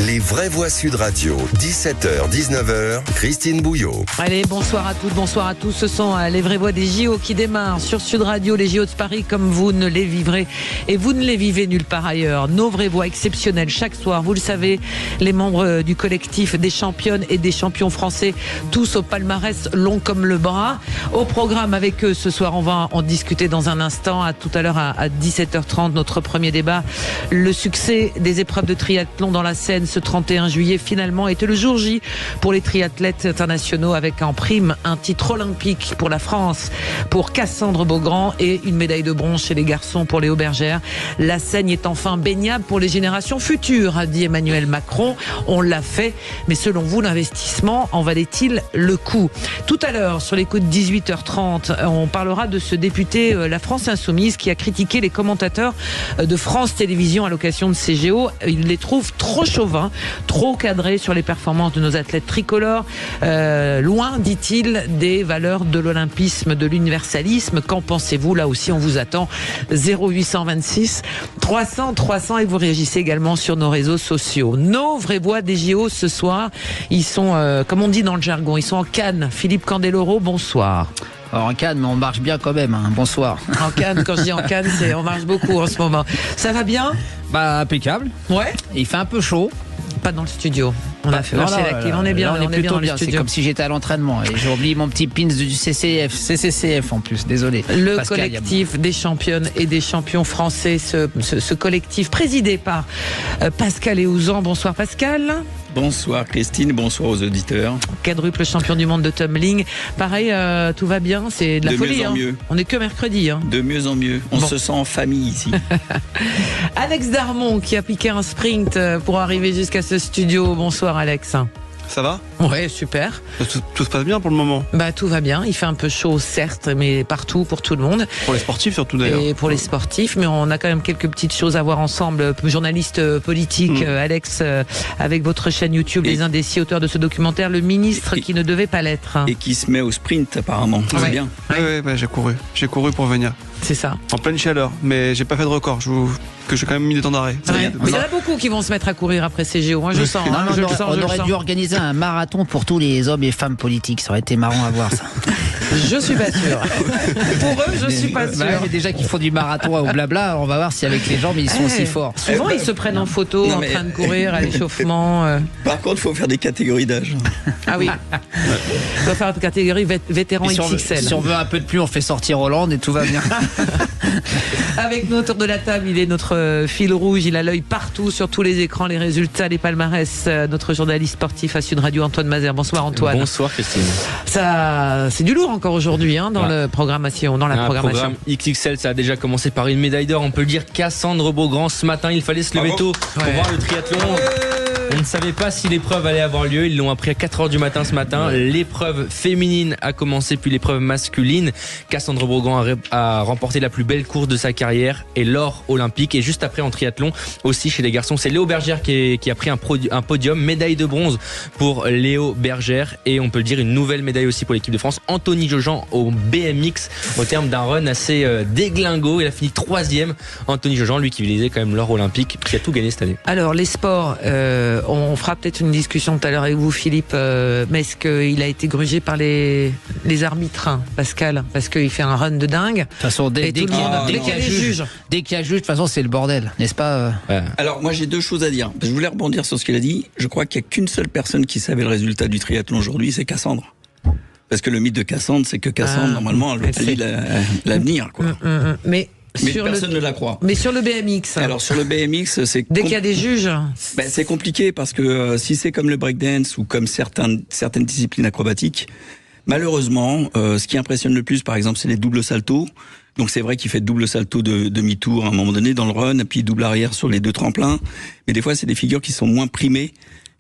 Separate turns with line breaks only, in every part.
Les vraies voix Sud Radio, 17h, 19h, Christine Bouillot.
Allez, bonsoir à toutes, bonsoir à tous. Ce sont les vraies voix des JO qui démarrent sur Sud Radio, les JO de Paris comme vous ne les vivrez et vous ne les vivez nulle part ailleurs. Nos vraies voix exceptionnelles chaque soir, vous le savez, les membres du collectif des championnes et des champions français, tous au palmarès long comme le bras. Au programme avec eux ce soir, on va en discuter dans un instant. À tout à l'heure à 17h30, notre premier débat. Le succès des épreuves de triathlon dans la Seine ce 31 juillet finalement était le jour J pour les triathlètes internationaux avec en prime un titre olympique pour la France, pour Cassandre Beaugrand et une médaille de bronze chez les garçons pour Léo Bergère. La Seine est enfin baignable pour les générations futures, a dit Emmanuel Macron. On l'a fait, mais selon vous, l'investissement en valait-il le coup? Tout à l'heure, sur les coups de 18h30, on parlera de ce député La France Insoumise qui a critiqué les commentateurs de France Télévisions à l'occasion de ces JO. Il les trouve trop chauvins, trop cadrés sur les performances de nos athlètes tricolores, loin, dit-il, des valeurs de l'olympisme, de l'universalisme. Qu'en pensez-vous? Là aussi, on vous attend. 0826 300 300 et vous réagissez également sur nos réseaux sociaux. Nos vraies voix des JO ce soir, ils sont, comme on dit dans le jargon, ils sont en Cannes. Philippe Candeloro, bonsoir.
Alors en Cannes, mais on marche bien quand même, hein. Bonsoir.
En Cannes, quand je dis en Cannes, on marche beaucoup en ce moment. Ça va bien?
Bah impeccable.
Ouais.
Il fait un peu chaud.
Pas dans le studio. On a fait marcher la clim. On est bien,
là, on est
bien dans
bien.
le studio.
C'est comme si j'étais à l'entraînement et j'ai oublié mon petit pins du CCCF en plus. Désolé.
Le
Pascal,
collectif des championnes et des champions français, ce collectif présidé par Pascal Eouzan. Bonsoir Pascal.
Bonsoir Christine, bonsoir aux auditeurs.
Quadruple champion du monde de tumbling. Pareil, tout va bien, c'est de la folie.
De mieux en mieux.
On n'est que mercredi.
De mieux en mieux. On se sent en famille ici.
Alex Darmon qui a piqué un sprint pour arriver jusqu'à ce studio. Bonsoir Alex.
Ça va?
Ouais, super.
Tout se passe bien pour le moment.
Bah tout va bien. Il fait un peu chaud, certes, mais partout, pour tout le monde.
Pour les sportifs surtout d'ailleurs.
Et pour les sportifs, mais on a quand même quelques petites choses à voir ensemble. Journaliste politique, Alex, avec votre chaîne YouTube, Les Indécis, auteur de ce documentaire, le ministre qui ne devait pas l'être.
Et qui se met au sprint apparemment.
Ouais.
C'est bien.
Ouais, j'ai couru pour venir.
C'est ça.
En pleine chaleur, mais j'ai pas fait de record. Que j'ai quand même mis des temps d'arrêt.
Ouais. Mais il y en a beaucoup qui vont se mettre à courir après ces JO. Moi, je sens.
On aurait dû organiser un marathon pour tous les hommes et femmes politiques. Ça aurait été marrant à voir ça.
Je suis pas sûr. Pour eux, je suis pas sûr.
Mais déjà qu'ils font du marathon au blabla, on va voir si avec les jambes ils sont aussi forts.
Souvent, ils se prennent en photo en train de courir à l'échauffement.
Par contre, il faut faire des catégories d'âge.
Ah oui. On va faire une catégorie vétéran XXL.
Si on veut un peu de pluie, on fait sortir Hollande et tout va bien.
Avec nous autour de la table, il est notre fil rouge, il a l'œil partout sur tous les écrans, les résultats, les palmarès. Notre journaliste sportif à Sud Radio, Antoine Mazer. Bonsoir Antoine.
Bonsoir Christine.
Ça, c'est du lourd encore aujourd'hui dans la programmation.
Programme XXL, ça a déjà commencé par une médaille d'or. On peut le dire, Cassandre Beaugrand. Ce matin, il fallait se lever tôt pour voir le triathlon. On ne savait pas si l'épreuve allait avoir lieu. Ils l'ont appris à 4h du matin ce matin. L'épreuve féminine a commencé, puis l'épreuve masculine. Cassandre Beaugrand a remporté la plus belle course de sa carrière et l'or olympique. Et juste après en triathlon, aussi chez les garçons, c'est Léo Bergère qui a pris un podium. Médaille de bronze pour Léo Bergère. Et on peut le dire, une nouvelle médaille aussi pour l'équipe de France. Anthony Jojan au BMX au terme d'un run assez déglingo. Il a fini 3e. Anthony Jojan, lui qui visait quand même l'or olympique, qui a tout gagné cette année.
Alors les sports, on fera peut-être une discussion tout à l'heure avec vous Philippe, mais est-ce qu'il a été grugé par les arbitres, Pascal, parce qu'il fait un run de dingue?
De toute façon, dès qu'il y a juge, de toute façon c'est le bordel, n'est-ce pas?
Alors moi j'ai deux choses à dire. Je voulais rebondir sur ce qu'il a dit. Je crois qu'il n'y a qu'une seule personne qui savait le résultat du triathlon aujourd'hui, c'est Cassandre. Parce que le mythe de Cassandre, c'est que Cassandre, normalement, elle prédit l'avenir, quoi.
Mais
personne ne la croit.
Mais sur le BMX.
Alors sur le BMX, c'est
dès qu'il y a des juges.
C'est compliqué parce que si c'est comme le breakdance ou comme certaines disciplines acrobatiques, malheureusement, ce qui impressionne le plus, par exemple, c'est les doubles saltos. Donc c'est vrai qu'il fait double salto de demi-tour à un moment donné dans le run, et puis double arrière sur les deux tremplins. Mais des fois, c'est des figures qui sont moins primées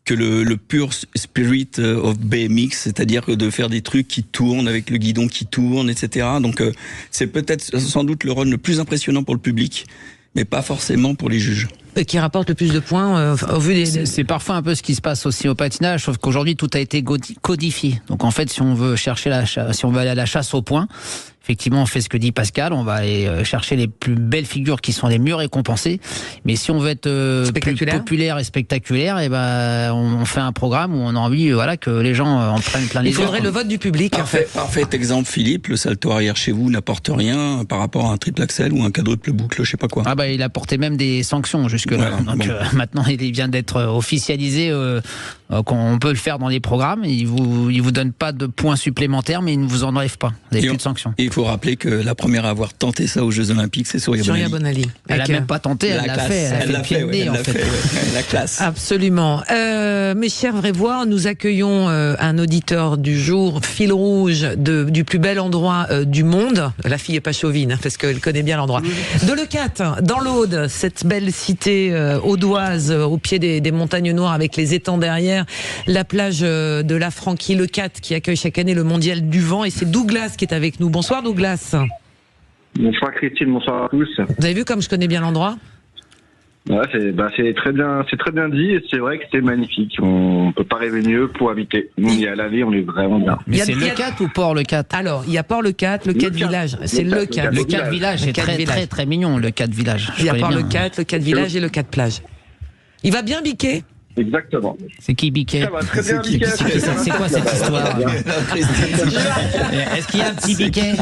que le pur spirit of BMX, c'est-à-dire que de faire des trucs qui tournent avec le guidon qui tourne, etc. Donc c'est peut-être sans doute le run le plus impressionnant pour le public, mais pas forcément pour les juges.
Et qui rapporte le plus de points au vu des...
C'est parfois un peu ce qui se passe aussi au patinage, sauf qu'aujourd'hui tout a été codifié. Donc en fait, si on veut chercher si on veut aller à la chasse au point, effectivement, on fait ce que dit Pascal, on va aller chercher les plus belles figures qui sont les mieux récompensées. Mais si on veut être plus populaire et spectaculaire, et ben on fait un programme où on a envie que les gens en prennent plein les yeux.
Il faudrait le vote du public.
Parfait exemple, Philippe, le salto arrière chez vous n'apporte rien par rapport à un triple axel ou un quadruple boucle, je sais pas quoi.
Ah bah il apportait même des sanctions jusque-là.
Voilà,
Donc maintenant il vient d'être officialisé qu'on peut le faire dans les programmes. Il vous donne pas de points supplémentaires, mais il ne vous enlève pas. Vous n'avez plus de sanctions.
Et il faut rappeler que la première à avoir tenté ça aux Jeux Olympiques, c'est Souria Bonali.
Elle a même pas tenté, elle l'a fait. Elle a fait pied de nez, en fait.
La classe.
Absolument. Mes chers Vrévois, nous accueillons un auditeur du jour, fil rouge du plus bel endroit du monde. La fille est pas chauvine, parce qu'elle connaît bien l'endroit. De Leucate, dans l'Aude, cette belle cité audoise, au pied des montagnes noires, avec les étangs derrière, la plage de la Franquie Leucate, qui accueille chaque année le mondial du vent. Et c'est Douglas qui est avec nous. Bonsoir Douglas.
Bonsoir Christine, bonsoir à tous.
Vous avez vu comme je connais bien l'endroit ?
Ouais, c'est très bien dit et c'est vrai que c'est magnifique. On peut pas rêver mieux pour habiter. Nous, on y est à la vie, on est vraiment bien.
Mais c'est Leucate ou Port-Leucate ?
Alors, il y a Port-Leucate, Leucate Village. C'est Leucate.
Leucate Village, c'est très très mignon, Leucate Village.
Il y a Port-Leucate, Leucate Village et Leucate Plage. Il va bien biquer ?
Exactement.
C'est qui Biquet ?
Ça va très bien, Biquet.
C'est quoi cette histoire ? Est-ce qu'il y a un petit Biquet ?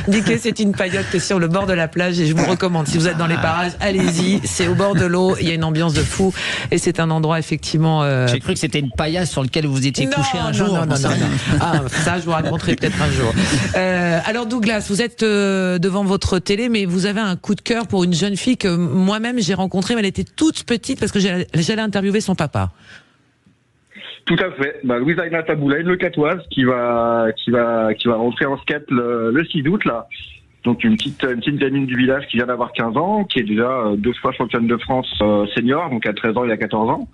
Biquet, c'est une paillote qui est sur le bord de la plage et je vous recommande, si vous êtes dans les parages, allez-y, c'est au bord de l'eau, il y a une ambiance de fou et c'est un endroit effectivement...
J'ai cru que c'était une paillasse sur laquelle vous étiez couché un jour.
Non. Ah, ça je vous raconterai peut-être un jour. Alors Douglas, vous êtes devant votre télé, mais vous avez un coup de cœur pour une jeune fille que moi-même j'ai rencontrée, mais elle était toute petite parce que j'allais interviewer son papa.
Tout à fait. Louise Aina Taboulay, une leucatoise qui va rentrer en skate le 6 août là. Donc une petite gamine du village qui vient d'avoir 15 ans, qui est déjà 2 fois championne de France senior, donc à 13 ans, il y a 14 ans.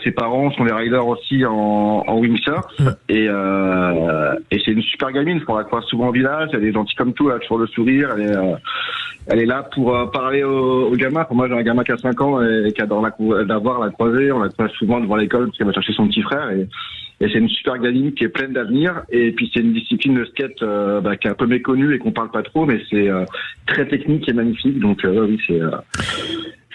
Ses parents sont des riders aussi en windsurf et c'est une super gamine. On la croise souvent au village. Elle est gentille comme tout, elle a toujours le sourire. Elle est là pour parler aux gamins. Pour moi, j'ai un gamin qui a 5 ans et qui adore la croiser. On la croise souvent devant l'école parce qu'elle va chercher son petit frère et c'est une super gamine qui est pleine d'avenir. Et puis c'est une discipline de skate qui est un peu méconnue et qu'on parle pas trop, mais c'est très technique et magnifique. Donc oui,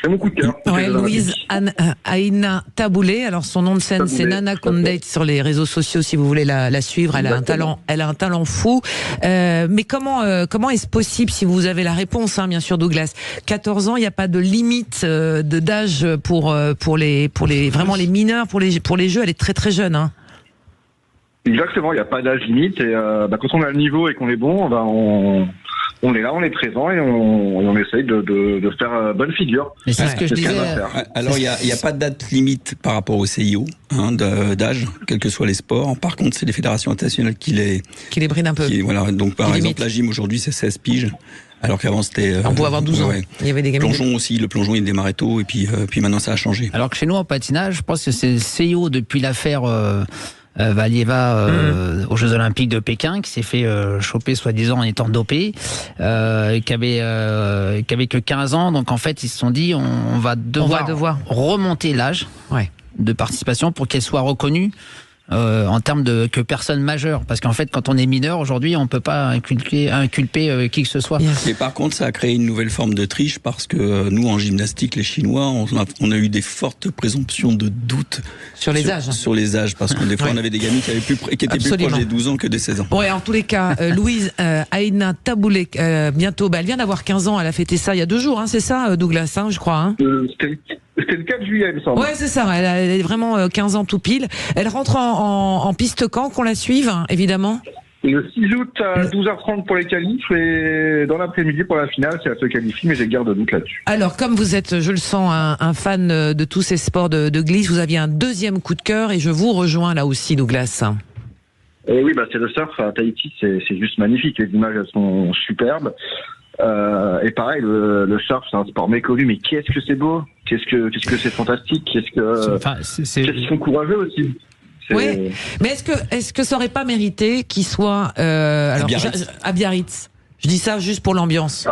c'est mon coup de cœur.
Ouais, Louise Aina Taboulay. Alors son nom de scène c'est Nana Condate sur les réseaux sociaux si vous voulez la suivre. Elle a un talent fou. Mais comment est-ce possible si vous avez la réponse, bien sûr Douglas. 14 ans, il n'y a pas de limite d'âge pour les vraiment les mineurs pour les jeux. Elle est très très jeune.
Exactement, il n'y a pas d'âge limite et quand on a le niveau et qu'on est bon, on est là, on est présent et on essaye de faire bonne figure.
Et c'est ce que je disais.
Alors, il n'y a pas de date limite par rapport au CIO, d'âge, quels que soient les sports. Par contre, c'est les fédérations internationales qui les
brident un peu.
Donc, par exemple, la gym aujourd'hui, c'est 16 piges. Alors qu'avant, c'était...
On pouvait avoir 12 ans. Ouais. Il y avait des gamins.
Plongeon aussi, le plongeon, il démarrait tôt et puis maintenant, ça a changé.
Alors que chez nous, en patinage, je pense que c'est le CIO depuis l'affaire... Valieva aux Jeux Olympiques de Pékin qui s'est fait choper soi-disant en étant dopé qui avait que 15 ans, donc en fait ils se sont dit on va devoir remonter l'âge de participation pour qu'elle soit reconnue en termes de que personne majeure, parce qu'en fait quand on est mineur aujourd'hui on peut pas inculper qui que ce soit.
Et par contre ça a créé une nouvelle forme de triche parce que nous en gymnastique les Chinois on a eu des fortes présomptions de doute
sur les âges
parce que des fois on avait des gamins qui étaient plus proches des 12 ans que des 16 ans.
En tous les cas Louise Aina Taboulay bientôt elle vient d'avoir 15 ans, elle a fêté ça il y a 2 jours, c'est ça Douglas, je crois
C'était le 4 juillet, il me semble.
Ouais, c'est ça. Elle est vraiment 15 ans tout pile. Elle rentre en piste quand qu'on la suive, évidemment.
Le 6 août à 12h30 pour les qualifs et dans l'après-midi pour la finale, si elle se qualifie, mais j'ai garde de doute là-dessus.
Alors, comme vous êtes, je le sens, un fan de tous ces sports de glisse, vous aviez un deuxième coup de cœur et je vous rejoins là aussi, Douglas.
Et oui, c'est le surf à Tahiti, c'est juste magnifique. Les images, elles sont superbes. Et pareil, le surf, c'est un sport méconnu, mais qu'est-ce que c'est beau, qu'est-ce que c'est fantastique, qu'est-ce qu'ils sont courageux aussi.
Oui, mais est-ce que ça aurait pas mérité qu'il soit à Biarritz? Je dis ça juste pour l'ambiance.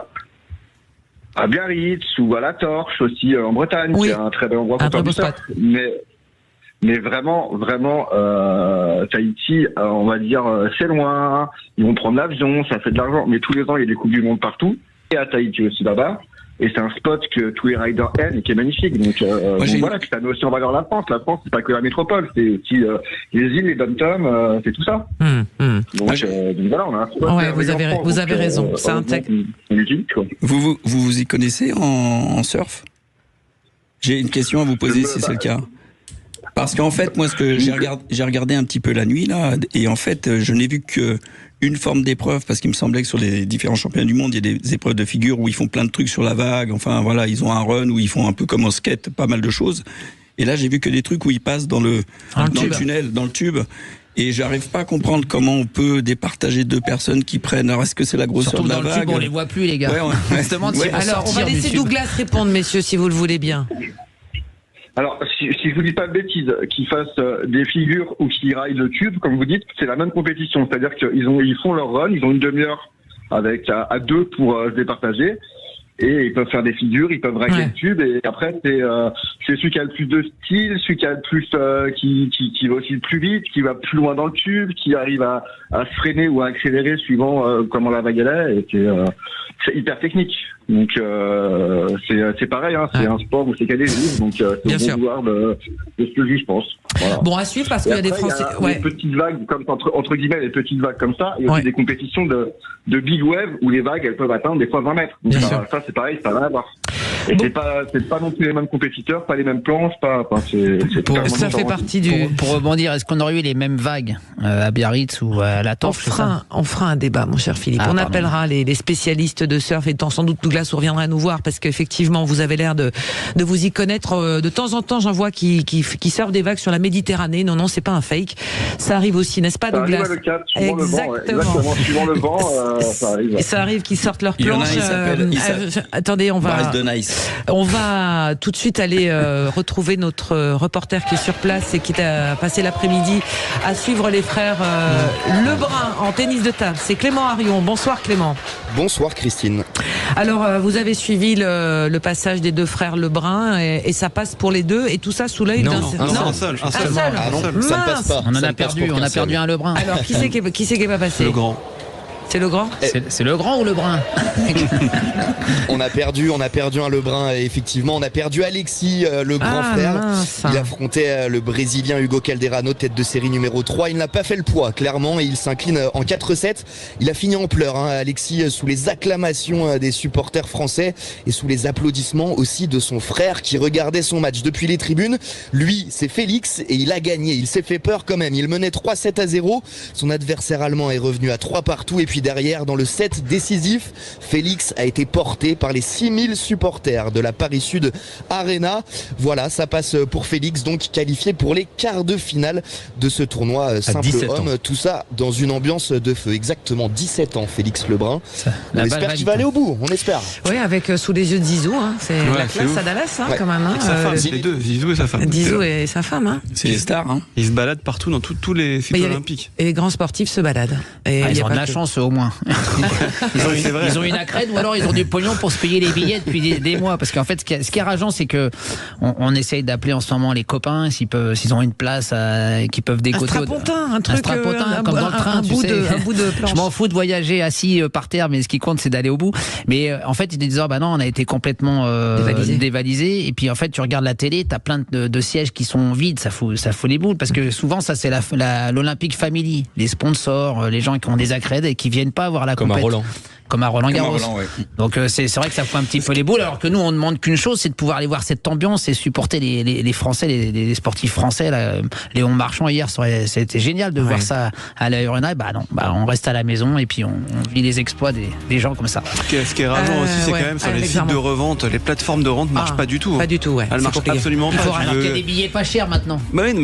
À Biarritz ou à La Torche aussi en Bretagne, qui est un très bel endroit pour faire du surf. Mais vraiment, Tahiti, on va dire, c'est loin. Ils vont prendre l'avion, ça fait de l'argent. Mais tous les ans, il y a des coupes du monde partout. Et à Tahiti aussi là-bas. Et c'est un spot que tous les riders aiment et qui est magnifique. Donc, voilà, puis ça met aussi en valeur la France. La France, c'est pas que la métropole, c'est aussi les îles, les dom-toms, c'est tout ça. Donc voilà, on a un spot.
Ouais, vous avez raison. C'est un
Vous y connaissez en surf? J'ai une question à vous poser si c'est le cas. Parce qu'en fait, moi, j'ai regardé un petit peu la nuit là, et en fait, je n'ai vu que une forme d'épreuve, parce qu'il me semblait que sur les différents championnats du monde, il y a des épreuves de figure où ils font plein de trucs sur la vague. Enfin, voilà, ils ont un run où ils font un peu comme en skate, pas mal de choses. Et là, j'ai vu que des trucs où ils passent dans le tunnel, dans le tube. Et j'arrive pas à comprendre comment on peut départager deux personnes qui prennent. Alors, est-ce que c'est la grosseur de la vague?
Surtout dans le tube, on les voit plus, les gars.
Alors, on va laisser Douglas répondre, messieurs, si vous le voulez bien.
Alors, si je vous dis pas de bêtises, qu'ils fassent des figures ou qu'ils raillent le tube, comme vous dites, c'est la même compétition. C'est-à-dire qu'ils font leur run, ils ont une demi-heure avec à deux pour se départager. Et ils peuvent faire des figures, ils peuvent régler le tube, et après c'est celui qui a le plus de style, celui qui a le plus qui va aussi le plus vite, qui va plus loin dans le tube, qui arrive à se freiner ou à accélérer suivant comment la vague elle est, et c'est hyper technique. Donc c'est pareil, hein, c'est un sport où c'est qu'il y a des livres, donc c'est au bon vouloir de ce que je pense. Voilà.
Bon, à suivre parce qu'il y a des Français.
Il y a des petites vagues comme entre guillemets, des petites vagues comme ça, et aussi des compétitions de big wave où les vagues elles peuvent atteindre des fois 20 mètres. Donc ça c'est pareil, ça va à voir. Et c'est pas non plus les mêmes compétiteurs, pas les mêmes planches,
ça fait partie du.
Pour rebondir, est-ce qu'on aurait eu les mêmes vagues à Biarritz ou à la Torche?
On fera un débat, mon cher Philippe. On appellera les spécialistes de surf, et sans doute Douglas reviendra nous voir, parce qu'effectivement vous avez l'air de vous y connaître. De temps en temps, j'en vois qui surfent des vagues sur la Méditerranée. Non, c'est pas un fake. Ça arrive aussi, n'est-ce pas, Douglas?
Exactement. Suivant le vent, ça arrive.
Et ça arrive qu'ils sortent leur planche. Attendez, on va tout de suite aller retrouver notre reporter qui est sur place et qui a passé l'après-midi à suivre les frères Lebrun en tennis de table. C'est Clément Harion. Bonsoir Clément.
Bonsoir Christine.
Alors vous avez suivi le passage des deux frères Lebrun et ça passe pour les deux, et tout ça sous l'œil d'un
un seul.
Ah non, ça ne passe pas.
On a perdu un Lebrun.
Alors qui c'est qui est pas passé?
Le grand.
C'est le grand?
C'est le grand ou le brun?
On a perdu un Lebrun, et effectivement on a perdu Alexis, le grand frère.
Mince.
Il affrontait le Brésilien Hugo Calderano, tête de série numéro 3. Il n'a pas fait le poids, clairement, et il s'incline en 4-7. Il a fini en pleurs, Alexis, sous les acclamations des supporters français et sous les applaudissements aussi de son frère qui regardait son match depuis les tribunes. Lui, c'est Félix, et il a gagné. Il s'est fait peur quand même. Il menait 3-7-0. Son adversaire allemand est revenu à 3 partout, et puis derrière, dans le set décisif, Félix a été porté par les 6000 supporters de la Paris Sud Arena. Voilà, ça passe pour Félix, donc qualifié pour les quarts de finale de ce tournoi simple homme. Tout ça dans une ambiance de feu. Exactement 17 ans, Félix Lebrun. On espère qu'il va aller au bout, on espère.
Oui, avec sous les yeux de Zizou, c'est la classe à Dallas, quand même.
Sa femme, c'est les deux, Zizou et sa femme.
Zizou et sa femme.
C'est les stars.
Ils se baladent partout dans tous les sites olympiques.
Et les grands sportifs se baladent. Et
ils ont de la chance au moins. Ils ont une accrède, ou alors ils ont du pognon pour se payer les billets depuis des mois. Parce qu'en fait, ce qui est rageant, c'est que on essaye d'appeler en ce moment les copains s'ils ont une place qu'ils peuvent décoter.
Un strapontin,
comme dans le train,
un bout de planche.
Je m'en fous de voyager assis par terre, mais ce qui compte, c'est d'aller au bout. Mais en fait, ils disent non, on a été complètement dévalisé. Et puis en fait, tu regardes la télé, t'as plein de sièges qui sont vides. Ça fout les boules, parce que souvent, ça c'est l'Olympic Family, les sponsors, les gens qui ont des accrèdes et qui viennent pas voir la compétition. Comme à Roland-Garros. Donc c'est vrai que ça fout un petit peu les boules, alors que nous on ne demande qu'une chose, c'est de pouvoir aller voir cette ambiance et supporter les Français, les sportifs français. Léon Marchand hier, c'était génial de voir ça à l'Arena. On reste à la maison et puis on vit les exploits des gens comme ça.
Ce qui est rageant aussi, c'est quand même sur les sites de revente, les plateformes de revente marchent pas du tout.
Pas du tout, ouais.
Elles marchent absolument pas.
Alors qu'il y a des billets pas chers maintenant.
Mais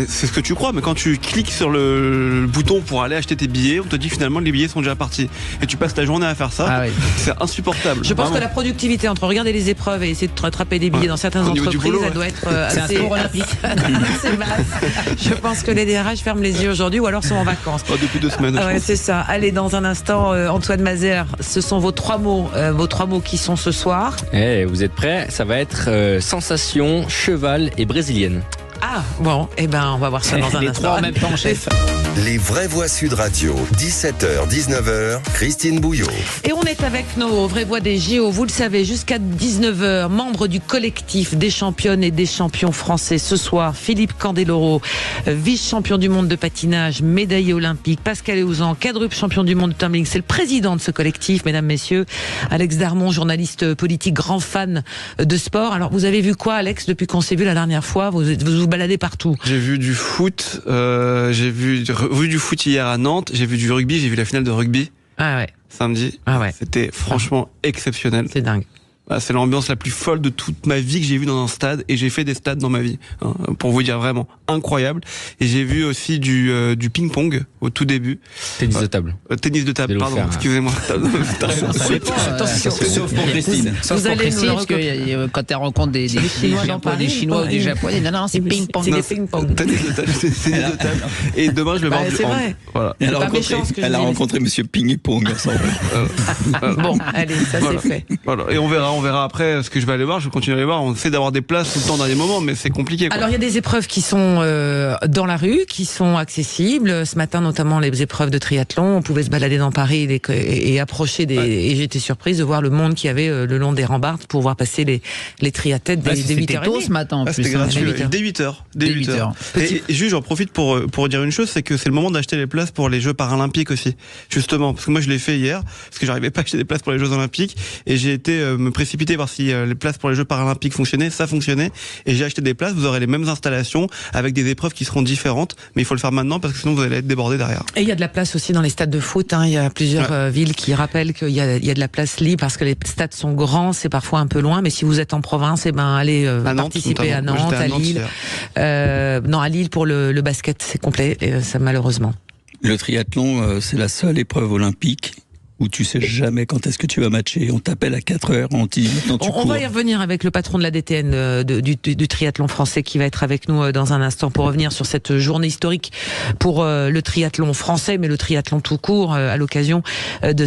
c'est ce que tu crois, mais quand tu cliques sur le bouton pour aller acheter tes billets, on te dit finalement les billets sont déjà partis. Et tu passes ta journée à faire ça, c'est insupportable.
Je pense que la productivité entre regarder les épreuves et essayer de rattraper des billets dans certaines entreprises, ça doit être assez olympique. C'est basse. Je pense que les DRH ferment les yeux aujourd'hui, ou alors sont en vacances.
Depuis 2 semaines.
C'est ça. Allez, dans un instant, Antoine Mazère, ce sont vos 3 mots qui sont ce soir.
Vous êtes prêts? Ça va être sensation, cheval et brésilienne.
Ah, bon, on va voir ça dans un
Les
instant.
3 en même temps, chef.
Les vraies voix Sud Radio, 17h, 19h, Christine Bouillot.
Et on est avec nos vraies voix des JO, vous le savez, jusqu'à 19h, membre du collectif des championnes et des champions français. Ce soir, Philippe Candeloro, vice-champion du monde de patinage, médaillé olympique, Pascal Eouzan, quadruple champion du monde de tumbling. C'est le président de ce collectif, mesdames, messieurs. Alex Darmon, journaliste politique, grand fan de sport. Alors, vous avez vu quoi, Alex, depuis qu'on s'est vu la dernière fois? Vous vous baladez partout.
J'ai vu du foot, j'ai vu du foot hier à Nantes, j'ai vu du rugby, j'ai vu la finale de rugby.
Ah ouais.
Samedi.
Ah ouais.
C'était franchement exceptionnel.
C'est dingue.
C'est l'ambiance la plus folle de toute ma vie que j'ai vue dans un stade, et j'ai fait des stades dans ma vie, hein, pour vous dire, vraiment incroyable. Et j'ai vu aussi du ping-pong au tout début.
Tennis de table.
Tennis de table, pardon, excusez-moi.
Ça dépend,
Attention.
sauf pour Christine. Sauf pour Christine, parce que quand elle rencontre des Chinois ou des Japonais, non, c'est ping-pong.
C'est des ping-pong.
Tennis de table. Et demain, je le mets
C'est vrai.
Voilà.
Elle a rencontré Monsieur Ping-Pong ensemble.
Bon, allez, ça
Voilà.
c'est fait.
Voilà. Et on verra après ce que je vais aller voir. Je vais continuer à aller voir. On essaie d'avoir des places tout le temps dans les moments, mais c'est compliqué, quoi.
Alors il y a des épreuves qui sont dans la rue, qui sont accessibles. Ce matin, notamment les épreuves de triathlon, on pouvait se balader dans Paris et approcher des. Et j'étais surprise de voir le monde qu'il y avait le long des rambardes pour voir passer les triathlètes dès 8h30.
tôt ce matin en plus.
C'était gratuit.
hein.
Dès 8h.
Dès 8h.
Et juste, j'en profite pour dire une chose, c'est que c'est le moment d'acheter les places pour les Jeux paralympiques aussi. Justement, parce que moi je l'ai fait hier, parce que j'arrivais pas à acheter des places pour les Jeux olympiques, et j'ai été me précipiter voir si les places pour les Jeux paralympiques fonctionnaient. Ça fonctionnait, et j'ai acheté des places. Vous aurez les mêmes installations avec des épreuves qui seront différentes, mais il faut le faire maintenant parce que sinon vous allez être débordé derrière.
Et il y a de la place aussi dans les stades de foot. Il y a plusieurs villes qui rappellent qu'il y a de la place libre parce que les stades sont grands, c'est parfois un peu loin. Mais si vous êtes en province, allez participer à Nantes, à Lille. Non, à Lille pour le basket, c'est complet. Et ça, malheureusement.
Le triathlon, c'est la seule épreuve olympique où tu sais jamais quand est-ce que tu vas matcher. On t'appelle à 4 heures, on te dit maintenant tu cours.
On va y revenir avec le patron de la DTN du triathlon français qui va être avec nous dans un instant pour revenir sur cette journée historique pour le triathlon français, mais le triathlon tout court à l'occasion de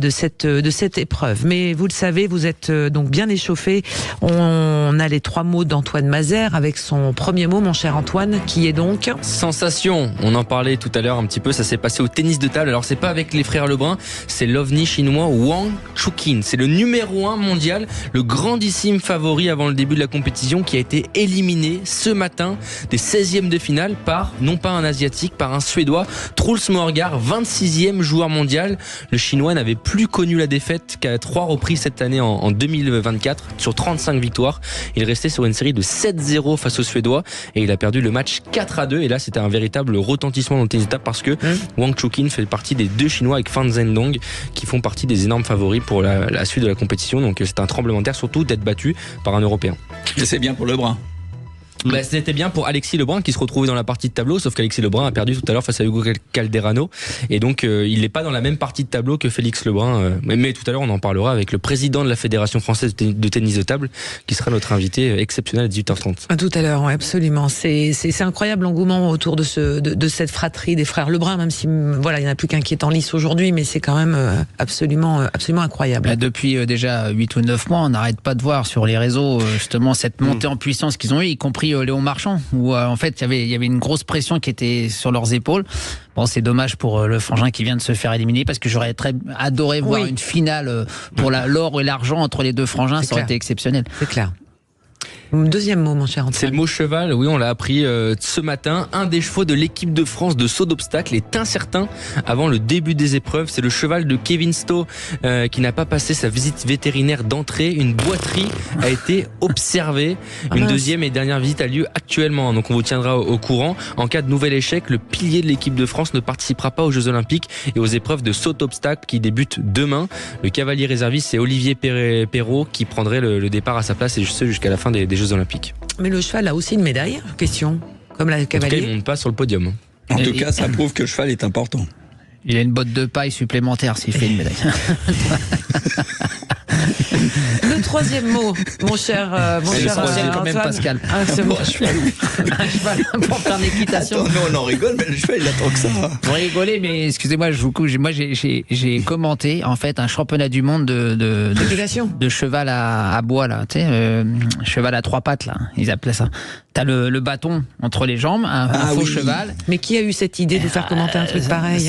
cette épreuve. Mais vous le savez, vous êtes donc bien échauffé. On a les 3 mots d'Antoine Mazer avec son premier mot, mon cher Antoine, qui est donc
sensation. On en parlait tout à l'heure un petit peu, ça s'est passé au tennis de table. Alors c'est pas avec les frères Lebrun, c'est l'ovni chinois Wang Chuqin. C'est le numéro 1 mondial, le grandissime favori avant le début de la compétition qui a été éliminé ce matin des 16e de finale par, non pas un asiatique, par un suédois, Truls Morgar, 26e joueur mondial. Le chinois n'avait plus connu la défaite qu'à 3 reprises cette année en 2024 sur 35 victoires. Il restait sur une série de 7-0 face aux Suédois et il a perdu le match 4-2 et là c'était un véritable retentissement dans le tennis de table parce que Wang Chuqin fait partie des 2 Chinois avec Fan Zhendong qui font partie des énormes favoris pour la suite de la compétition. Donc c'est un tremblement de terre, surtout d'être battu par un Européen.
Et c'est bien pour Lebrun.
C'était bien pour Alexis Lebrun qui se retrouvait dans la partie de tableau, sauf qu'Alexis Lebrun a perdu tout à l'heure face à Hugo Calderano et donc il n'est pas dans la même partie de tableau que Félix Lebrun, mais tout à l'heure on en parlera avec le président de la Fédération française de tennis de table qui sera notre invité exceptionnel à 18h30.
Tout à l'heure, ouais, absolument. C'est incroyable l'engouement autour de cette fratrie des frères Lebrun, même si voilà, il n'y en a plus qu'un qui est en lice aujourd'hui, mais c'est quand même absolument incroyable.
Depuis déjà 8 ou 9 mois, on n'arrête pas de voir sur les réseaux justement cette montée en puissance qu'ils ont eu, y compris Léon Marchand, où en fait il y avait une grosse pression qui était sur leurs épaules. Bon, c'est dommage pour le frangin qui vient de se faire éliminer parce que j'aurais très adoré voir une finale pour l'or et l'argent entre les deux frangins, ça aurait été exceptionnel.
C'est clair. Deuxième mot, mon cher Antoine.
C'est le mot cheval, oui, on l'a appris ce matin. Un des chevaux de l'équipe de France de saut d'obstacle est incertain avant le début des épreuves. C'est le cheval de Kevin Stowe qui n'a pas passé sa visite vétérinaire d'entrée. Une boiterie a été observée. Une deuxième et dernière visite a lieu actuellement. Donc on vous tiendra au courant. En cas de nouvel échec, le pilier de l'équipe de France ne participera pas aux Jeux Olympiques et aux épreuves de saut d'obstacle qui débutent demain. Le cavalier réserviste, c'est Olivier Perrault qui prendrait le départ à sa place et ce jusqu'à la fin des Jeux Olympiques.
Mais le cheval a aussi une médaille, question, comme la cavalier.
En tout cas, il ne monte pas sur le podium.
En tout cas, ça prouve que le cheval est important.
Il a une botte de paille supplémentaire s'il fait une médaille.
Le troisième mot, mon cher
troisième quand même,
Antoine.
Pascal.
C'est bon.
Un cheval pour faire l'équitation.
Attends, nous on en rigole, mais le cheval il attend que ça.
Vous rigolez, mais excusez-moi, je vous coupe. Moi, j'ai commenté en fait un championnat du monde de cheval à bois là, tu sais, cheval à 3 pattes là, ils appelaient ça. T'as le bâton entre les jambes, un faux cheval.
Mais qui a eu cette idée de faire commenter un truc pareil?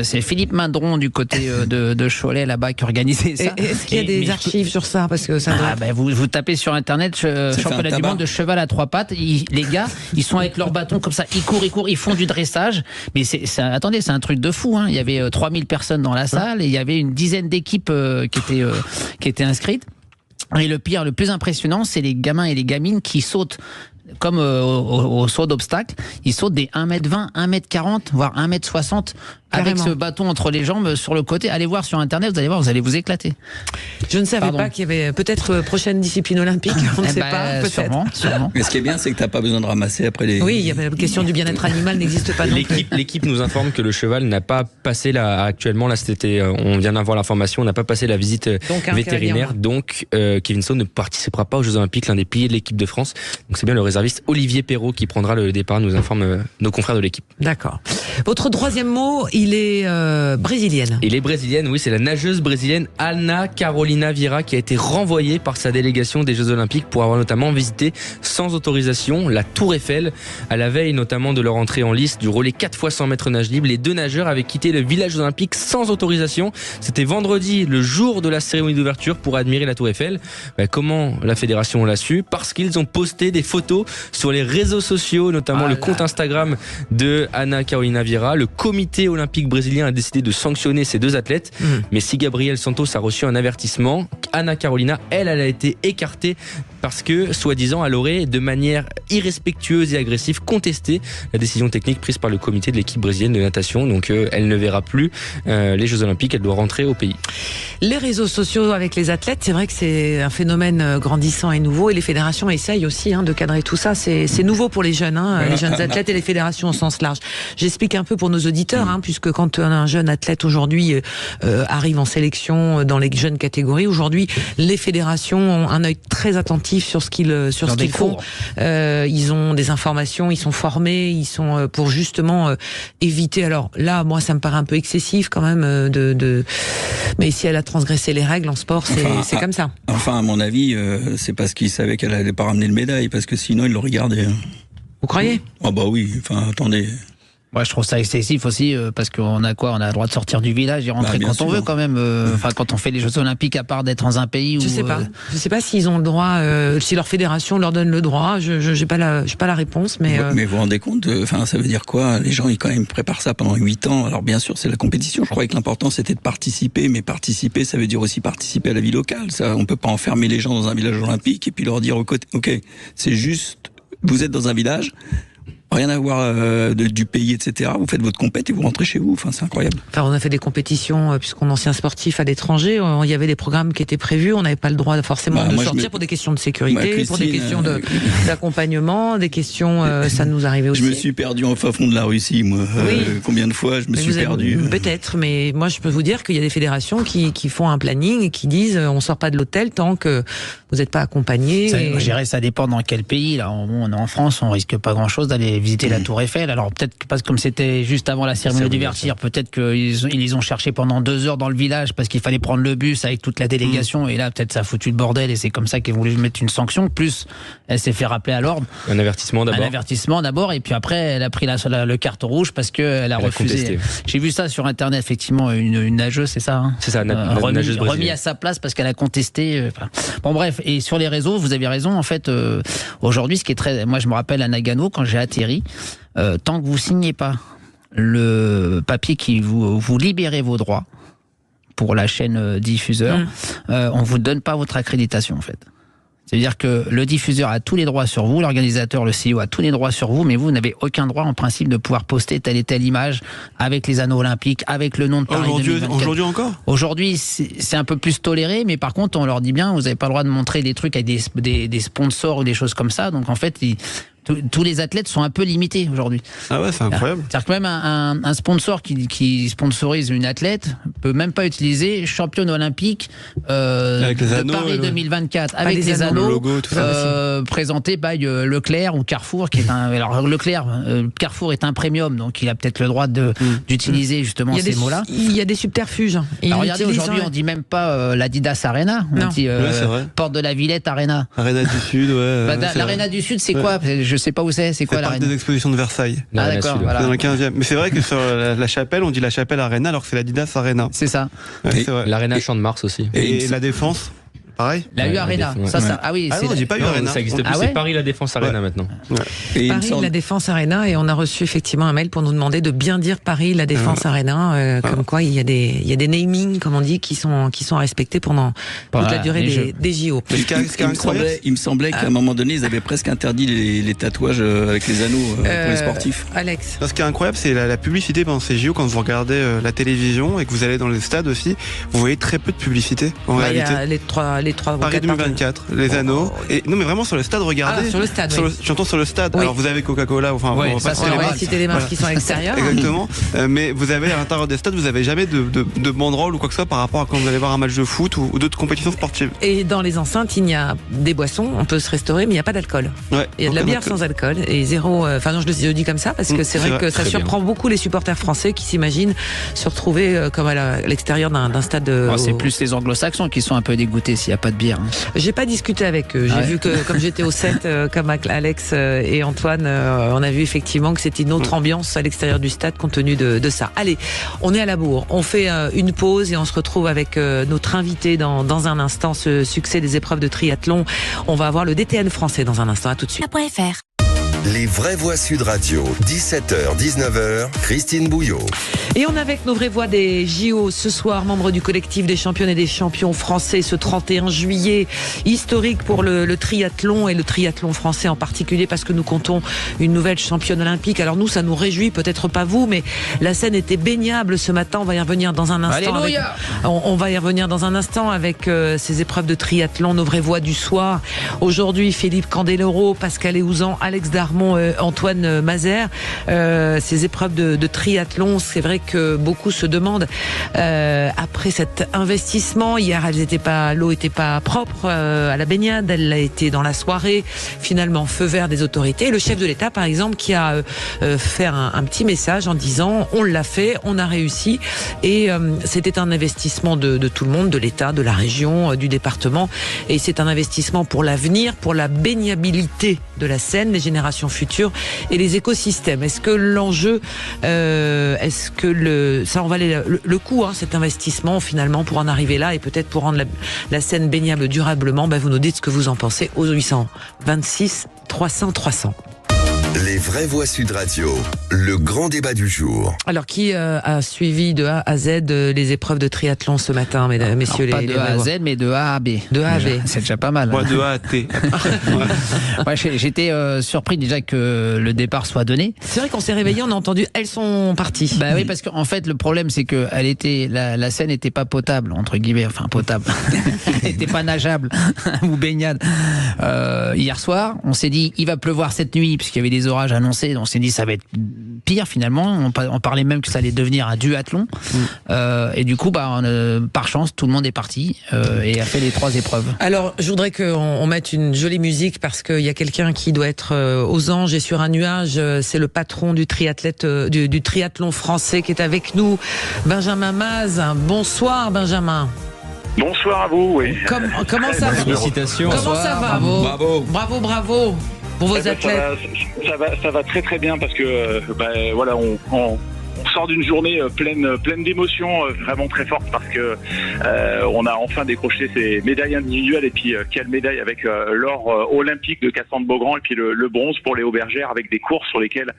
C'est Philippe Mindron du côté de Cholet là-bas qui organisait ça.
Est-ce qu'il y a des archives sur ça? Parce que ça doit...
vous tapez sur internet championnat du monde de cheval à 3 pattes. Les gars, ils sont avec leur bâton comme ça, ils courent, ils font du dressage. Mais attendez, c'est un truc de fou. Hein. Il y avait 3000 personnes dans la salle et il y avait une dizaine d'équipes qui étaient inscrites. Et le pire, le plus impressionnant, c'est les gamins et les gamines qui sautent. Comme au saut d'obstacle, ils sautent des 1m20, 1m40, voire 1m60 avec ce bâton entre les jambes sur le côté. Allez voir sur internet, vous allez voir, vous allez vous éclater.
Je ne savais pas qu'il y avait peut-être prochaine discipline olympique, on ne sait pas, peut-être.
Sûrement.
Mais ce qui est bien, c'est que tu n'as pas besoin de ramasser après les...
Oui, il y a la question du bien-être animal n'existe pas non plus.
L'équipe nous informe que le cheval n'a pas passé actuellement, là c'était, on vient d'avoir l'information, on n'a pas passé la visite vétérinaire, donc Kevin Saut ne participera pas aux Jeux Olympiques, l'un des piliers de l'équipe de France. Donc c'est bien le réserviste Olivier Perrault qui prendra le départ, nous informe nos confrères de l'équipe.
D'accord. Votre troisième mot, il est brésilienne.
Il est brésilienne, oui, c'est la nageuse brésilienne Ana Carolina Vieira qui a été renvoyée par sa délégation des Jeux Olympiques pour avoir notamment visité sans autorisation la Tour Eiffel. À la veille notamment de leur entrée en lice du relais 4x100 mètres nage libre, les deux nageurs avaient quitté le village olympique sans autorisation. C'était vendredi, le jour de la cérémonie d'ouverture, pour admirer la Tour Eiffel. Comment la fédération l'a su? Parce qu'ils ont posté des photos sur les réseaux sociaux, notamment le compte Instagram de Ana Carolina Vieira. Le comité olympique brésilien a décidé de sanctionner ces deux athlètes. Mais si Gabriel Santos a reçu un avertissement, Ana Carolina, elle a été écartée parce que, soi-disant, elle aurait, de manière irrespectueuse et agressive, contesté la décision technique prise par le comité de l'équipe brésilienne de natation. Donc, elle ne verra plus les Jeux Olympiques, elle doit rentrer au pays.
Les réseaux sociaux avec les athlètes, c'est vrai que c'est un phénomène grandissant et nouveau, et les fédérations essayent aussi de cadrer tout ça. C'est nouveau pour les jeunes, les jeunes athlètes et les fédérations au sens large. J'explique un peu pour nos auditeurs, puisque quand un jeune athlète aujourd'hui arrive en sélection dans les jeunes catégories, aujourd'hui, les fédérations ont un œil très attentif sur ce qu'ils font. Ils ont des informations, ils sont formés, ils sont pour justement éviter. Alors là, moi, ça me paraît un peu excessif quand même mais si elle a transgressé les règles en sport, c'est comme ça.
Enfin, à mon avis, c'est parce qu'ils savaient qu'elle allait pas ramener le médaille, parce que sinon ils l'auraient gardé.
Vous croyez?
Ah bah oui. Enfin, attendez.
Moi, je trouve ça excessif aussi parce qu'on a quoi? On a le droit de sortir du village et rentrer quand on veut quand même. Enfin, quand on fait les Jeux Olympiques, à part d'être dans un pays où.
Je sais pas s'ils ont le droit, si leur fédération leur donne le droit. J'ai pas la réponse, mais.
Mais vous vous rendez compte? Enfin, ça veut dire quoi? Les gens, ils quand même préparent ça pendant 8 ans. Alors bien sûr, c'est la compétition. Je croyais que l'important c'était de participer, mais participer, ça veut dire aussi participer à la vie locale. Ça, on peut pas enfermer les gens dans un village olympique et puis leur dire ok, c'est juste, vous êtes dans un village. Rien à voir du pays, etc. Vous faites votre compète et vous rentrez chez vous. Enfin, c'est incroyable.
Enfin, on a fait des compétitions, puisqu'on est ancien sportif à l'étranger. Il y avait des programmes qui étaient prévus. On n'avait pas le droit forcément de sortir pour des questions de sécurité, pour des questions d'accompagnement, des questions. Ça nous arrivait aussi.
Je me suis perdu en fin fond de la Russie, moi. Combien de fois je me suis perdu?
Peut-être, mais moi je peux vous dire qu'il y a des fédérations qui font un planning et qui disent on sort pas de l'hôtel tant que vous n'êtes pas accompagné.
Je dirais ça dépend dans quel pays. Là, on est en France, on risque pas grand-chose d'aller visiter la Tour Eiffel. Alors peut-être que parce que comme c'était juste avant la cérémonie d'ouverture, peut-être qu'ils les ont cherchés pendant 2 heures dans le village parce qu'il fallait prendre le bus avec toute la délégation et là peut-être ça a foutu le bordel et c'est comme ça qu'ils voulaient mettre une sanction. Plus elle s'est fait rappeler à l'ordre.
Un avertissement
d'abord et puis après elle a pris le carton rouge parce qu'elle a refusé. J'ai vu ça sur internet effectivement, une nageuse, c'est ça
C'est ça, nageuse
remis à sa place parce qu'elle a contesté. Bon bref, et sur les réseaux, vous avez raison en fait. Aujourd'hui, ce qui est très, moi je me rappelle à Nagano quand j'ai atterri. Tant que vous signez pas le papier qui vous libérez vos droits pour la chaîne diffuseur, on vous donne pas votre accréditation en fait. C'est-à-dire que le diffuseur a tous les droits sur vous, l'organisateur, le CEO a tous les droits sur vous, mais vous n'avez aucun droit en principe de pouvoir poster telle et telle image avec les anneaux olympiques, avec le nom de Paris 2024.
Aujourd'hui encore?
Aujourd'hui, c'est un peu plus toléré, mais par contre, on leur dit bien, vous n'avez pas le droit de montrer des trucs avec des sponsors ou des choses comme ça. Donc en fait, tous les athlètes sont un peu limités aujourd'hui.
Ah ouais, c'est incroyable.
C'est-à-dire que même un sponsor qui sponsorise une athlète peut même pas utiliser championne olympique
avec les
de
anneaux,
Paris 2024 avec
les
des
anneaux,
anneaux
le logo, tout ça.
présentés by Leclerc ou Carrefour, qui est alors Leclerc, Carrefour est un premium, donc il a peut-être le droit d'utiliser justement ces mots-là.
Il y a des subterfuges.
Alors regardez, aujourd'hui, on dit même pas l'Adidas Arena, on dit
c'est vrai.
Porte de la Villette Arena.
Arena du Sud, ouais.
L'Arena du Sud, c'est quoi? Je sais pas où c'est. C'est quoi
Parc
l'Arena
des expositions de Versailles.
Ah d'accord,
Sud.
voilà.
C'est dans le 15e. Mais c'est vrai que sur la Chapelle, on dit la Chapelle Arena alors que c'est l'Adidas Arena.
C'est ça.
Ouais, c'est vrai.
L'Arena Champ de Mars aussi.
Et la Défense, pareil.
La U Arena.
ouais.
Ça, ah oui,
Ah non, j'ai pas eu
Non,
Arena.
ça existe plus,
Ah ouais
c'est Paris La Défense Arena maintenant.
Et il me
Paris,
semble-
la Défense Arena, et on a reçu effectivement un mail pour nous demander de bien dire Paris, la Défense Arena, comme quoi il y a des namings, comme on dit, qui sont respectés pendant toute la durée
les Jeux.
des JO.
Mais ce qui est incroyable,
il me semblait qu'à un moment donné, ils avaient presque interdit les tatouages avec les anneaux pour les sportifs.
Alex.
ce qui est incroyable, c'est la publicité pendant ces JO. Quand vous regardez la télévision et que vous allez dans les stades aussi, vous voyez très peu de publicité en
Bah, il y
réalité.
a les trois
Paris 2024, les anneaux. Et non, mais vraiment sur le stade, regardez.
Ah, sur le stade, oui.
J'entends sur le stade.
Oui.
Alors vous avez Coca-Cola, enfin,
Ouais,
on va
ça,
pas
c'est
citer les
On va
marques.
citer les marques qui sont à l'extérieur.
Exactement. Mais vous avez à l'intérieur des stades, vous avez jamais de banderole ou quoi que ce soit par rapport à quand vous allez voir un match de foot ou d'autres compétitions sportives.
Et dans les enceintes, il y a des boissons, on peut se restaurer, mais il n'y a pas d'alcool.
Ouais.
Il y a de la
Aucun
bière
alcool.
sans alcool et zéro. Enfin non, je le dis comme ça parce que c'est vrai que ça
Très
surprend beaucoup les supporters français qui s'imaginent se retrouver comme à l'extérieur d'un stade.
c'est plus les anglo-saxons qui sont un peu dégoûtés s'il n'y a pas de bière. Hein.
J'ai pas discuté avec eux. J'ai vu que comme j'étais au set, comme Alex et Antoine, on a vu effectivement que c'était une autre ambiance à l'extérieur du stade compte tenu de ça. Allez, on est à la bourre. On fait une pause et on se retrouve avec notre invité dans un instant. Ce succès des épreuves de triathlon. On va avoir le DTN français dans un instant. À tout de suite.
Les vraies voix Sud Radio, 17h, 19h, Christine Bouillot.
Et on est avec nos vraies voix des JO ce soir, membre du collectif des championnes et des champions français, ce 31 juillet, historique pour le triathlon et le triathlon français en particulier parce que nous comptons une nouvelle championne olympique. Alors nous, ça nous réjouit, peut-être pas vous, mais la scène était baignable ce matin. On va y revenir dans un instant.
Alléluia.
On va y revenir dans un instant avec ces épreuves de triathlon, nos vraies voix du soir. Aujourd'hui, Philippe Candeloro, Pascal Eouzan, Alex Darmon, Antoine Mazer. Ces épreuves de triathlon, c'est vrai que beaucoup se demandent après cet investissement. Hier, l'eau était pas propre à la baignade. Elle a été dans la soirée. Finalement, feu vert des autorités. Et le chef de l'État, par exemple, qui a fait un petit message en disant on l'a fait, on a réussi. Et c'était un investissement de tout le monde, de l'État, de la région, du département. Et c'est un investissement pour l'avenir, pour la baignabilité de la Seine, les générations futures et les écosystèmes. Est-ce que l'enjeu, est-ce que ça en valait le coup, cet investissement finalement pour en arriver là et peut-être pour rendre la Seine baignable durablement? Vous nous dites ce que vous en pensez au 826 300 300.
Les vraies voix Sud Radio, le grand débat du jour.
Alors, qui a suivi de A à Z les épreuves de triathlon ce matin, messieurs?
Alors, pas de A à Z, mais de A à B.
De A à B.
C'est déjà pas mal.
Moi, de A à T.
Ouais, j'étais surpris déjà que le départ soit donné.
C'est vrai qu'on s'est réveillé, on a entendu, elles sont parties.
Bah oui, parce qu'en fait, le problème, c'est que la Seine n'était pas potable, entre guillemets, enfin potable. Elle n'était pas nageable ou baignade. Hier soir, on s'est dit, il va pleuvoir cette nuit, puisqu'il y avait des orages annoncés. On s'est dit, ça va être pire finalement. On parlait même que ça allait devenir un duathlon. Et du coup, par chance, tout le monde est parti et a fait les 3 épreuves.
Alors, je voudrais qu'on mette une jolie musique parce qu'il y a quelqu'un qui doit être aux anges et sur un nuage. C'est le patron du du triathlon français qui est avec nous, Benjamin Maz. Bonsoir, Benjamin.
Bonsoir à vous. Oui.
Comment ça va?
Félicitations.
Comment ça va? Bravo pour vos athlètes.
Ça va très très bien parce que voilà, on sort d'une journée pleine d'émotions, vraiment très forte parce que on a enfin décroché ces médailles individuelles et puis quelle médaille avec l'or olympique de Cassandre-Beaugrand et puis le bronze pour Léo Bergère avec des courses sur lesquelles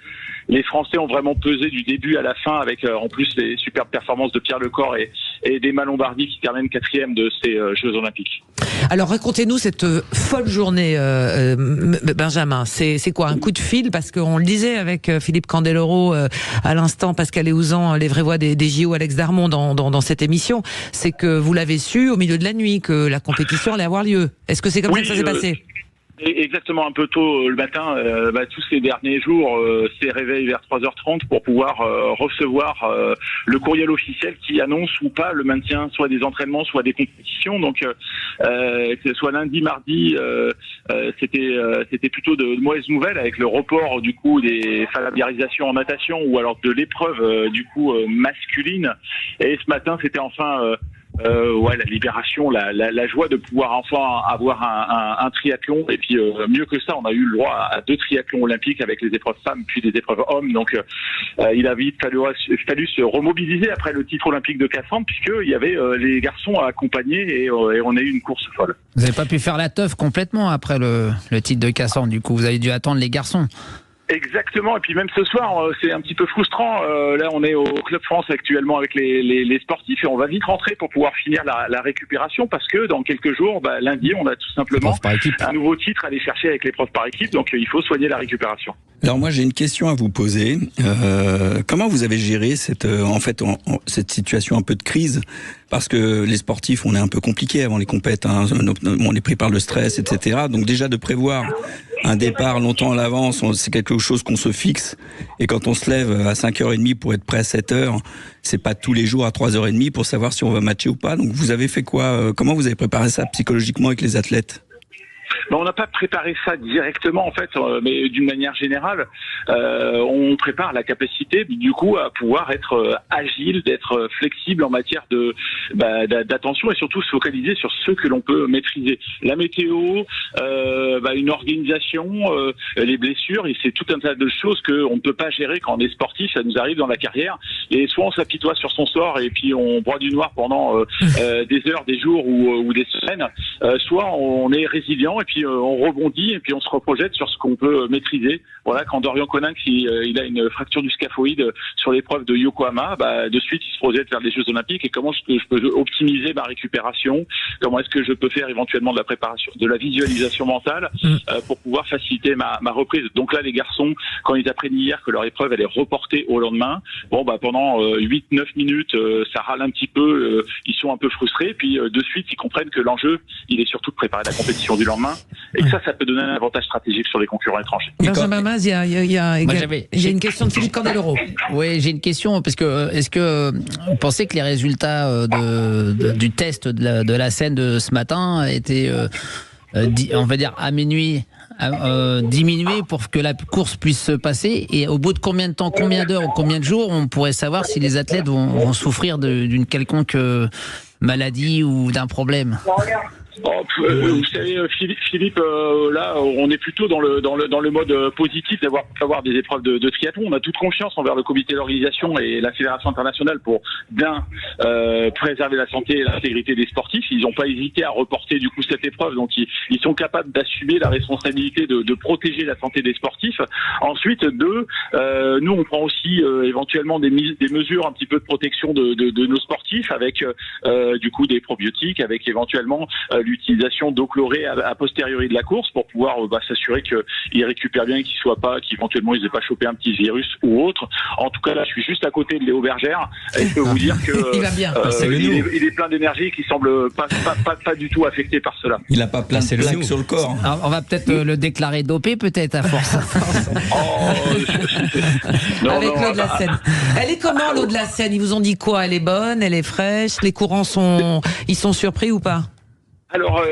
les Français ont vraiment pesé du début à la fin avec en plus les superbes performances de Pierre Lecor et d'Emma Lombardi qui termine 4e de ces Jeux Olympiques.
Alors racontez-nous cette folle journée, Benjamin. C'est quoi, un coup de fil? Parce qu'on le disait avec Philippe Candeloro à l'instant, Pascal Eouzan, les vraies voix des JO, Alex Darmon dans cette émission, c'est que vous l'avez su au milieu de la nuit que la compétition allait avoir lieu. Est-ce que c'est comme ça que ça s'est passé?
Exactement, un peu tôt le matin, tous ces derniers jours, s'est réveillé vers 3h30 pour pouvoir recevoir le courriel officiel qui annonce ou pas le maintien soit des entraînements, soit des compétitions. Donc, que ce soit lundi, mardi, c'était plutôt de mauvaises nouvelles avec le report du coup des salarialisations en natation ou alors de l'épreuve du coup masculine. Et ce matin, c'était enfin la libération, la joie de pouvoir enfin avoir un triathlon. Et puis mieux que ça, on a eu le droit à 2 triathlons olympiques avec les épreuves femmes puis les épreuves hommes. Donc il a vite fallu se remobiliser après le titre olympique de Cassandre, puisqu'il y avait les garçons à accompagner et on a eu une course folle.
Vous n'avez pas pu faire la teuf complètement après le titre de Cassandre, du coup vous avez dû attendre les garçons.
Exactement, et puis même ce soir, c'est un petit peu frustrant. Là, on est au Club France actuellement avec les sportifs et on va vite rentrer pour pouvoir finir la récupération parce que dans quelques jours, lundi, on a tout simplement un nouveau titre à aller chercher avec l'épreuve par équipe, donc il faut soigner la récupération.
Alors moi, j'ai une question à vous poser. Comment vous avez géré cette situation un peu de crise? Parce que les sportifs, on est un peu compliqué avant les compètes, hein. On est pris par le stress, etc. Donc déjà de prévoir un départ longtemps à l'avance, c'est quelque chose qu'on se fixe. Et quand on se lève à 5h30 pour être prêt à 7h, c'est pas tous les jours à 3h30 pour savoir si on va matcher ou pas. Donc vous avez fait quoi? Comment vous avez préparé ça psychologiquement avec les athlètes?
On n'a pas préparé ça directement en fait, mais d'une manière générale, on prépare la capacité du coup à pouvoir être agile, d'être flexible en matière d'attention et surtout se focaliser sur ce que l'on peut maîtriser. La météo, une organisation, les blessures, et c'est tout un tas de choses qu'on ne peut pas gérer quand on est sportif. Ça nous arrive dans la carrière et soit on s'apitoie sur son sort et puis on broie du noir pendant des heures, des jours ou des semaines, soit on est résilient et puis on rebondit et puis on se reprojette sur ce qu'on peut maîtriser. Voilà, quand Dorian Coninck il a une fracture du scaphoïde sur l'épreuve de Yokohama, de suite il se projette vers les Jeux Olympiques et comment est-ce que je peux optimiser ma récupération, comment est-ce que je peux faire éventuellement de la préparation, de la visualisation mentale pour pouvoir faciliter ma reprise. Donc là les garçons, quand ils apprennent hier que leur épreuve elle est reportée au lendemain, pendant 8-9 minutes ça râle un petit peu, ils sont un peu frustrés, puis de suite ils comprennent que l'enjeu il est surtout de préparer la compétition du lendemain. Et que ça peut donner un avantage stratégique sur les concurrents étrangers.
Benjamin Maz, il y a une question de Philippe Candeloro.
Oui, j'ai une question, parce que est-ce que vous pensez que les résultats du test de la scène de ce matin étaient, on va dire, diminués pour que la course puisse se passer? Et au bout de combien de temps, combien d'heures ou combien de jours, on pourrait savoir si les athlètes vont souffrir d'une quelconque maladie ou d'un problème?
Vous savez, Philippe, là, on est plutôt dans le mode positif d'avoir des épreuves de triathlon. On a toute confiance envers le comité d'organisation et la fédération internationale pour bien préserver la santé et l'intégrité des sportifs. Ils n'ont pas hésité à reporter du coup cette épreuve, donc ils sont capables d'assumer la responsabilité de protéger la santé des sportifs. Ensuite, nous on prend aussi éventuellement des mesures un petit peu de protection de nos sportifs avec du coup des probiotiques, avec éventuellement l'utilisation d'eau chlorée a posteriori de la course pour pouvoir s'assurer qu'ils récupèrent bien et qu'éventuellement ils n'aient pas chopé un petit virus ou autre. En tout cas là je suis juste à côté de Léo Bergère et je peux vous dire que
il va bien.
Il est plein d'énergie qui semble pas du tout affecté par cela.
Il n'a pas plein de plaques sur le corps.
Alors, on va peut-être le déclarer dopé peut-être à force.
Avec l'eau de la Seine. Elle est comment l'eau de la Seine? Ils vous ont dit quoi? Elle est bonne, elle est fraîche, les courants sont surpris ou pas?
Alors,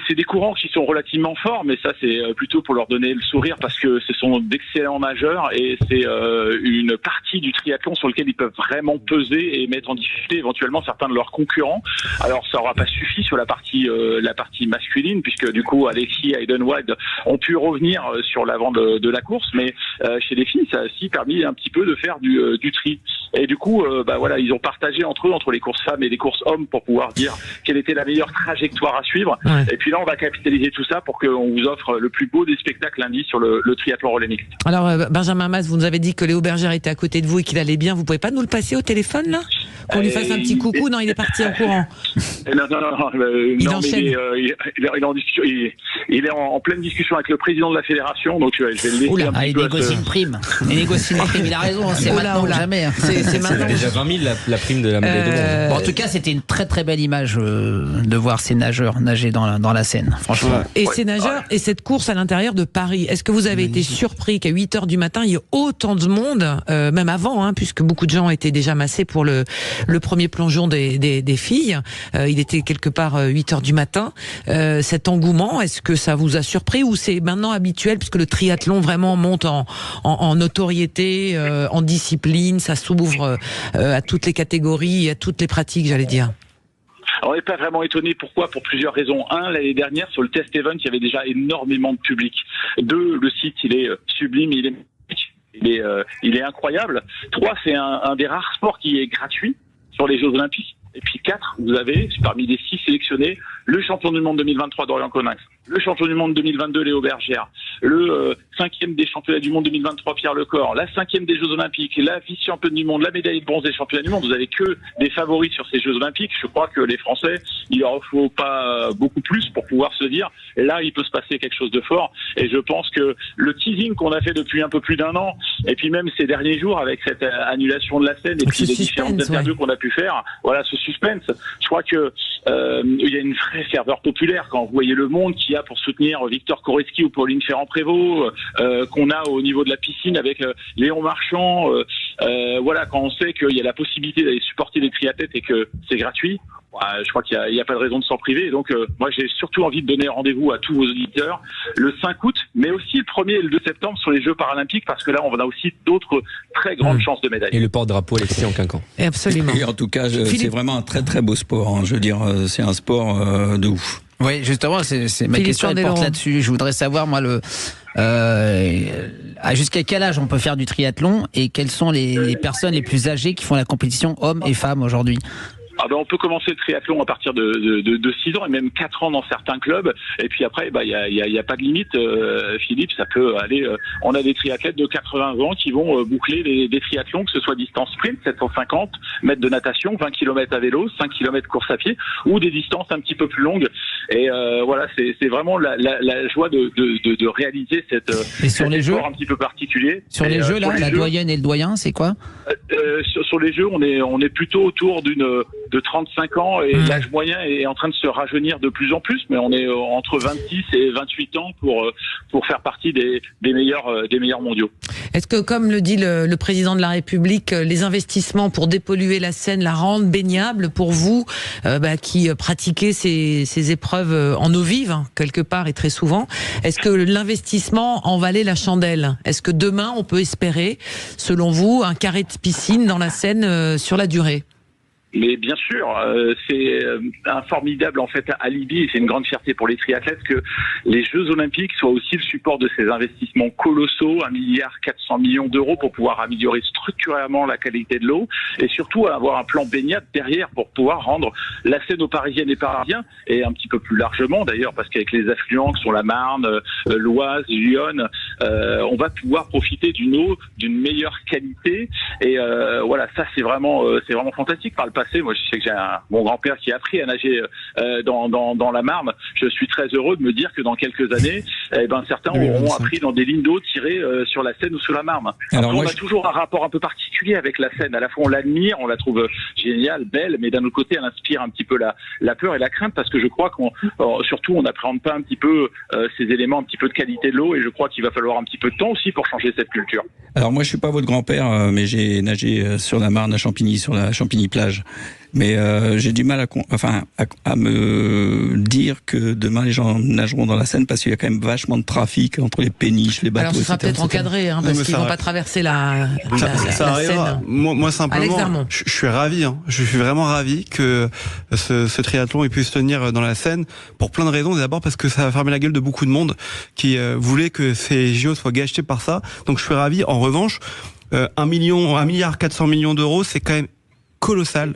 c'est des courants qui sont relativement forts, mais ça, c'est plutôt pour leur donner le sourire parce que ce sont d'excellents nageurs et c'est une partie du triathlon sur lequel ils peuvent vraiment peser et mettre en difficulté éventuellement certains de leurs concurrents. Alors, ça n'aura pas suffi sur la partie masculine puisque du coup, Alexis et Hayden Wild ont pu revenir sur l'avant de la course, mais chez les filles, ça a aussi permis un petit peu de faire du tri. Et du coup, ils ont partagé entre les courses femmes et les courses hommes pour pouvoir dire quelle était la meilleure trajectoire à suivre. Ouais. Et puis là, on va capitaliser tout ça pour qu'on vous offre le plus beau des spectacles lundi sur le triathlon relais mixte.
Alors, Benjamin Maz, vous nous avez dit que Léo Bergère était à côté de vous et qu'il allait bien. Vous pouvez pas nous le passer au téléphone, là? Qu'on lui fasse un petit coucou? Non, il est parti en courant.
Il enchaîne. Il est en pleine discussion avec le président de la fédération, donc je vais le laisser un petit peu.
Il négocie une prime. Il négocie une prime, il a raison, c'est maintenant ou jamais.
c'est maintenant.
déjà 20 000 la prime de la médaille de bronze.
En tout cas, c'était une très très belle image de voir ces nageurs nager dans la Seine, franchement.
Et ces nageurs et cette course à l'intérieur de Paris, est-ce que vous avez été surpris qu'à 8h du matin, il y ait autant de monde, même avant, puisque beaucoup de gens étaient déjà massés pour le premier plongeon des filles. Il était quelque part 8h du matin. Cet engouement, est-ce que ça vous a surpris ou c'est maintenant habituel puisque le triathlon vraiment monte en notoriété, en discipline, ça s'ouvre à toutes les catégories, à toutes les pratiques, j'allais dire.
Alors, on n'est pas vraiment étonné. Pourquoi ? Pour plusieurs raisons. Un, l'année dernière, sur le test event, il y avait déjà énormément de public. Deux, le site, il est sublime, il est incroyable. Trois, c'est un des rares sports qui est gratuit sur les Jeux Olympiques. Et puis 4, vous avez, parmi les 6 sélectionnés, le champion du monde 2023 Dorian Coninx, le champion du monde 2022 Léo Bergère, le 5e des championnats du monde 2023 Pierre Lecor, la 5e des Jeux Olympiques, la vice-championne du monde, la médaille de bronze des championnats du monde. Vous avez que des favoris sur ces Jeux Olympiques. Je crois que les Français, il leur faut pas beaucoup plus pour pouvoir se dire, là, il peut se passer quelque chose de fort. Et je pense que le teasing qu'on a fait depuis un peu plus d'un an, et puis même ces derniers jours avec cette annulation de la scène et puis les différentes interviews qu'on a pu faire, voilà, ce suspense. Je crois que il y a une vraie ferveur populaire quand vous voyez le monde qu'il y a pour soutenir Victor Koretsky ou Pauline Ferrand-Prévôt, qu'on a au niveau de la piscine avec Léon Marchand. Voilà, quand on sait qu'il y a la possibilité d'aller supporter des triathlètes et que c'est gratuit. Je crois qu'il n'y a pas de raison de s'en priver. Et donc, moi, j'ai surtout envie de donner rendez-vous à tous vos auditeurs le 5 août, mais aussi le 1er et le 2 septembre sur les Jeux paralympiques, parce que là, on a aussi d'autres très grandes chances de médailles.
Et le porte-drapeau Alexis en Quinquan.
Absolument.
Et en tout cas, c'est vraiment un très très beau sport. Je veux dire, c'est un sport de ouf.
Oui, justement, c'est ma question elle porte là-dessus. Je voudrais savoir, moi, jusqu'à quel âge on peut faire du triathlon et quelles sont les personnes les plus âgées qui font la compétition, hommes et femmes aujourd'hui ?
On peut commencer le triathlon à partir de 6 ans et même 4 ans dans certains clubs. Et puis après, il y a pas de limite, Philippe. Ça peut aller. On a des triathlètes de 80 ans qui vont boucler des triathlons, que ce soit distance sprint, 750 mètres de natation, 20 km à vélo, 5 km course à pied, ou des distances un petit peu plus longues. Et voilà, c'est vraiment la joie de réaliser cet sport un petit peu particulier.
Sur les Jeux, là, la doyenne et le doyen, c'est quoi ?
Sur les Jeux, on est plutôt autour de 35 ans et l'âge moyen est en train de se rajeunir de plus en plus, mais on est entre 26 et 28 ans pour faire partie des meilleurs mondiaux.
Est-ce que, comme le dit le président de la République, les investissements pour dépolluer la Seine la rendent baignable pour vous, qui pratiquez ces épreuves en eau vive, quelque part et très souvent, est-ce que l'investissement en valait la chandelle ? Est-ce que demain on peut espérer, selon vous, un carré de piscine dans la Seine sur la durée ?
Mais bien sûr, c'est un formidable en fait alibi et c'est une grande fierté pour les triathlètes que les Jeux Olympiques soient aussi le support de ces investissements colossaux, 1,4 milliard d'euros pour pouvoir améliorer structurellement la qualité de l'eau et surtout avoir un plan baignade derrière pour pouvoir rendre la Seine aux Parisiennes et Parisiens et un petit peu plus largement d'ailleurs parce qu'avec les affluents qui sont la Marne, l'Oise, Lyon, on va pouvoir profiter d'une eau d'une meilleure qualité et voilà, ça c'est vraiment fantastique. Par le passé, moi je sais que j'ai mon grand-père qui a appris à nager dans la Marne. Je suis très heureux de me dire que dans quelques années, certains auront appris dans des lignes d'eau tirées sur la Seine ou sur la Marne. Alors, on a toujours un rapport un peu particulier avec la Seine. À la fois on l'admire, on la trouve géniale, belle, mais d'un autre côté elle inspire un petit peu la peur et la crainte parce que je crois surtout on n'appréhende pas un petit peu ces éléments un petit peu de qualité de l'eau et je crois qu'il va falloir un petit peu de temps aussi pour changer cette culture.
Alors moi je suis pas votre grand-père, mais j'ai nagé sur la Marne à Champigny, sur la Champigny-Plage. Mais j'ai du mal à me dire que demain les gens nageront dans la Seine parce qu'il y a quand même vachement de trafic entre les péniches, les bateaux.
Alors ce sera peut-être encadré parce qu'ils vont pas traverser la Seine.
Moi simplement, je suis ravi. Je suis vraiment ravi que ce triathlon puisse se tenir dans la Seine pour plein de raisons. D'abord parce que ça va fermer la gueule de beaucoup de monde qui voulait que ces JO soient gâchés par ça. Donc je suis ravi. En revanche, 1,4 milliard d'euros, c'est quand même colossal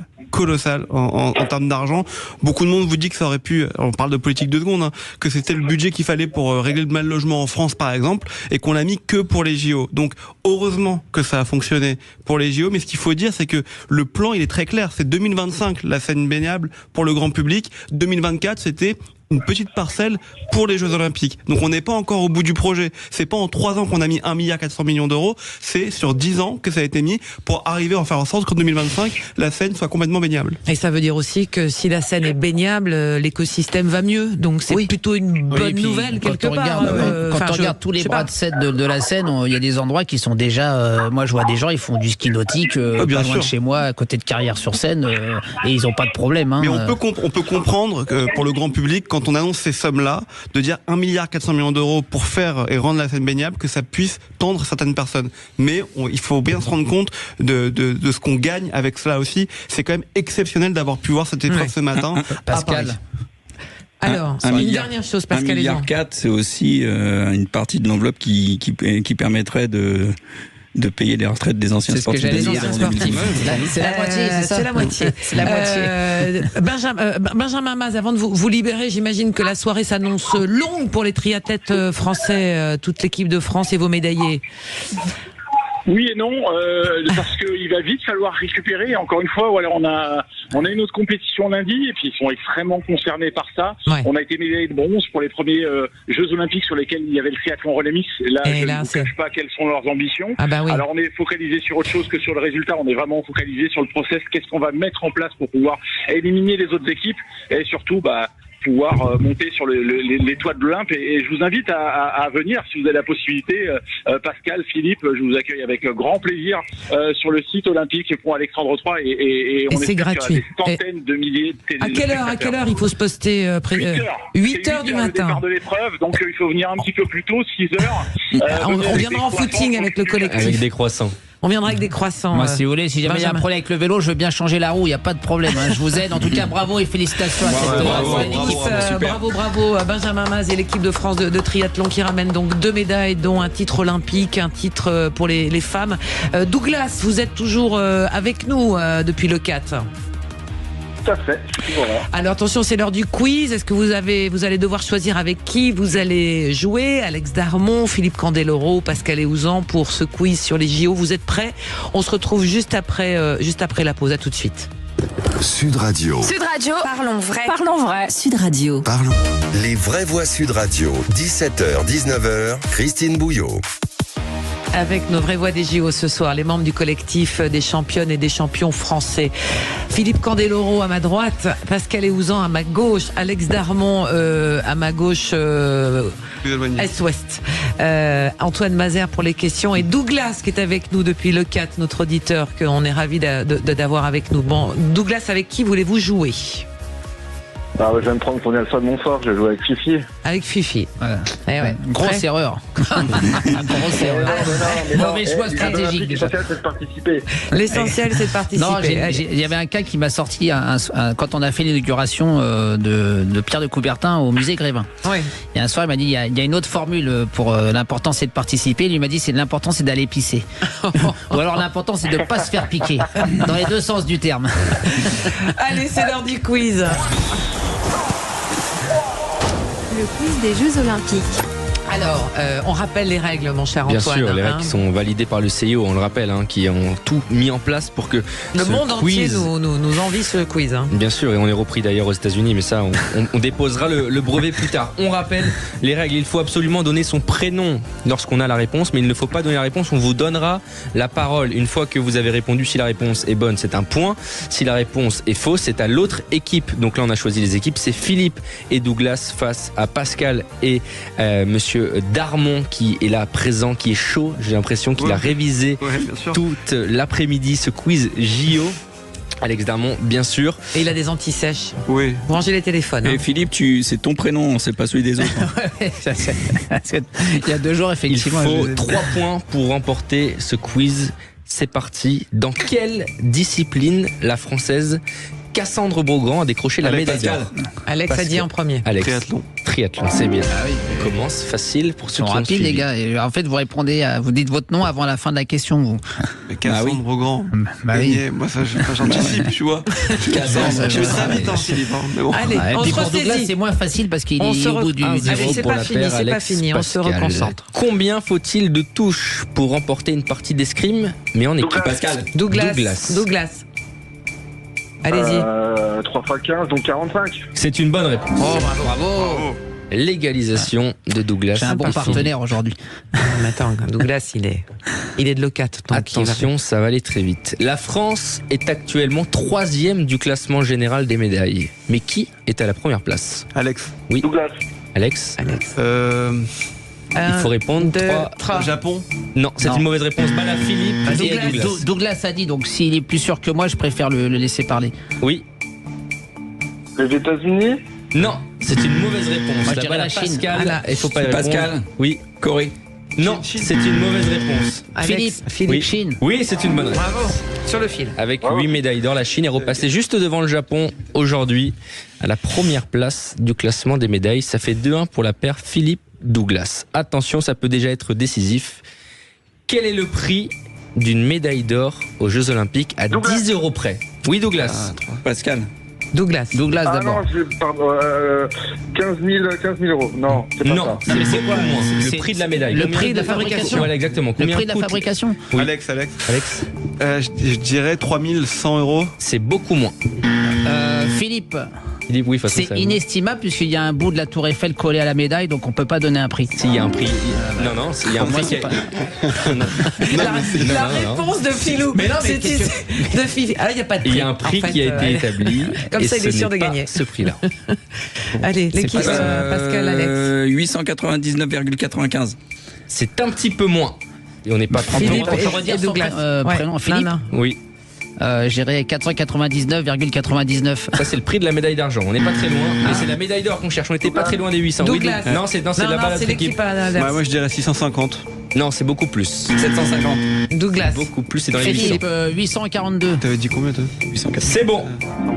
en termes d'argent. Beaucoup de monde vous dit que ça aurait pu, on parle de politique 2 secondes, que c'était le budget qu'il fallait pour régler le mal logement en France par exemple, et qu'on l'a mis que pour les JO. Donc heureusement que ça a fonctionné pour les JO, mais ce qu'il faut dire c'est que le plan il est très clair, c'est 2025 la Seine baignable pour le grand public, 2024 c'était une petite parcelle pour les Jeux Olympiques. Donc on n'est pas encore au bout du projet. C'est pas en 3 ans qu'on a mis 1,4 milliard d'euros, c'est sur 10 ans que ça a été mis pour arriver à faire en sorte qu'en 2025, la Seine soit complètement baignable.
Et ça veut dire aussi que si la Seine est baignable, l'écosystème va mieux. Donc c'est plutôt une bonne nouvelle quelque part.
Quand on regarde tous les bras de Seine de la Seine, il y a des endroits qui sont déjà... moi je vois des gens, ils font du ski nautique pas loin de chez moi, à côté de Carrières-sur-Seine, et ils n'ont pas de problème.
Mais on peut comprendre que pour le grand public, quand on annonce ces sommes-là, de dire 1,4 milliard d'euros pour faire et rendre la Seine baignable, que ça puisse tendre certaines personnes. Mais il faut bien se rendre compte de ce qu'on gagne avec cela aussi. C'est quand même exceptionnel d'avoir pu voir cette épreuve ce matin.
Pascal.
Alors, une dernière chose, Pascal.
1,4 milliard, c'est aussi une partie de l'enveloppe qui permettrait de payer les retraites des anciens sportifs.
C'est la moitié, c'est ça.
C'est la moitié.
C'est la moitié.
Benjamin Maz, avant de vous libérer, j'imagine que la soirée s'annonce longue pour les triathlètes français, toute l'équipe de France et vos médaillés.
Oui et non, parce qu'il va vite falloir récupérer. Encore une fois, voilà, on a une autre compétition lundi et puis ils sont extrêmement concernés par ça. Ouais. On a été médaillés de bronze pour les premiers Jeux Olympiques sur lesquels il y avait le triathlon relais mix. Là, je ne vous cache pas quelles sont leurs ambitions. Ah bah oui. Alors on est focalisé sur autre chose que sur le résultat. On est vraiment focalisé sur le process. Qu'est-ce qu'on va mettre en place pour pouvoir éliminer les autres équipes et surtout, pouvoir monter sur les toits de l'Olympe et je vous invite à venir si vous avez la possibilité. Pascal, Philippe, je vous accueille avec grand plaisir sur le site olympique pour Alexandre III et on
c'est gratuit.
Des centaines de milliers de
téléspectateurs. À quelle heure il faut se poster 8 heures du matin.
Le départ de l'épreuve, donc il faut venir un petit peu plus tôt, 6 heures.
On viendra en footing avec le collectif.
Avec des croissants.
On viendra avec des croissants.
Moi, si vous voulez, si jamais il y a un problème avec le vélo, je veux bien changer la roue, il n'y a pas de problème. Je vous aide. En tout cas, bravo et félicitations à cette équipe. Bravo,
Benjamin Maz et l'équipe de France de triathlon qui ramène donc 2 médailles, dont un titre olympique, un titre pour les femmes. Douglas, vous êtes toujours avec nous depuis le 4.
Tout à fait. Voilà.
Alors attention, c'est l'heure du quiz. Est-ce que vous allez devoir choisir avec qui vous allez jouer? Alex Darmon, Philippe Candeloro, Pascal Héouzan pour ce quiz sur les JO. Vous êtes prêts? On se retrouve juste après la pause. À tout de suite.
Sud Radio.
Sud Radio. Parlons vrai. Parlons vrai. Sud Radio.
Parlons. Les vraies voix Sud Radio. 17h, 19h. Christine Bouillot.
Avec nos vraies voix des JO ce soir, les membres du collectif des championnes et des champions français. Philippe Candeloro à ma droite, Pascal Héouzan à ma gauche, Alex Darmon à ma gauche est-ouest, Antoine Mazer pour les questions et Douglas qui est avec nous depuis le 4, notre auditeur qu'on est ravis d'avoir avec nous. Bon, Douglas, avec qui voulez-vous jouer?
Je vais me prendre pour Nelson Montfort, je vais jouer avec Fifi.
Avec Fifi.
Voilà. Grosse erreur. Grosse erreur. Mauvais choix stratégique.
L'essentiel, c'est de participer.
L'essentiel, c'est de participer.
Non, il y avait un cas qui m'a sorti quand on a fait l'inauguration de Pierre de Coubertin au musée Grévin.
Oui.
Et un soir, il m'a dit il y a une autre formule pour l'important, c'est de participer. Il m'a dit l'important, c'est d'aller pisser. Ou alors l'important, c'est de ne pas se faire piquer. Dans les deux sens du terme.
Allez, c'est l'heure du quiz.
Le quiz des Jeux Olympiques.
Alors, on rappelle les règles, mon cher Antoine.
Bien sûr, les règles qui sont validées par le CIO, on le rappelle, qui ont tout mis en place pour que
le monde entier nous envie ce quiz.
Bien sûr, et on est repris d'ailleurs aux États-Unis, mais ça, on déposera le brevet plus tard. On rappelle les règles, il faut absolument donner son prénom lorsqu'on a la réponse, mais il ne faut pas donner la réponse, on vous donnera la parole. Une fois que vous avez répondu, si la réponse est bonne, c'est un point. Si la réponse est fausse, c'est à l'autre équipe. Donc là, on a choisi les équipes, c'est Philippe et Douglas face à Pascal et Monsieur Darmon qui est là présent, qui est chaud. J'ai l'impression qu'il a révisé toute l'après-midi ce quiz JO. Alex Darmon, bien sûr.
Et il a des anti-sèches.
Oui.
Vous rangez les téléphones.
Et Philippe, c'est ton prénom, c'est pas celui des autres.
Il y a 2 jours, effectivement.
Il faut 3 points pour remporter ce quiz. C'est parti. Dans quelle discipline la Française Cassandre Beaugrand a décroché la médaille d'or?
Alex a dit en premier.
Alex. Triathlon, c'est bien.
Ah oui,
on commence facile pour ceux qui ont
rapides,
suivi.
les gars. Et en fait, vous répondez, vous dites votre nom avant la fin de la question. Vous.
Cassandre Beaugrand.
Oui.
Moi, ça, j'anticipe, tu vois. Cassandre. Je vais très vite, Philippe. Mais bon.
Allez, on se ressaisit.
C'est moins facile parce qu'il est au bout du
Allez, c'est
pour
pas
la
fini,
paire,
c'est pas
Alex,
fini. On se
Pascal.
reconcentre.
Combien faut-il de touches pour remporter une partie d'escrime, mais en équipe?
Pascal.
Douglas. Allez-y.
3 x 15, donc 45.
C'est une bonne réponse.
Oh, bravo.
Légalisation de Douglas.
J'ai un bon partenaire aujourd'hui.
Mais attends, Douglas, il est de l'OCAT.
Attention, ça va aller très vite. La France est actuellement 3e du classement général des médailles. Mais qui est à la première place?
Alex.
Oui.
Douglas.
Alex.
Il
faut répondre.
3.
Japon. Non, c'est une mauvaise réponse. Bala, Philippe et Douglas.
Douglas a dit, donc s'il est plus sûr que moi, je préfère le laisser parler.
Oui.
Les États-Unis?
Non, c'est une mauvaise réponse.
Moi, je dirais la Chine.
Pascal, il faut pas répondre.
Pascal.
Oui.
Corée.
Non, c'est une mauvaise réponse.
Philippe.
Oui.
Chine.
Oui, c'est une bonne réponse.
Bravo. Sur le fil.
Avec 8 médailles d'or, la Chine est repassée juste devant le Japon aujourd'hui à la première place du classement des médailles. Ça fait 2-1 pour la paire Philippe-Douglas. Attention, ça peut déjà être décisif. Quel est le prix d'une médaille d'or aux Jeux Olympiques à 10 € près? Oui, Douglas.
Pascal.
Douglas
Non,
d'abord.
15 000 euros. Non, c'est pas
Non,
ça.
c'est quoi moins? Le prix de la médaille.
Le prix de la fabrication.
Voilà, exactement.
Le
Combien
prix de la
coûte
fabrication.
Oui.
Alex.
Alex,
Je dirais 3100 €.
c'est beaucoup moins.
Philippe,
Philippe, oui, façon
c'est inestimable puisqu'il y a un bout de la tour Eiffel collé à la médaille, donc on peut pas donner un prix.
S'il y a un prix. Non, s'il y a un prix.
La réponse de Philou.
Mais non, mais
de Philippe. Ah, il n'y a pas de prix.
Il y a un prix qui a été établi.
Comme
et
ça, il est
ce
sûr de
n'est pas
gagner.
Ce prix-là.
Allez, l'équipe Pascal, Alex.
899,95.
C'est un petit peu moins. Et on n'est pas trop
Philippe
loin.
et Douglas.
Prénom, Philippe.
Non.
Oui,
J'irais 499,99.
ça c'est le prix de la médaille d'argent. On n'est pas très loin, mais c'est la médaille d'or qu'on cherche. On n'était pas très loin des 800.
Douglas.
Oui, non, c'est la balle à
c'est
notre équipe.
l'équipe à l'inverse.
Moi je dirais 650.
Non, c'est beaucoup plus.
750.
Douglas.
Beaucoup plus, c'est dans les 800.
Philippe, 842.
T'avais dit combien toi?
880.
C'est bon.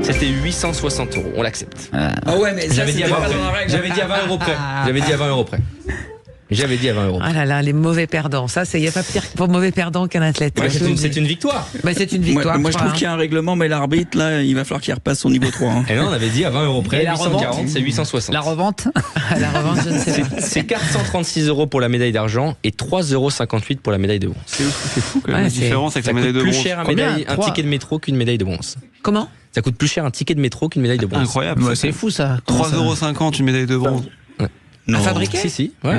C'était 860 €. On l'accepte.
Ah ouais, mais ça,
J'avais dit à 20
c'était pas dans la
€.
règle.
J'avais dit à 20 € près. J'avais dit à 20 € près. J'avais dit à 20 €.
Ah là là, les mauvais perdants. Ça, il n'y a pas pire pour mauvais perdant qu'un athlète.
Ouais, c'est une victoire.
Bah, c'est une victoire.
Moi je trouve qu'il y a un règlement, mais l'arbitre, là, il va falloir qu'il repasse au niveau 3. Hein.
Et là, on avait dit à 20 € près.
Et la
840,
revente
c'est 860.
La revente.
La revanche, je ne sais pas.
C'est 436 € pour la médaille d'argent et 3,58 € pour la médaille de bronze.
C'est fou quand même
Ouais,
la
c'est-
différence avec
Ça
la médaille
coûte
de
plus
bronze.
cher un
Combien?
ticket de métro qu'une médaille de bronze.
Comment?
Ça coûte plus cher un ticket de métro qu'une médaille de bronze.
Incroyable.
Ouais, c'est fou ça. Comment ça
3,50 € une médaille de bronze.
À fabriquer?
Si. Ouais,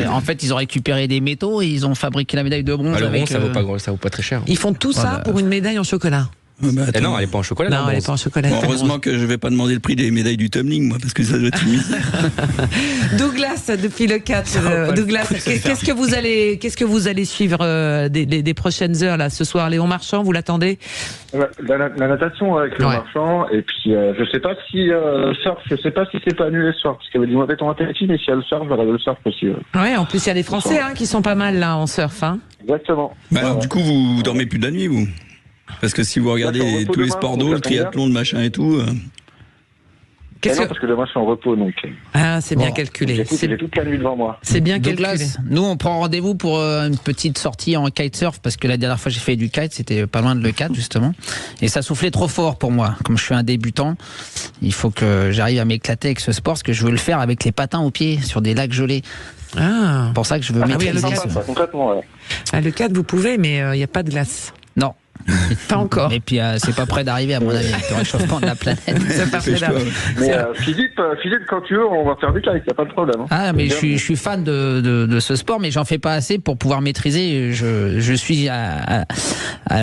En fait, ils ont récupéré des métaux et ils ont fabriqué la médaille de bronze.
le
avec,
bronze, ça vaut pas très cher.
Ils font tout ça pour une médaille en chocolat.
Eh non, elle est pas en chocolat.
Non,
la
elle n'est
bronze.
pas en chocolat.
Bon, heureusement que je vais pas demander le prix des médailles du tumbling, moi, parce que ça doit être une misère.
Douglas, depuis le 4, Douglas, qu'est-ce que vous allez suivre des prochaines heures là ce soir? Léon Marchand, vous l'attendez?
La natation avec le
Ouais.
marchand, et puis je sais pas si surf, je sais pas si c'est pas annulé ce soir, parce qu'il y avait du mauvais temps à Tahiti, mais s'il y a le surf, j'aurais le surf aussi.
Ouais, en plus il y a des Français qui sont pas mal là en surf.
Exactement.
Bah, alors, du coup, vous dormez plus de la nuit, vous? Parce que si vous regardez
Moi, je suis en repos
tous les
demain,
sports
donc
d'eau,
ça
le
tombe bien.
triathlon, le machin et tout.
Qu'est-ce
Non,
que...
parce que demain je suis en repos, donc
Ah, c'est bien calculé.
j'ai toute la nuit devant moi.
C'est bien calculé.
Douglas, nous on prend rendez-vous pour une petite sortie en kitesurf parce que la dernière fois j'ai fait du kite, c'était pas loin de l'E4 justement, et ça soufflait trop fort pour moi. Comme je suis un débutant, il faut que j'arrive à m'éclater avec ce sport parce que je veux le faire avec les patins aux pieds sur des lacs gelés.
Ah.
C'est pour ça que je veux maîtriser
le
ça.
kite.
Ça, concrètement, ouais.
Ah, le 4 vous pouvez, mais il n'y a pas de glace.
Non.
Pas encore.
Et puis c'est pas près d'arriver à mon avis avec le réchauffement de la planète.
C'est pas près d'arriver.
Mais Philippe, quand tu veux, on va faire du kite, y a pas de problème. Hein.
Ah, mais je suis fan de ce sport, mais j'en fais pas assez pour pouvoir maîtriser. Je suis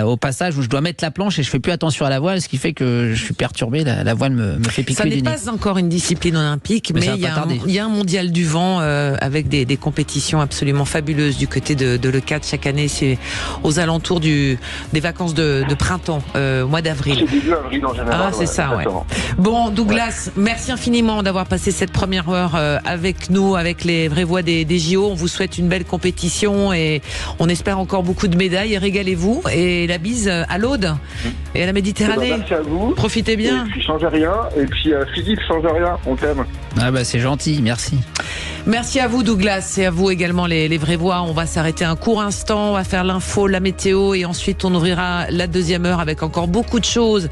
au passage où je dois mettre la planche et je fais plus attention à la voile, ce qui fait que je suis perturbé. La voile me fait piquer
Ça
du
n'est
nez.
pas encore une discipline olympique,
Mais
mais
ça va
il y,
pas tarder.
il y a un mondial du vent avec des compétitions absolument fabuleuses du côté de l'E4 chaque année. C'est aux alentours des vacances de printemps, au mois d'avril.
C'est début avril en général.
Ah, c'est ça, ouais.
exactement.
Bon, Douglas, merci infiniment d'avoir passé cette première heure avec nous, avec les vraies voix des JO. On vous souhaite une belle compétition et on espère encore beaucoup de médailles. Et régalez-vous. Et la bise à l'Aude et à la Méditerranée.
Merci à vous.
Profitez bien.
Et puis changez rien. Et puis Philippe, changez rien. On t'aime.
Ah bah c'est gentil, merci.
Merci à vous Douglas et à vous également les vraies voix. On va s'arrêter un court instant, on va faire l'info, la météo et ensuite on ouvrira la deuxième heure avec encore beaucoup de choses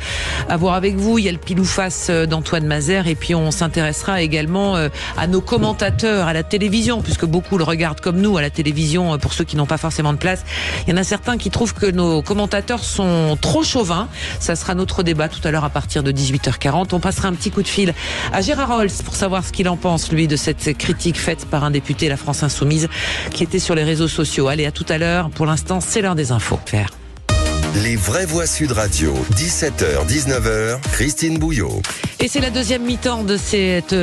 à voir avec vous. Il y a le pile ou face d'Antoine Mazère et puis on s'intéressera également à nos commentateurs à la télévision puisque beaucoup le regardent comme nous à la télévision pour ceux qui n'ont pas forcément de place. Il y en a certains qui trouvent que nos commentateurs sont trop chauvins. Ça sera notre débat tout à l'heure à partir de 18h40. On passera un petit coup de fil à Gérard Holtz pour savoir ce qu'il en pense lui de cette critique faite par un député de la France Insoumise qui était sur les réseaux sociaux. Allez, à tout à l'heure. Pour l'instant, c'est l'heure des infos.
Les vraies voix Sud Radio, 17h, 19h, Christine Bouillot.
Et c'est la deuxième mi-temps de cette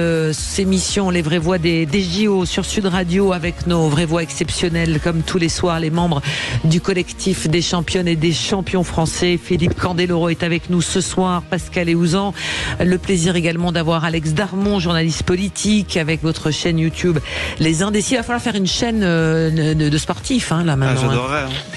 émission, les vraies voix des JO sur Sud Radio avec nos vraies voix exceptionnelles comme tous les soirs, les membres du collectif des championnes et des champions français. Philippe Candeloro est avec nous ce soir, Pascal Eouzan. Le plaisir également d'avoir Alex Darmon, journaliste politique, avec votre chaîne YouTube Les Indécis. Il va falloir faire une chaîne de sportifs là maintenant.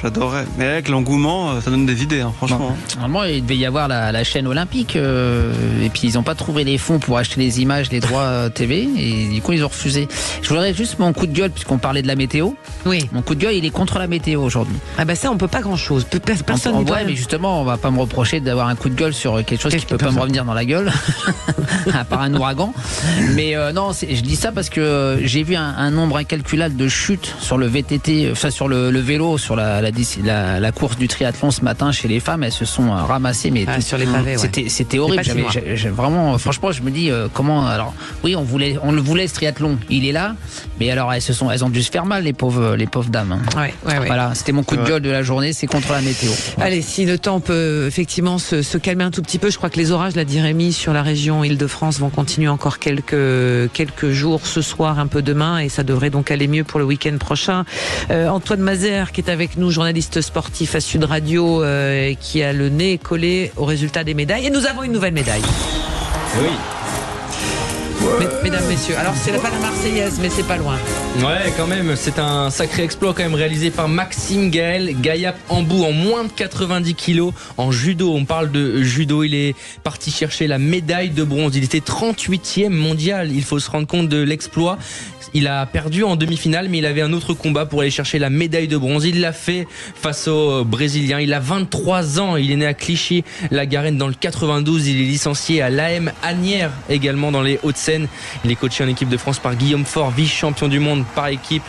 J'adorerais. Mais avec l'engouement, ça donne des idées, franchement.
Normalement, il devait y avoir la chaîne olympique et puis ils n'ont pas trouvé les fonds pour acheter les images, les droits TV et du coup ils ont refusé. Je voudrais juste mon coup de gueule puisqu'on parlait de la météo.
Oui.
Mon coup de gueule, il est contre la météo aujourd'hui.
Ah bah ça on peut pas grand chose. Personne ne
mais justement on va pas me reprocher d'avoir un coup de gueule sur quelque chose qui peut pas me revenir dans la gueule à part un ouragan. Mais non, je dis ça parce que j'ai vu un nombre incalculable de chutes sur le VTT, enfin sur le vélo, sur la course du triathlon ce matin chez les femmes. Elles se sont ramassées mais
sur les pavés.
C'était horrible. J'ai vraiment franchement, je me dis comment. Alors, oui, on le voulait ce triathlon. Il est là, mais alors elles ont dû se faire mal, les pauvres dames.
Ouais.
Voilà, c'était mon coup de gueule de la journée. C'est contre la météo. Voilà.
Allez, si le temps peut effectivement se calmer un tout petit peu, je crois que les orages, l'a dit Rémi, sur la région Île-de-France vont continuer encore quelques jours ce soir, un peu demain, et ça devrait donc aller mieux pour le week-end prochain. Antoine Mazère, qui est avec nous, journaliste sportif à Sud Radio, qui a le nez collé au résultat des médailles, et nous avons une nouvelle médaille.
Oui.
Mesdames, messieurs, alors c'est pas la Marseillaise, mais c'est pas loin.
Ouais, quand même, c'est un sacré exploit quand même réalisé par Maxime Gaël Gayap Ambou en moins de 90 kilos en judo. On parle de judo, il est parti chercher la médaille de bronze. Il était 38e mondial, il faut se rendre compte de l'exploit. Il a perdu en demi-finale, mais il avait un autre combat pour aller chercher la médaille de bronze. Il l'a fait face aux Brésiliens. Il a 23 ans. Il est né à Clichy-la-Garenne dans le 92. Il est licencié à l'AM Asnières, également dans les Hauts-de-Seine. Il est coaché en équipe de France par Guillaume Faure, vice-champion du monde par équipe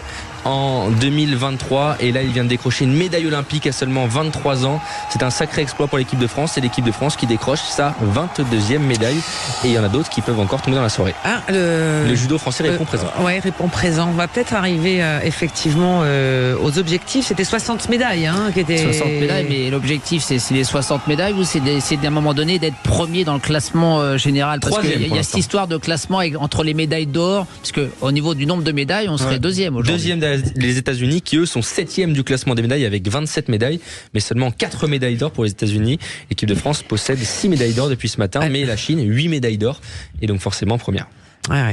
en 2023, et là il vient de décrocher une médaille olympique à seulement 23 ans. C'est un sacré exploit pour l'équipe de France. C'est l'équipe de France qui décroche sa 22e médaille, et il y en a d'autres qui peuvent encore tomber dans la soirée. Le judo français répond présent.
Ouais, répond présent. On va peut-être arriver effectivement aux objectifs. C'était 60 médailles qui étaient...
60 médailles, mais l'objectif c'est les 60 médailles ou c'est à un moment donné d'être premier dans le classement général, parce qu'il y a cette histoire de classement entre les médailles d'or, parce qu'au niveau du nombre de médailles on serait deuxième aujourd'hui.
Deuxième les États-Unis, qui eux sont 7e du classement des médailles avec 27 médailles, mais seulement 4 médailles d'or pour les États-Unis. L'équipe de France possède 6 médailles d'or depuis ce matin, mais la Chine 8 médailles d'or, et donc forcément première.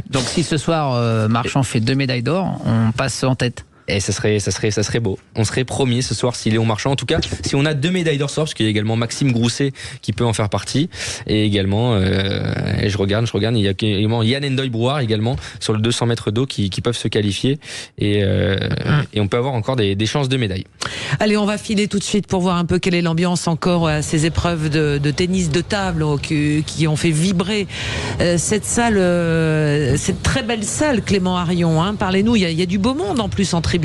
Donc si ce soir Marchand fait 2 médailles d'or, on passe en tête.
Et ça serait beau. On serait premier ce soir si Léon Marchand, en tout cas, si on a 2 médailles d'or ce soir, parce qu'il y a également Maxime Grousset qui peut en faire partie, et également, et je regarde, il y a également Yann Endoy-Brouard également sur le 200 mètres d'eau qui peuvent se qualifier, et on peut avoir encore des chances de médailles.
Allez, on va filer tout de suite pour voir un peu quelle est l'ambiance encore à ces épreuves de tennis de table qui ont fait vibrer cette salle, cette très belle salle, Clément Harion. Parlez-nous, il y a du beau monde en plus en tribune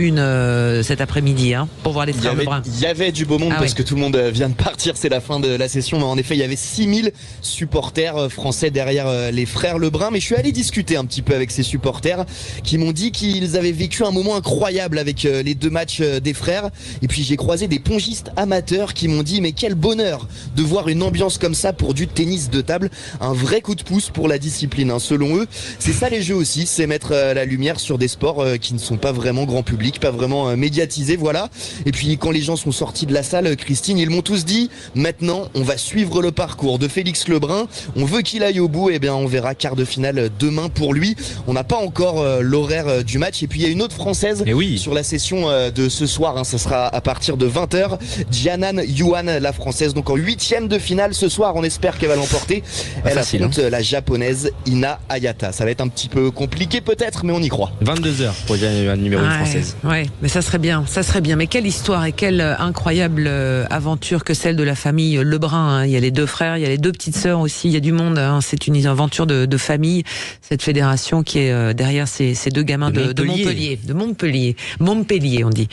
cet après-midi pour voir les frères Lebrun.
Il y avait du beau monde parce que tout le monde vient de partir, c'est la fin de la session, mais en effet il y avait 6000 supporters français derrière les frères Lebrun. Mais je suis allé discuter un petit peu avec ces supporters qui m'ont dit qu'ils avaient vécu un moment incroyable avec les 2 matchs des frères. Et puis j'ai croisé des pongistes amateurs qui m'ont dit mais quel bonheur de voir une ambiance comme ça pour du tennis de table, un vrai coup de pouce pour la discipline. Selon eux, c'est ça les jeux aussi, c'est mettre la lumière sur des sports qui ne sont pas vraiment grand public. public, pas vraiment médiatisé, voilà. Et puis quand les gens sont sortis de la salle, Christine, ils m'ont tous dit, maintenant on va suivre le parcours de Félix Lebrun, on veut qu'il aille au bout, et bien on verra quart de finale demain pour lui. On n'a pas encore l'horaire du match, et puis il y a une autre française sur la session de ce soir, hein, ça sera à partir de 20h, Jianan Yuan, la française, donc en 8e de finale ce soir, on espère qu'elle va l'emporter. Elle affronte la japonaise Ina Hayata. Ça va être un petit peu compliqué peut-être, mais on y croit.
22h pour dire numéro 1 française.
Ouais, mais ça serait bien, ça serait bien. Mais quelle histoire et quelle incroyable aventure que celle de la famille Lebrun. Hein. Il y a les 2 frères, il y a les 2 petites sœurs aussi, il y a du monde. Hein. C'est une aventure de famille, cette fédération qui est derrière ces 2 gamins de Montpellier, on dit.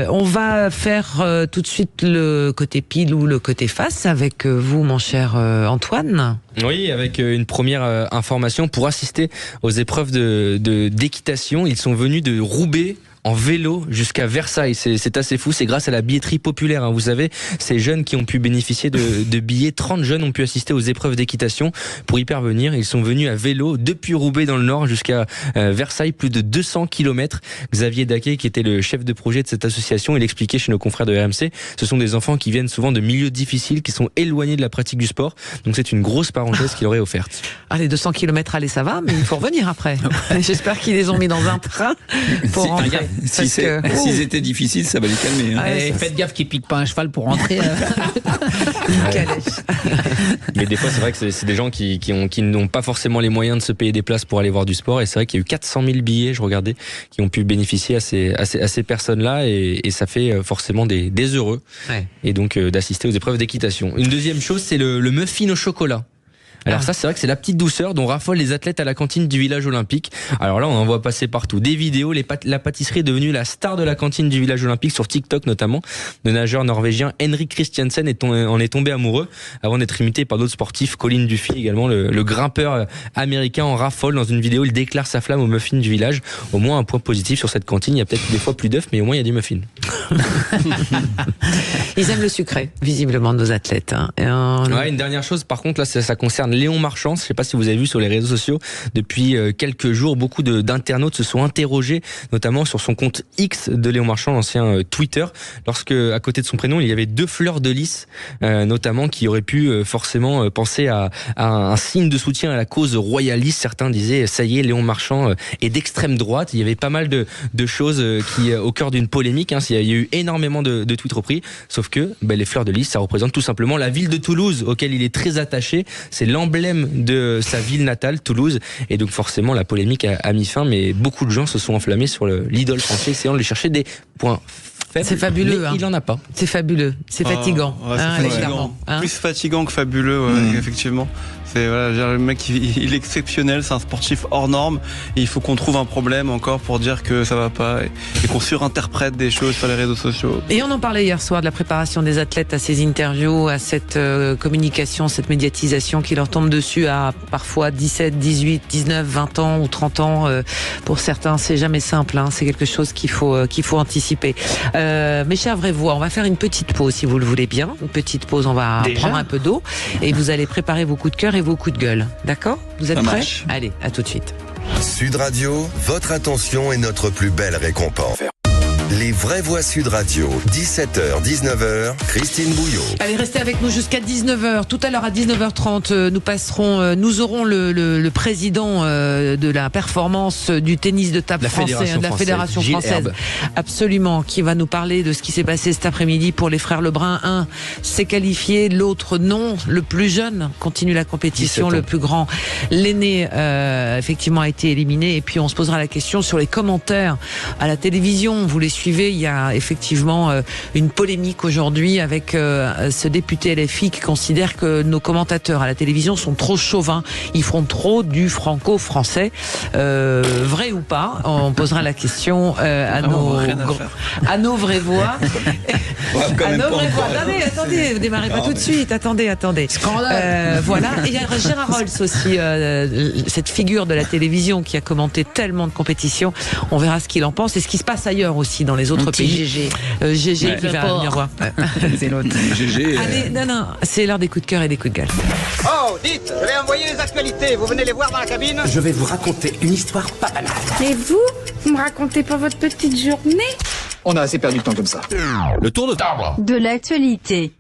On va faire tout de suite le côté pile ou le côté face avec vous, mon cher Antoine.
Oui, avec une première information pour assister aux épreuves d'équitation. Ils sont venus de Roubaix en vélo jusqu'à Versailles. C'est assez fou, c'est grâce à la billetterie populaire. Hein. Vous savez, ces jeunes qui ont pu bénéficier de billets, 30 jeunes ont pu assister aux épreuves d'équitation. Pour y parvenir, ils sont venus à vélo depuis Roubaix dans le Nord jusqu'à Versailles, plus de 200 km. Xavier Daquet, qui était le chef de projet de cette association, il expliquait chez nos confrères de RMC, ce sont des enfants qui viennent souvent de milieux difficiles, qui sont éloignés de la pratique du sport. Donc c'est une grosse parenthèse qu'il aurait offerte.
Allez, 200 km, allez, ça va, mais il faut revenir après. J'espère qu'ils les ont mis dans un train pour rentrer.
S'ils étaient difficiles, ça va les calmer. Hein.
Faites gaffe qu'ils piquent pas un cheval pour rentrer.
Mais des fois, c'est vrai que c'est des gens qui n'ont pas forcément les moyens de se payer des places pour aller voir du sport. Et c'est vrai qu'il y a eu 400 000 billets, je regardais, qui ont pu bénéficier à ces personnes-là. Et ça fait forcément des heureux. Ouais. Et donc d'assister aux épreuves d'équitation. Une deuxième chose, c'est le muffin au chocolat. Alors ça, c'est vrai que c'est la petite douceur dont raffolent les athlètes à la cantine du village olympique. Alors là, on en voit passer partout. Des vidéos, la pâtisserie est devenue la star de la cantine du village olympique sur TikTok notamment. Le nageur norvégien Henrik Christiansen en est tombé amoureux avant d'être imité par d'autres sportifs. Colin Duffy également, le grimpeur américain en raffole dans une vidéo. Il déclare sa flamme au muffin du village. Au moins un point positif sur cette cantine. Il y a peut-être des fois plus d'œufs, mais au moins il y a du muffin.
Ils aiment le sucré, visiblement, nos athlètes. Hein.
Ouais, une dernière chose, par contre, là, ça concerne Léon Marchand. Je ne sais pas si vous avez vu sur les réseaux sociaux, depuis quelques jours, beaucoup d'internautes se sont interrogés, notamment sur son compte X de Léon Marchand, l'ancien Twitter, lorsque, à côté de son prénom, il y avait 2 fleurs de lys, notamment, qui auraient pu forcément penser à un signe de soutien à la cause royaliste. Certains disaient, ça y est, Léon Marchand est d'extrême droite. Il y avait pas mal de choses au cœur d'une polémique. Hein. Il y a eu énormément de tweets repris, sauf que les fleurs de lys, ça représente tout simplement la ville de Toulouse, auquel il est très attaché. C'est l'emblème de sa ville natale, Toulouse, et donc forcément la polémique a mis fin, mais beaucoup de gens se sont enflammés sur l'idole français, essayant de lui chercher des points faibles.
C'est fabuleux,
mais il en a pas.
C'est fabuleux, c'est fatigant.
Ouais, c'est fatigant. Plus fatigant que fabuleux, effectivement. Le mec, il est exceptionnel, c'est un sportif hors norme, et il faut qu'on trouve un problème encore pour dire que ça va pas, et qu'on surinterprète des choses sur les réseaux sociaux.
Et on en parlait hier soir de la préparation des athlètes à ces interviews, à cette communication, cette médiatisation qui leur tombe dessus à parfois 17, 18, 19, 20 ans ou 30 ans. Pour certains, c'est jamais simple, hein. C'est quelque chose qu'il faut anticiper. Mes chers vrais voix, on va faire une petite pause si vous le voulez bien. Une petite pause, on va prendre un peu d'eau et vous allez préparer vos coups de cœur et vos coups de gueule. D'accord ? Vous êtes prêts ? Allez, à tout de suite.
Sud Radio, votre attention est notre plus belle récompense. Les vraies voix Sud Radio, 17h, 19h, Christine Bouillot.
Allez, restez avec nous jusqu'à 19h. Tout à l'heure à 19h30, nous aurons le président de la performance du tennis de table français, de la Fédération française. Absolument, qui va nous parler de ce qui s'est passé cet après-midi pour les frères Lebrun. Un s'est qualifié, l'autre non. Le plus jeune continue la compétition, le plus grand, l'aîné, effectivement, a été éliminé. Et puis on se posera la question sur les commentaires à la télévision. Vous les suivez, il y a effectivement une polémique aujourd'hui avec ce député LFI qui considère que nos commentateurs à la télévision sont trop chauvins, ils font trop du franco-français. Vrai ou pas? On posera la question à nos vraies voix. À nos vraies voix. Attendez, ne démarrez pas tout de suite. Attendez. Scandale. Voilà. Et il y a Gérard Rolls aussi, cette figure de la télévision qui a commenté tellement de compétitions. On verra ce qu'il en pense et ce qui se passe ailleurs aussi dans les autres pays. GG qui va venir voir.
C'est l'autre.
GG. Allez, non, c'est l'heure des coups de cœur et des coups de gueule.
Oh, dites, je vais envoyer les actualités. Vous venez les voir dans la cabine?
Je vais vous raconter une histoire pas banale.
Et vous
Vous me racontez pas votre petite journée?
On a assez perdu de temps comme ça. Le tour de table.
De l'actualité.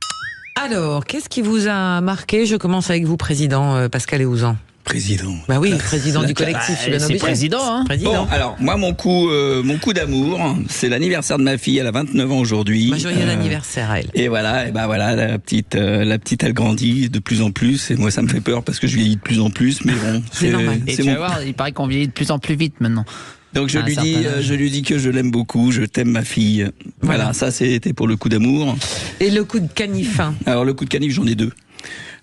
Alors, qu'est-ce qui vous a marqué? Je commence avec vous, président Pascal Eouzan.
Président.
Bah oui, président du collectif.
C'est président, hein.
Président.
Bon, alors, moi, mon coup d'amour, c'est l'anniversaire de ma fille. Elle a 29 ans aujourd'hui.
Joyeux anniversaire à elle.
Et voilà, la petite, elle grandit de plus en plus. Et moi, ça me fait peur parce que je vieillis de plus en plus. Mais bon,
c'est normal.
Et tu vas voir, il paraît qu'on vieillit de plus en plus vite maintenant.
Donc je lui dis que je l'aime beaucoup, je t'aime ma fille. Voilà, ça c'était pour le coup d'amour.
Et le coup de canif.
Alors le coup de canif, j'en ai deux.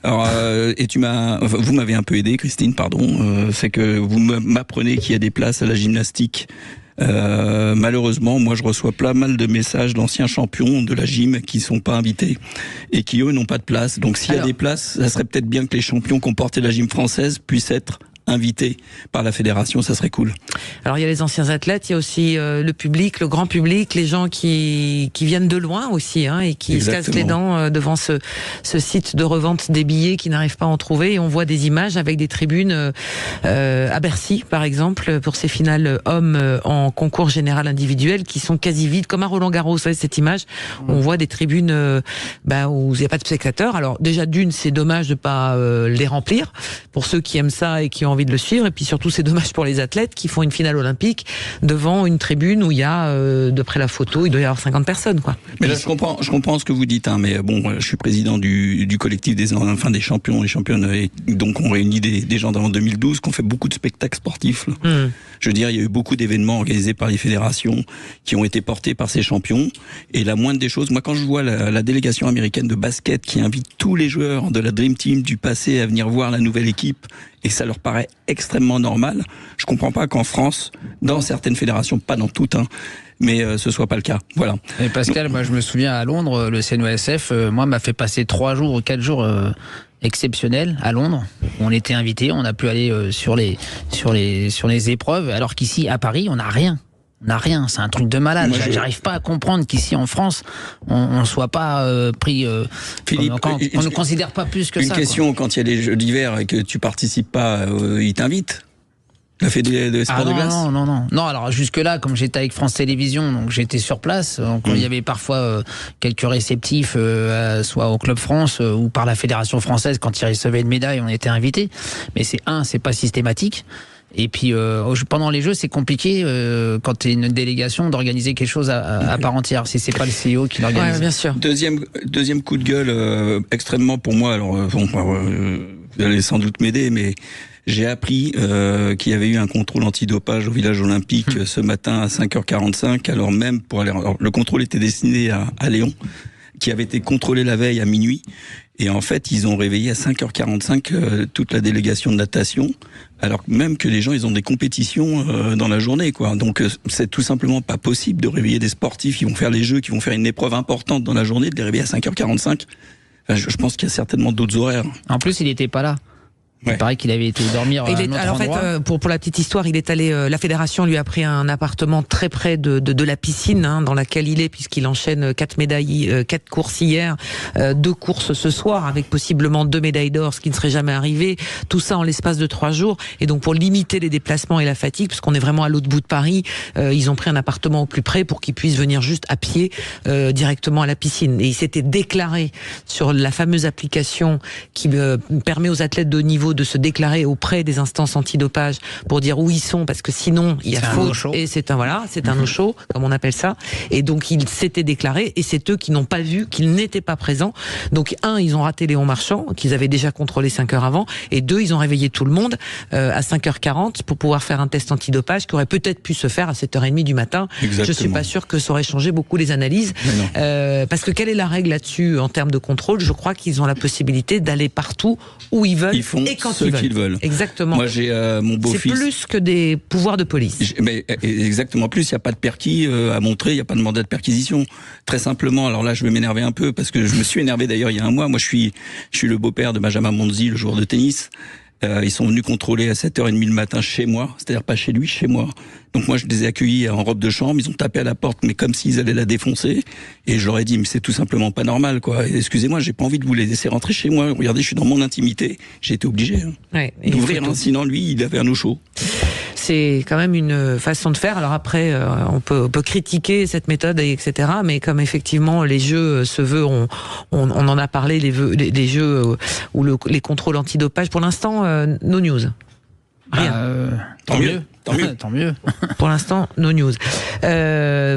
Alors vous m'avez un peu aidé, Christine, pardon. C'est que vous m'apprenez qu'il y a des places à la gymnastique. Malheureusement, moi je reçois pas mal de messages d'anciens champions de la gym qui sont pas invités et qui eux n'ont pas de place. Donc s'il y a des places, ça serait peut-être bien que les champions qui ont porté la gym française puissent être invités par la fédération, ça serait cool.
Alors il y a les anciens athlètes, il y a aussi le public, le grand public, les gens qui viennent de loin aussi et qui se cassent les dents devant ce site de revente des billets qui n'arrivent pas à en trouver. Et on voit des images avec des tribunes à Bercy, par exemple, pour ces finales hommes en concours général individuel qui sont quasi vides, comme à Roland-Garros. Vous savez, cette image où on voit des tribunes où il n'y a pas de spectateurs. Alors déjà d'une, c'est dommage de pas les remplir pour ceux qui aiment ça et qui ont envie de le suivre, et puis surtout c'est dommage pour les athlètes qui font une finale olympique devant une tribune où il y a, d'après la photo, il doit y avoir 50 personnes, quoi.
Mais là je comprends ce que vous dites, mais bon, je suis président du collectif des champions et championnes, et donc on réunit des gens d'avant 2012 qui ont fait beaucoup de spectacles sportifs. Je veux dire, il y a eu beaucoup d'événements organisés par les fédérations qui ont été portés par ces champions, et la moindre des choses, moi quand je vois la délégation américaine de basket qui invite tous les joueurs de la Dream Team du passé à venir voir la nouvelle équipe, et ça leur paraît extrêmement normal, je comprends pas qu'en France, dans certaines fédérations, pas dans toutes, mais ce soit pas le cas. Voilà.
Et Pascal, moi je me souviens à Londres, le CNOSF, m'a fait passer 3 jours ou 4 jours exceptionnels à Londres. On était invités, on a pu aller sur les épreuves, alors qu'ici à Paris, on n'a rien. On n'a rien, c'est un truc de malade. J'arrive pas à comprendre qu'ici en France, on soit pas pris.
Philippe,
on ne considère pas plus que ça.
Une question, quand il y a les Jeux d'hiver et que tu participes pas, ils t'invitent? La Fédé de sport de glace?
Non, alors jusque-là, comme j'étais avec France Télévisions, donc j'étais sur place. Donc il y avait parfois quelques réceptifs, soit au Club France ou par la Fédération française, quand ils recevaient une médaille, on était invités. Mais c'est pas systématique. Et puis pendant les Jeux, c'est compliqué quand tu es une délégation d'organiser quelque chose à part entière, si c'est pas le CEO qui l'organise.
Ouais, bien sûr.
Deuxième coup de gueule extrêmement pour moi. Alors vous allez sans doute m'aider, mais j'ai appris qu'il y avait eu un contrôle antidopage au village olympique ce matin à 5h45. Alors même le contrôle était destiné à Léon, qui avait été contrôlé la veille à minuit. Et en fait, ils ont réveillé à 5h45 toute la délégation de natation, alors même que les gens, ils ont des compétitions dans la journée, quoi. Donc, c'est tout simplement pas possible de réveiller des sportifs qui vont faire les Jeux, qui vont faire une épreuve importante dans la journée, de les réveiller à 5h45. Enfin, je pense qu'il y a certainement d'autres horaires.
En plus, il n'était pas là. Il paraît qu'il avait été dormir à un autre endroit.
En fait, pour la petite histoire, il est allé. La fédération lui a pris un appartement très près de la piscine dans laquelle il est, puisqu'il enchaîne 4 médailles, 4 courses hier, 2 courses ce soir, avec possiblement 2 médailles d'or, ce qui ne serait jamais arrivé. Tout ça en l'espace de 3 jours. Et donc pour limiter les déplacements et la fatigue, puisqu'on est vraiment à l'autre bout de Paris, ils ont pris un appartement au plus près pour qu'il puisse venir juste à pied directement à la piscine. Et il s'était déclaré sur la fameuse application qui permet aux athlètes de haut niveau de se déclarer auprès des instances antidopage pour dire où ils sont, parce que sinon il y a faute et c'est un no-show comme on appelle ça. Et donc il s'était déclaré, et c'est eux qui n'ont pas vu qu'ils n'étaient pas présents. Donc ils ont raté Léon Marchand qu'ils avaient déjà contrôlé 5 heures avant, et 2, ils ont réveillé tout le monde à 5h40 pour pouvoir faire un test antidopage qui aurait peut-être pu se faire à 7h30 du matin.
Exactement.
Je suis pas sûr que ça aurait changé beaucoup les analyses, parce que quelle est la règle là-dessus en termes de contrôle? Je crois qu'ils ont la possibilité d'aller partout où ils veulent et quand
qu'ils veulent.
Exactement.
Moi, j'ai mon beau-fils.
C'est plus que des pouvoirs de police.
Mais exactement plus. Il n'y a pas de perquis à montrer. Il n'y a pas de mandat de perquisition. Très simplement. Alors là, je vais m'énerver un peu parce que je me suis énervé d'ailleurs il y a un mois. Moi, je suis le beau-père de Benjamin Monzi, le joueur de tennis. Ils sont venus contrôler à 7h30 le matin chez moi, c'est-à-dire pas chez lui, chez moi. Donc moi je les ai accueillis en robe de chambre, ils ont tapé à la porte mais comme s'ils allaient la défoncer, et je leur ai dit mais c'est tout simplement pas normal, quoi. Excusez-moi, j'ai pas envie de vous les laisser rentrer chez moi. Regardez, je suis dans mon intimité, j'ai été obligé d'ouvrir, sinon lui il avait un eau chaud.
c'est quand même une façon de faire. Alors après, on peut critiquer cette méthode, etc. Mais comme effectivement les jeux se veut, on en a parlé, les jeux ou les contrôles antidopage. Pour l'instant, no news. Rien.
Tant mieux.
Tant mieux.
Pour l'instant, no news.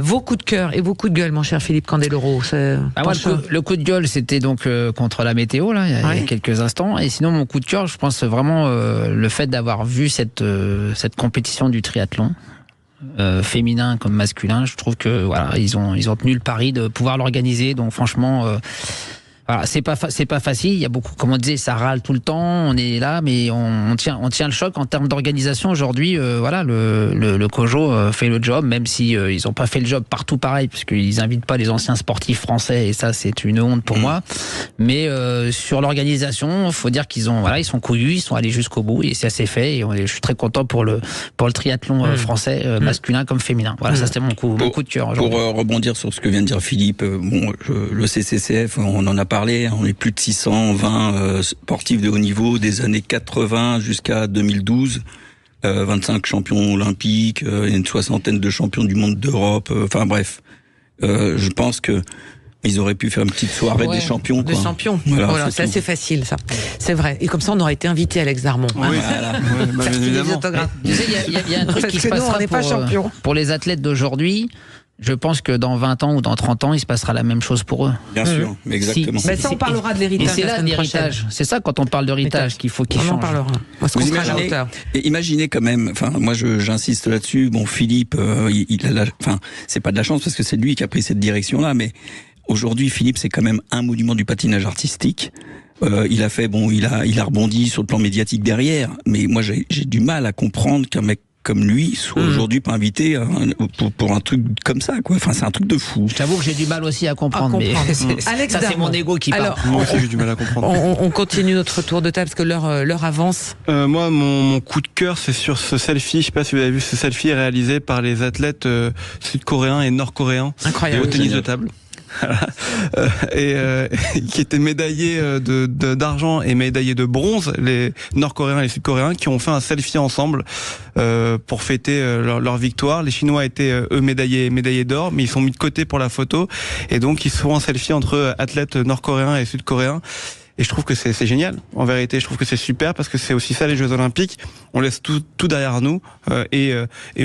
Vos coups de cœur et vos coups de gueule, mon cher Philippe Candeloro.
Le coup de gueule, c'était donc contre la météo, là, il y a quelques instants. Et sinon, mon coup de cœur, je pense vraiment le fait d'avoir vu cette compétition du triathlon. Féminin comme masculin, je trouve que voilà, ils ont tenu le pari de pouvoir l'organiser. Donc franchement, voilà, c'est pas facile. Il y a beaucoup, comme on disait, ça râle tout le temps. On est là, mais on tient le choc en termes d'organisation. Aujourd'hui, voilà, le COJO fait le job, même si ils ont pas fait le job partout pareil, puisqu'ils invitent pas les anciens sportifs français, et ça c'est une honte pour moi. Mais sur l'organisation, faut dire qu'ils sont couillus, ils sont allés jusqu'au bout, et ça s'est fait. Et je suis très content pour le triathlon français, masculin comme féminin. Voilà, ça c'était mon coup de cœur.
Pour rebondir sur ce que vient de dire Philippe, le CCCF, on en a parlé, on est plus de 620 sportifs de haut niveau des années 80 jusqu'à 2012, 25 champions olympiques, une 60aine de champions du monde d'Europe, enfin bref, je pense que ils auraient pu faire une petite soirée des champions.
Des champions. Voilà, c'est assez facile, ça. C'est vrai. Et comme ça, on aurait été invité Alex Darmon.
Oui, voilà. Évidemment.
Il y a un truc qui se passera pour les athlètes d'aujourd'hui. Je pense que dans 20 ans ou dans 30 ans, il se passera la même chose pour eux.
Bien sûr, exactement.
Mais ça, on parlera de l'héritage.
C'est là l'héritage. C'est ça, quand on parle d'héritage, qu'il faut qu'il change.
On en parlera.
Vous imaginez quand même, enfin, moi j'insiste là-dessus, bon, Philippe, c'est pas de la chance parce que c'est lui qui a pris cette direction-là, mais aujourd'hui, Philippe, c'est quand même un monument du patinage artistique. Il a rebondi sur le plan médiatique derrière, mais moi j'ai du mal à comprendre qu'un mec comme lui soit aujourd'hui pas invité pour un truc comme ça, quoi. Enfin, c'est un truc de fou.
Je t'avoue que j'ai du mal aussi à comprendre. Mais
Alex
ça, c'est mon ego qui parle.
Moi aussi, j'ai du mal à comprendre.
On continue notre tour de table parce que l'heure avance.
Moi, mon coup de cœur, c'est sur ce selfie. Je sais pas si vous avez vu ce selfie réalisé par les athlètes sud-coréens et nord-coréens.
Incroyable.
Au tennis de table. Qui étaient médaillés d'argent et médaillés de bronze, les Nord-Coréens et les Sud-Coréens, qui ont fait un selfie ensemble pour fêter leur victoire. Les Chinois étaient eux médaillés d'or, mais ils sont mis de côté pour la photo, et donc ils se font un selfie entre athlètes nord-coréens et sud-coréens. Et je trouve que c'est génial. En vérité, je trouve que c'est super parce que c'est aussi ça les Jeux Olympiques. On laisse tout derrière nous et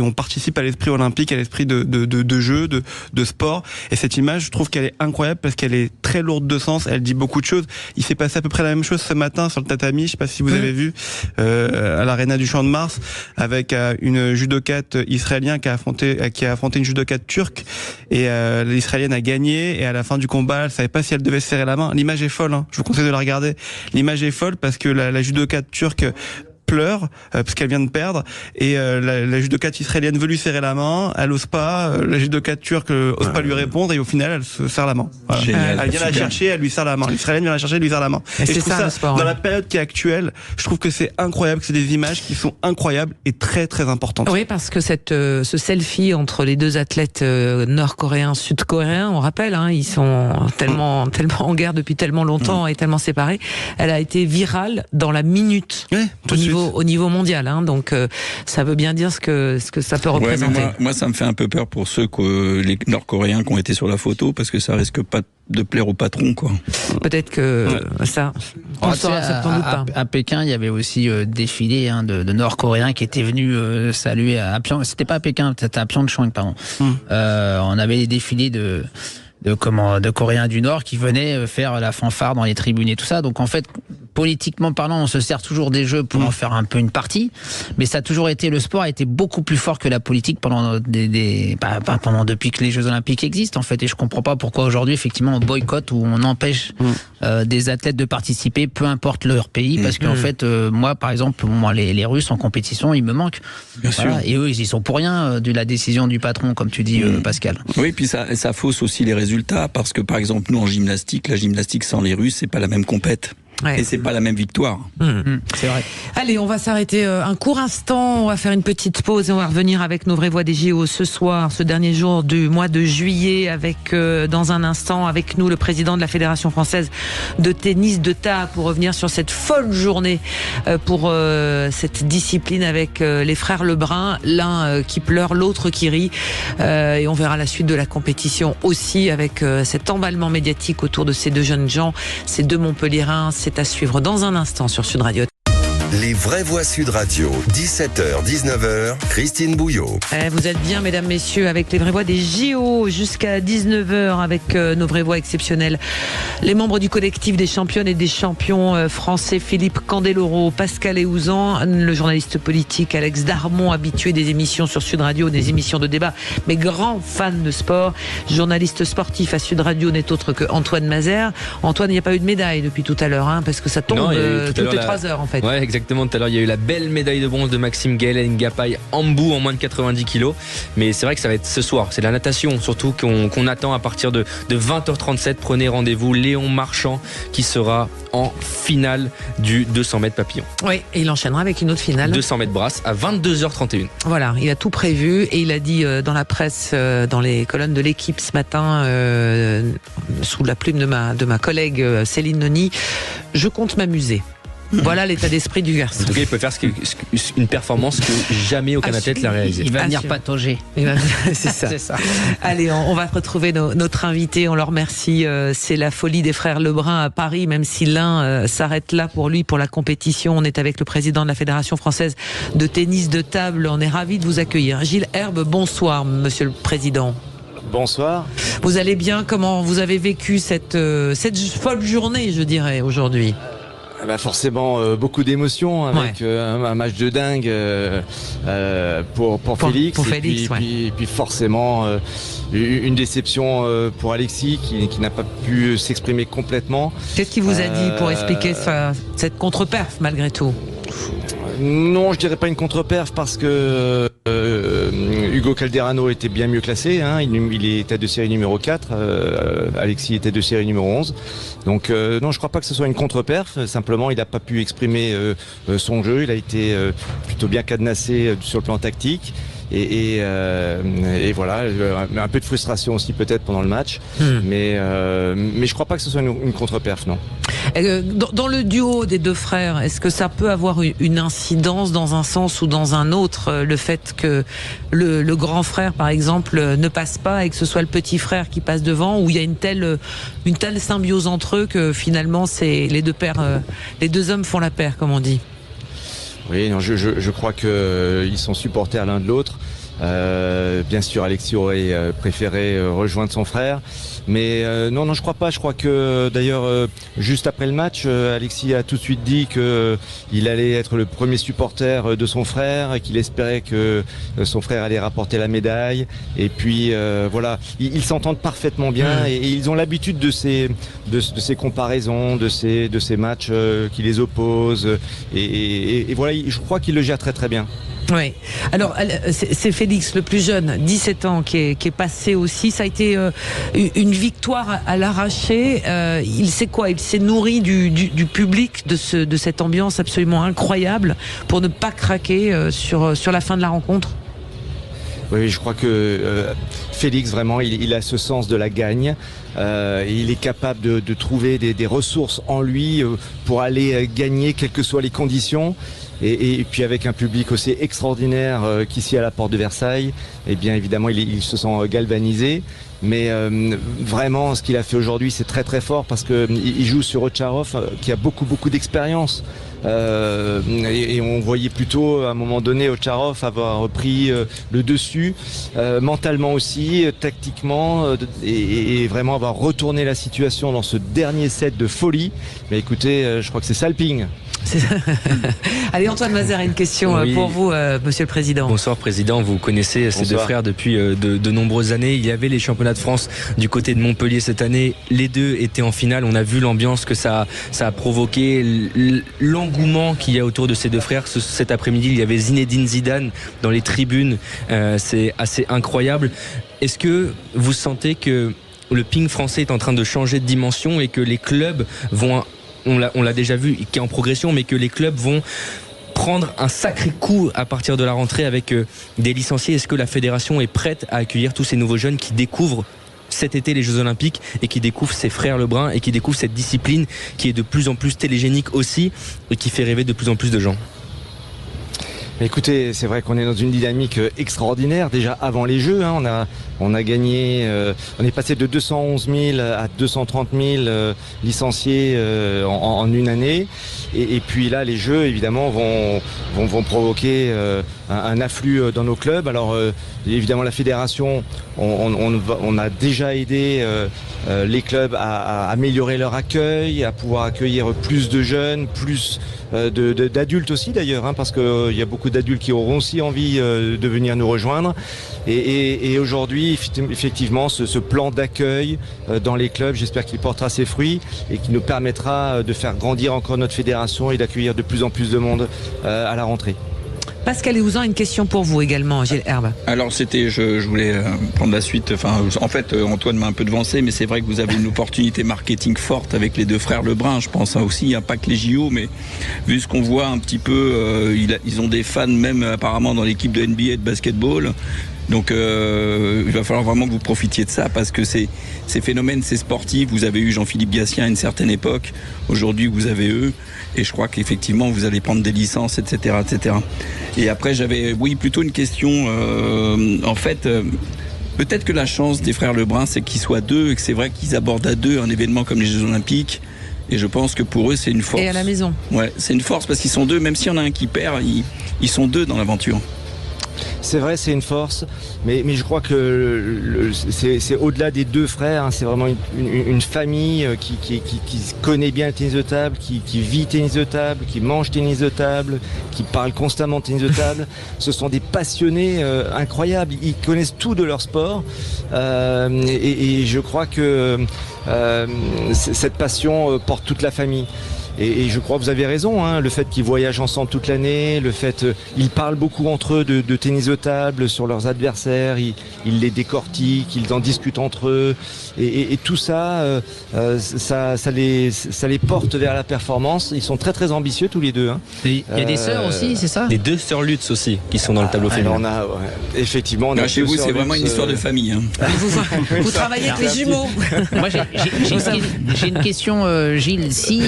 on participe à l'esprit olympique, à l'esprit de jeu, de sport. Et cette image, je trouve qu'elle est incroyable parce qu'elle est très lourde de sens. Elle dit beaucoup de choses. Il s'est passé à peu près la même chose ce matin sur le tatami. Je sais pas si vous avez vu à l'Arena du Champ de Mars avec une judokate israélienne qui a affronté une judokate turque, et l'israélienne a gagné. Et à la fin du combat, elle savait pas si elle devait se serrer la main. L'image est folle. Je vous conseille de la regarder. L'image est folle parce que la judokate turque pleure parce qu'elle vient de perdre, et la judokate israélienne veut lui serrer la main, elle ose pas, la judokate turque ose pas lui répondre, et au final elle se serre la main. Voilà. Génial, elle vient la chercher, elle lui serre la main. L'israélienne vient la chercher, elle lui serre la main. Et je trouve ça, sport, dans la période qui est actuelle, je trouve que c'est incroyable, que c'est des images qui sont incroyables et très très importantes.
Oui, parce que ce selfie entre les deux athlètes nord-coréens, sud-coréens, on rappelle, ils sont tellement en guerre depuis tellement longtemps et tellement séparés, elle a été virale dans la minute. Au niveau mondial, donc ça veut bien dire ce que ça peut représenter.
Moi, ça me fait un peu peur pour les Nord-Coréens qui ont été sur la photo, parce que ça risque pas de plaire au patron, quoi.
Peut-être que ça. On saura certainement pas.
À Pékin, il y avait aussi défilé de Nord-Coréens qui étaient venus saluer à Pyongyang. C'était pas à Pékin, c'était à Pyeongchang, pardon. On avait des défilés de Coréens du Nord qui venaient faire la fanfare dans les tribunes et tout ça. Donc en fait, politiquement parlant, on se sert toujours des jeux pour en faire un peu une partie, mais ça a toujours été, le sport a été beaucoup plus fort que la politique depuis que les Jeux Olympiques existent, en fait. Et je comprends pas pourquoi aujourd'hui, effectivement, on boycotte ou on empêche des athlètes de participer, peu importe leur pays, parce qu'en fait, moi, par exemple, les Russes en compétition, ils me manquent.
Bien sûr.
Et eux, ils y sont pour rien de la décision du patron, comme tu dis, Pascal.
Oui, puis ça fausse aussi les résultats, parce que par exemple, nous en gymnastique, la gymnastique sans les Russes, c'est pas la même compète. Et c'est pas la même victoire.
C'est vrai.
Allez, on va s'arrêter un court instant. On va faire une petite pause et on va revenir avec nos vraies voix des JO ce soir, ce dernier jour du mois de juillet, avec dans un instant avec nous le président de la Fédération française de tennis de table pour revenir sur cette folle journée pour cette discipline avec les frères Lebrun, l'un qui pleure, l'autre qui rit. Et on verra la suite de la compétition aussi avec cet emballement médiatique autour de ces deux jeunes gens, ces deux Montpelliérains. C'est à suivre dans un instant sur Sud Radio.
Les vraies voix Sud Radio, 17h, 19h, Christine Bouillot.
Vous êtes bien, mesdames, messieurs, avec les vraies voix des JO jusqu'à 19h avec nos vraies voix exceptionnelles. Les membres du collectif des championnes et des champions français, Philippe Candeloro, Pascal Eouzan, le journaliste politique Alex Darmon, habitué des émissions sur Sud Radio, des émissions de débat, mais grand fan de sport. Journaliste sportif à Sud Radio n'est autre que Antoine Mazère. Antoine, il n'y a pas eu de médaille depuis tout à l'heure, parce que ça tombe toutes les 3 heures en fait.
Ouais, exactement. Tout à l'heure, il y a eu la belle médaille de bronze de Maxime Gaël Ngapaï en bout en moins de 90 kilos. Mais c'est vrai que ça va être ce soir. C'est la natation surtout qu'on attend à partir de 20h37. Prenez rendez-vous. Léon Marchand qui sera en finale du 200 mètres papillon.
Oui, et il enchaînera avec une autre finale.
200 mètres brasse à 22h31.
Voilà, il a tout prévu et il a dit dans la presse, dans les colonnes de l'équipe ce matin, sous la plume de ma collègue Céline Noni, je compte m'amuser. Voilà l'état d'esprit du garçon.
En tout cas, il peut faire une performance que jamais aucun athlète n'a réalisé.
Il va venir patauger.
C'est ça. C'est ça. Allez, on va retrouver notre invité. On le remercie. C'est la folie des frères Lebrun à Paris, même si l'un s'arrête là pour lui, pour la compétition. On est avec le président de la Fédération française de tennis de table. On est ravis de vous accueillir. Gilles Herbe, bonsoir, monsieur le président.
Bonsoir.
Vous allez bien? Comment vous avez vécu cette folle journée, je dirais, aujourd'hui?
Forcément beaucoup d'émotions avec un match de dingue pour Félix,
pour Félix,
puis forcément une déception pour Alexis qui n'a pas pu s'exprimer complètement.
Qu'est-ce qu'il vous a dit pour expliquer cette contre-perf malgré tout?
Non, je dirais pas une contre-perf parce que Hugo Calderano était bien mieux classé, il est tête de série numéro 4, Alexis était de série numéro 11. Donc non, je crois pas que ce soit une contre-perf, simplement il n'a pas pu exprimer son jeu, il a été plutôt bien cadenassé sur le plan tactique. Et voilà, un peu de frustration aussi peut-être pendant le match, mais je crois pas que ce soit une contre-perf, non.
Dans le duo des deux frères, est-ce que ça peut avoir une incidence dans un sens ou dans un autre, le fait que le grand frère, par exemple, ne passe pas et que ce soit le petit frère qui passe devant, où il y a une telle symbiose entre eux que finalement c'est les deux hommes font la paire, comme on dit?
Oui, non, je crois qu'ils sont supporters l'un de l'autre. Bien sûr, Alexis aurait préféré rejoindre son frère, mais non, je crois pas. Je crois que d'ailleurs, juste après le match, Alexis a tout de suite dit que il allait être le premier supporter de son frère et qu'il espérait que son frère allait rapporter la médaille. Et puis voilà, ils s'entendent parfaitement bien et ils ont l'habitude de ces comparaisons, de ces matchs qui les opposent. Et voilà, je crois qu'ils le gèrent très très bien.
Oui. Alors, c'est Félix, le plus jeune, 17 ans, qui est passé aussi. Ça a été une victoire à l'arraché. Il sait quoi? Il s'est nourri du public, de cette ambiance absolument incroyable pour ne pas craquer sur la fin de la rencontre.
Oui, je crois que Félix, vraiment, il a ce sens de la gagne. Il est capable de trouver des ressources en lui pour aller gagner, quelles que soient les conditions. Et puis avec un public aussi extraordinaire qu'ici à la porte de Versailles, eh bien évidemment il se sent galvanisé. Mais vraiment, ce qu'il a fait aujourd'hui, c'est très très fort parce que il joue sur Ocharov qui a beaucoup d'expérience. Et on voyait plutôt à un moment donné Ocharov avoir pris le dessus, mentalement aussi, tactiquement, et vraiment avoir retourné la situation dans ce dernier set de folie. Mais écoutez, je crois que c'est ça le ping.
Allez, Antoine Mazère, une question pour vous, monsieur le président.
Bonsoir, président. Vous connaissez ces deux frères depuis de nombreuses années. Il y avait les championnats de France du côté de Montpellier cette année. Les deux étaient en finale. On a vu l'ambiance que ça a provoqué, l'engouement qu'il y a autour de ces deux frères. Cet après-midi, il y avait Zinedine Zidane dans les tribunes. C'est assez incroyable. Est-ce que vous sentez que le ping français est en train de changer de dimension et que les clubs vont on l'a déjà vu, qui est en progression, mais que les clubs vont prendre un sacré coup à partir de la rentrée avec des licenciés. Est-ce que la fédération est prête à accueillir tous ces nouveaux jeunes qui découvrent cet été les Jeux Olympiques et qui découvrent ces frères Lebrun et qui découvrent cette discipline qui est de plus en plus télégénique aussi et qui fait rêver de plus en plus de gens?
Écoutez, c'est vrai qu'on est dans une dynamique extraordinaire déjà avant les Jeux. On a gagné, on est passé de 211 000 à 230 000 licenciés en une année. Et puis là, les Jeux évidemment vont provoquer un afflux dans nos clubs. Alors évidemment, la fédération, on a déjà aidé les clubs à améliorer leur accueil, à pouvoir accueillir plus de jeunes, plus d'adultes aussi d'ailleurs, parce qu'il y a beaucoup d'adultes qui auront aussi envie de venir nous rejoindre. Et aujourd'hui, effectivement, ce plan d'accueil dans les clubs, j'espère qu'il portera ses fruits et qui nous permettra de faire grandir encore notre fédération et d'accueillir de plus en plus de monde à la rentrée.
Pascal Eouzan, une question pour vous également, Gilles Herbe.
Alors je voulais prendre la suite. En fait, Antoine m'a un peu devancé, mais c'est vrai que vous avez une opportunité marketing forte avec les deux frères Lebrun. Je pense aussi, pas que les JO, mais vu ce qu'on voit un petit peu, ils ont des fans même apparemment dans l'équipe de NBA de basketball. Donc il va falloir vraiment que vous profitiez de ça, parce que ces phénomènes, ces sportifs, vous avez eu Jean-Philippe Gatien à une certaine époque, aujourd'hui vous avez eux, et je crois qu'effectivement vous allez prendre des licences, etc. etc. Et après j'avais plutôt une question, en fait, peut-être que la chance des frères Lebrun c'est qu'ils soient deux, et que c'est vrai qu'ils abordent à deux un événement comme les Jeux Olympiques, et je pense que pour eux c'est une force.
Et à la maison.
Ouais, c'est une force parce qu'ils sont deux, même s'il y en a un qui perd, ils sont deux dans l'aventure.
C'est vrai, c'est une force, mais je crois que c'est au-delà des deux frères, c'est vraiment une famille qui connaît bien le tennis de table, qui vit tennis de table, qui mange tennis de table, qui parle constamment tennis de table. Ce sont des passionnés incroyables, ils connaissent tout de leur sport, et je crois que cette passion porte toute la famille. Et je crois que vous avez raison, le fait qu'ils voyagent ensemble toute l'année, le fait ils parlent beaucoup entre eux de tennis de table sur leurs adversaires, ils les décortiquent, ils en discutent entre eux, et tout ça, ça les porte vers la performance. Ils sont très très ambitieux tous les deux.
Il y a des sœurs aussi, c'est ça?
Les deux sœurs Lutz aussi qui sont dans le tableau féminin.
Effectivement,
chez vous c'est vraiment une histoire de famille.
Vous travaillez avec les jumeaux.
Moi j'ai une question, Gilles. Si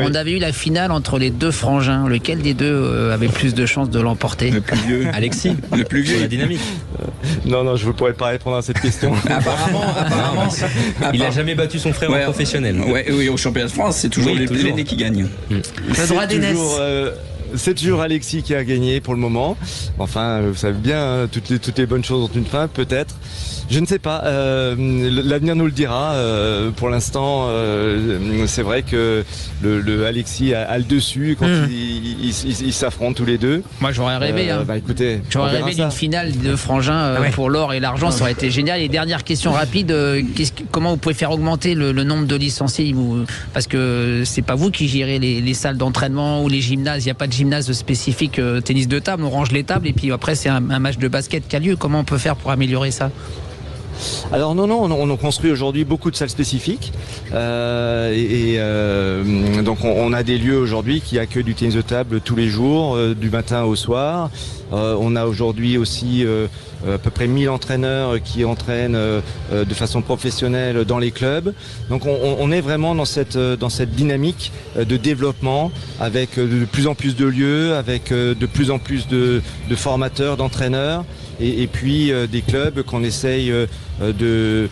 on avait eu la finale entre les deux frangins, lequel des deux avait plus de chances de l'emporter?
Le plus vieux.
Alexis.
Le plus vieux.
La dynamique.
Non, je ne pourrais pas répondre à cette question.
Apparemment.
Il n'a jamais battu son frère en professionnel.
Oui, au championnat de France, c'est toujours l'aîné qui gagne.
Le droit d'aînesse.
C'est toujours Alexis qui a gagné pour le moment. Enfin, vous savez bien, toutes les bonnes choses ont une fin, peut-être. Je ne sais pas. L'avenir nous le dira. Pour l'instant, c'est vrai que le Alexis a le dessus quand ils s'affrontent tous les deux.
Moi, j'aurais rêvé.
Écoutez,
j'aurais rêvé d'une finale de frangins pour l'or et l'argent. Ça aurait été génial. Et dernière question rapide. Comment vous pouvez faire augmenter le nombre de licenciés? Parce que c'est pas vous qui gérez les salles d'entraînement ou les gymnases. Il n'y a pas de gymnase spécifique tennis de table. On range les tables et puis après c'est un match de basket qui a lieu. Comment on peut faire pour améliorer ça?
Alors non, on construit aujourd'hui beaucoup de salles spécifiques, donc on a des lieux aujourd'hui qui accueillent du tennis de table tous les jours, du matin au soir. On a aujourd'hui aussi à peu près 1000 entraîneurs qui entraînent de façon professionnelle dans les clubs. Donc on est vraiment dans cette dynamique de développement, avec de plus en plus de lieux, avec de plus en plus de formateurs, d'entraîneurs, et puis des clubs qu'on essaye de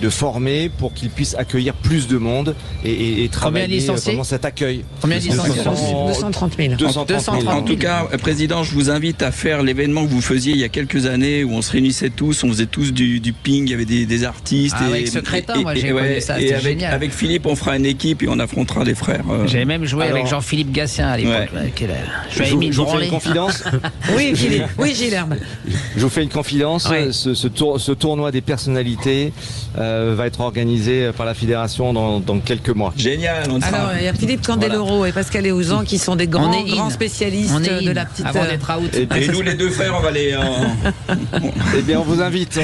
former pour qu'ils puissent accueillir plus de monde et travailler vraiment cet accueil.
Combien de licenciés?
230 000.
230 000.
En tout cas, Président, je vous invite à faire l'événement que vous faisiez il y a quelques années où on se réunissait tous, on faisait tous du ping, il y avait des artistes.
Avec ce crétin, moi j'ai connu ça, c'était génial.
Avec Philippe, on fera une équipe et on affrontera les frères.
J'avais même joué avec Jean-Philippe Gatien à l'époque.
Je vous fais une confidence.
Oui, Philippe. Oui, Gilles Herbe.
Je vous fais une confidence. Ce tour ce tournoi des personnalités va être organisé par la fédération dans quelques mois.
Génial.
Alors, il y a Philippe Candeloro et Pascal Eouzan qui sont des grands spécialistes de la petite.
Avant d'être out.
Et nous, les deux frères, on va les.
Eh bien, on vous invite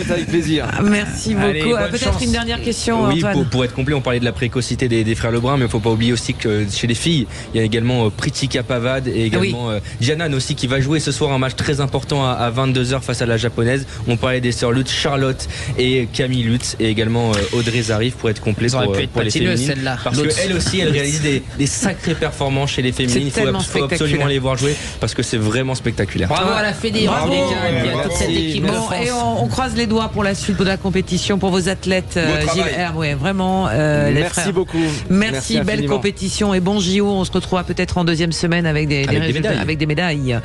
avec plaisir.
Merci beaucoup.
Allez,
peut-être une dernière question,
Oui,
Antoine.
pour être complet, on parlait de la précocité des frères Lebrun, mais il ne faut pas oublier aussi que chez les filles, il y a également Pritika Pavad et également Jianan aussi qui va jouer ce soir un match très important à 22h face à la japonaise. On parlait des sœurs Lutz, Charlotte et Camille Lutz et également Audrey Zarif pour être complet pour les féminines. Parce qu'elle aussi, elle réalise des sacrées performances chez les féminines. Il faut absolument les voir jouer parce que c'est vraiment spectaculaire.
Bravo à la Fédé, bravo et à toute cette équipe.
Et on croise les doigts pour la suite de la compétition, pour vos athlètes, Gilles Herbe. Ouais, vraiment, les
Merci
frères.
beaucoup.
Merci, belle
infiniment.
compétition et bon JO. On se retrouvera peut-être en deuxième semaine avec des résultats, avec des médailles.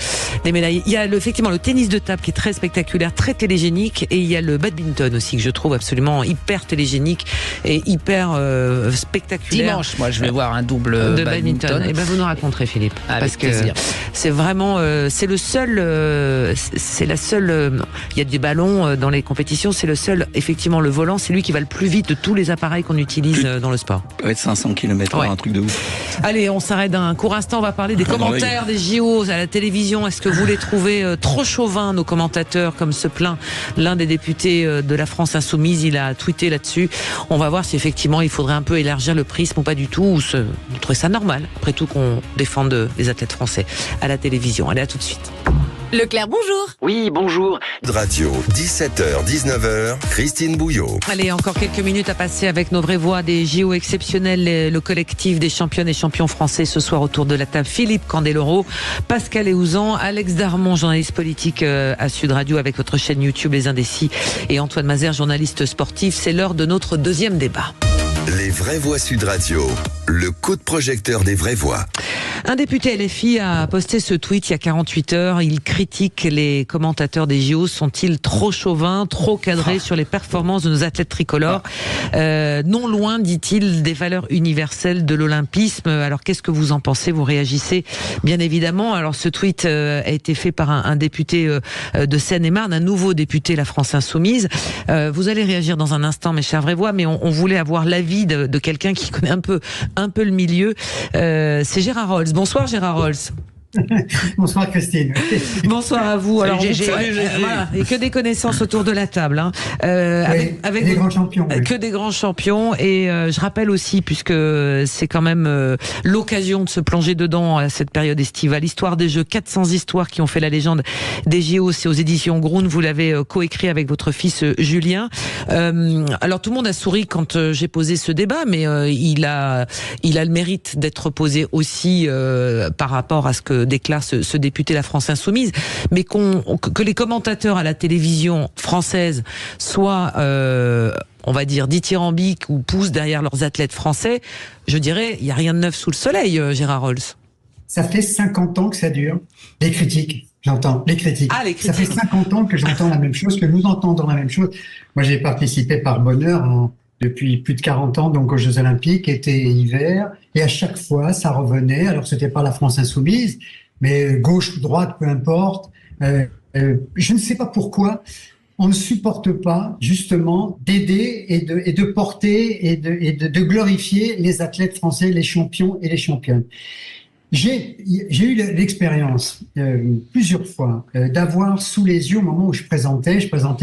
Des médailles. Il y a effectivement le tennis de table qui est très spectaculaire, très télégénique, et il y a le badminton aussi que je trouve absolument hyper télégénique et hyper spectaculaire.
Dimanche, moi je vais voir un double
de badminton. Et ben vous nous raconterez, Philippe,
avec
parce que
plaisir.
c'est vraiment c'est le seul c'est la seule il y a des ballons dans les compétitions, c'est le seul, effectivement, le volant, c'est lui qui va le plus vite de tous les appareils qu'on utilise dans le sport.
Ouais, 500 km/h, un truc de ouf.
Allez, on s'arrête d'un court instant, on va parler des commentaires des JO à la télévision. Est-ce que vous les trouvez trop chauvins, nos commentateurs, comme se plaint l'un des députés de la France Insoumise? Il a tweeté là-dessus. On va voir si effectivement il faudrait un peu élargir le prisme ou pas du tout, ou vous trouvez ça normal, après tout, qu'on défende les athlètes français à la télévision. Allez, à tout de suite.
Leclerc, bonjour.
Oui, bonjour. Radio, 17h, 19h, Christine Bouillot.
Allez, encore quelques minutes à passer avec nos vraies voix des JO exceptionnels, le collectif des championnes et champions français ce soir autour de la table. Philippe Candeloro, Pascal Eouzan, Alex Darmon, journaliste politique à Sud Radio avec votre chaîne YouTube Les Indécis, et Antoine Mazère, journaliste sportif. C'est l'heure de notre deuxième débat.
Les vraies voix Sud Radio, le coup de projecteur des vraies voix.
Un député LFI a posté ce tweet il y a 48 heures. Il critique les commentateurs des JO. Sont-ils trop chauvins, trop cadrés sur les performances de nos athlètes tricolores? Non loin, dit-il, des valeurs universelles de l'olympisme. Alors qu'est-ce que vous en pensez? Vous réagissez bien évidemment. Alors ce tweet a été fait par un député de Seine-et-Marne, un nouveau député La France Insoumise. Vous allez réagir dans un instant, mes chers vraies voix, mais on voulait avoir l'avis de quelqu'un qui connaît un peu le milieu. C'est Gérard Rolls. Bonsoir Gérard Rolls.
Bonsoir Christine.
Bonsoir à vous. Alors, voilà, et que des connaissances autour de la table, hein. Avec des grands champions. Que des grands champions. Et je rappelle aussi, puisque c'est quand même l'occasion de se plonger dedans à cette période estivale, l'histoire des Jeux, 400 histoires qui ont fait la légende des JO. C'est aux éditions Grund. Vous l'avez coécrit avec votre fils Julien. Alors tout le monde a souri quand j'ai posé ce débat, mais il a le mérite d'être posé aussi par rapport à ce que déclare ce député La France Insoumise, mais que les commentateurs à la télévision française soient, on va dire, dithyrambiques ou poussent derrière leurs athlètes français, je dirais, il n'y a rien de neuf sous le soleil, Gérard Rolls.
Ça fait 50 ans que ça dure, les critiques. J'entends les critiques.
Ah, les critiques.
Ça fait 50 ans que j'entends la même chose, que nous entendons la même chose. Moi, j'ai participé par bonheur depuis plus de 40 ans donc aux Jeux Olympiques, été et hiver, et à chaque fois, ça revenait. Alors, c'était pas la France Insoumise, mais gauche ou droite, peu importe. Je ne sais pas pourquoi on ne supporte pas, justement, d'aider et de porter et de glorifier les athlètes français, les champions et les championnes. J'ai eu l'expérience plusieurs fois d'avoir sous les yeux, au moment où je présentais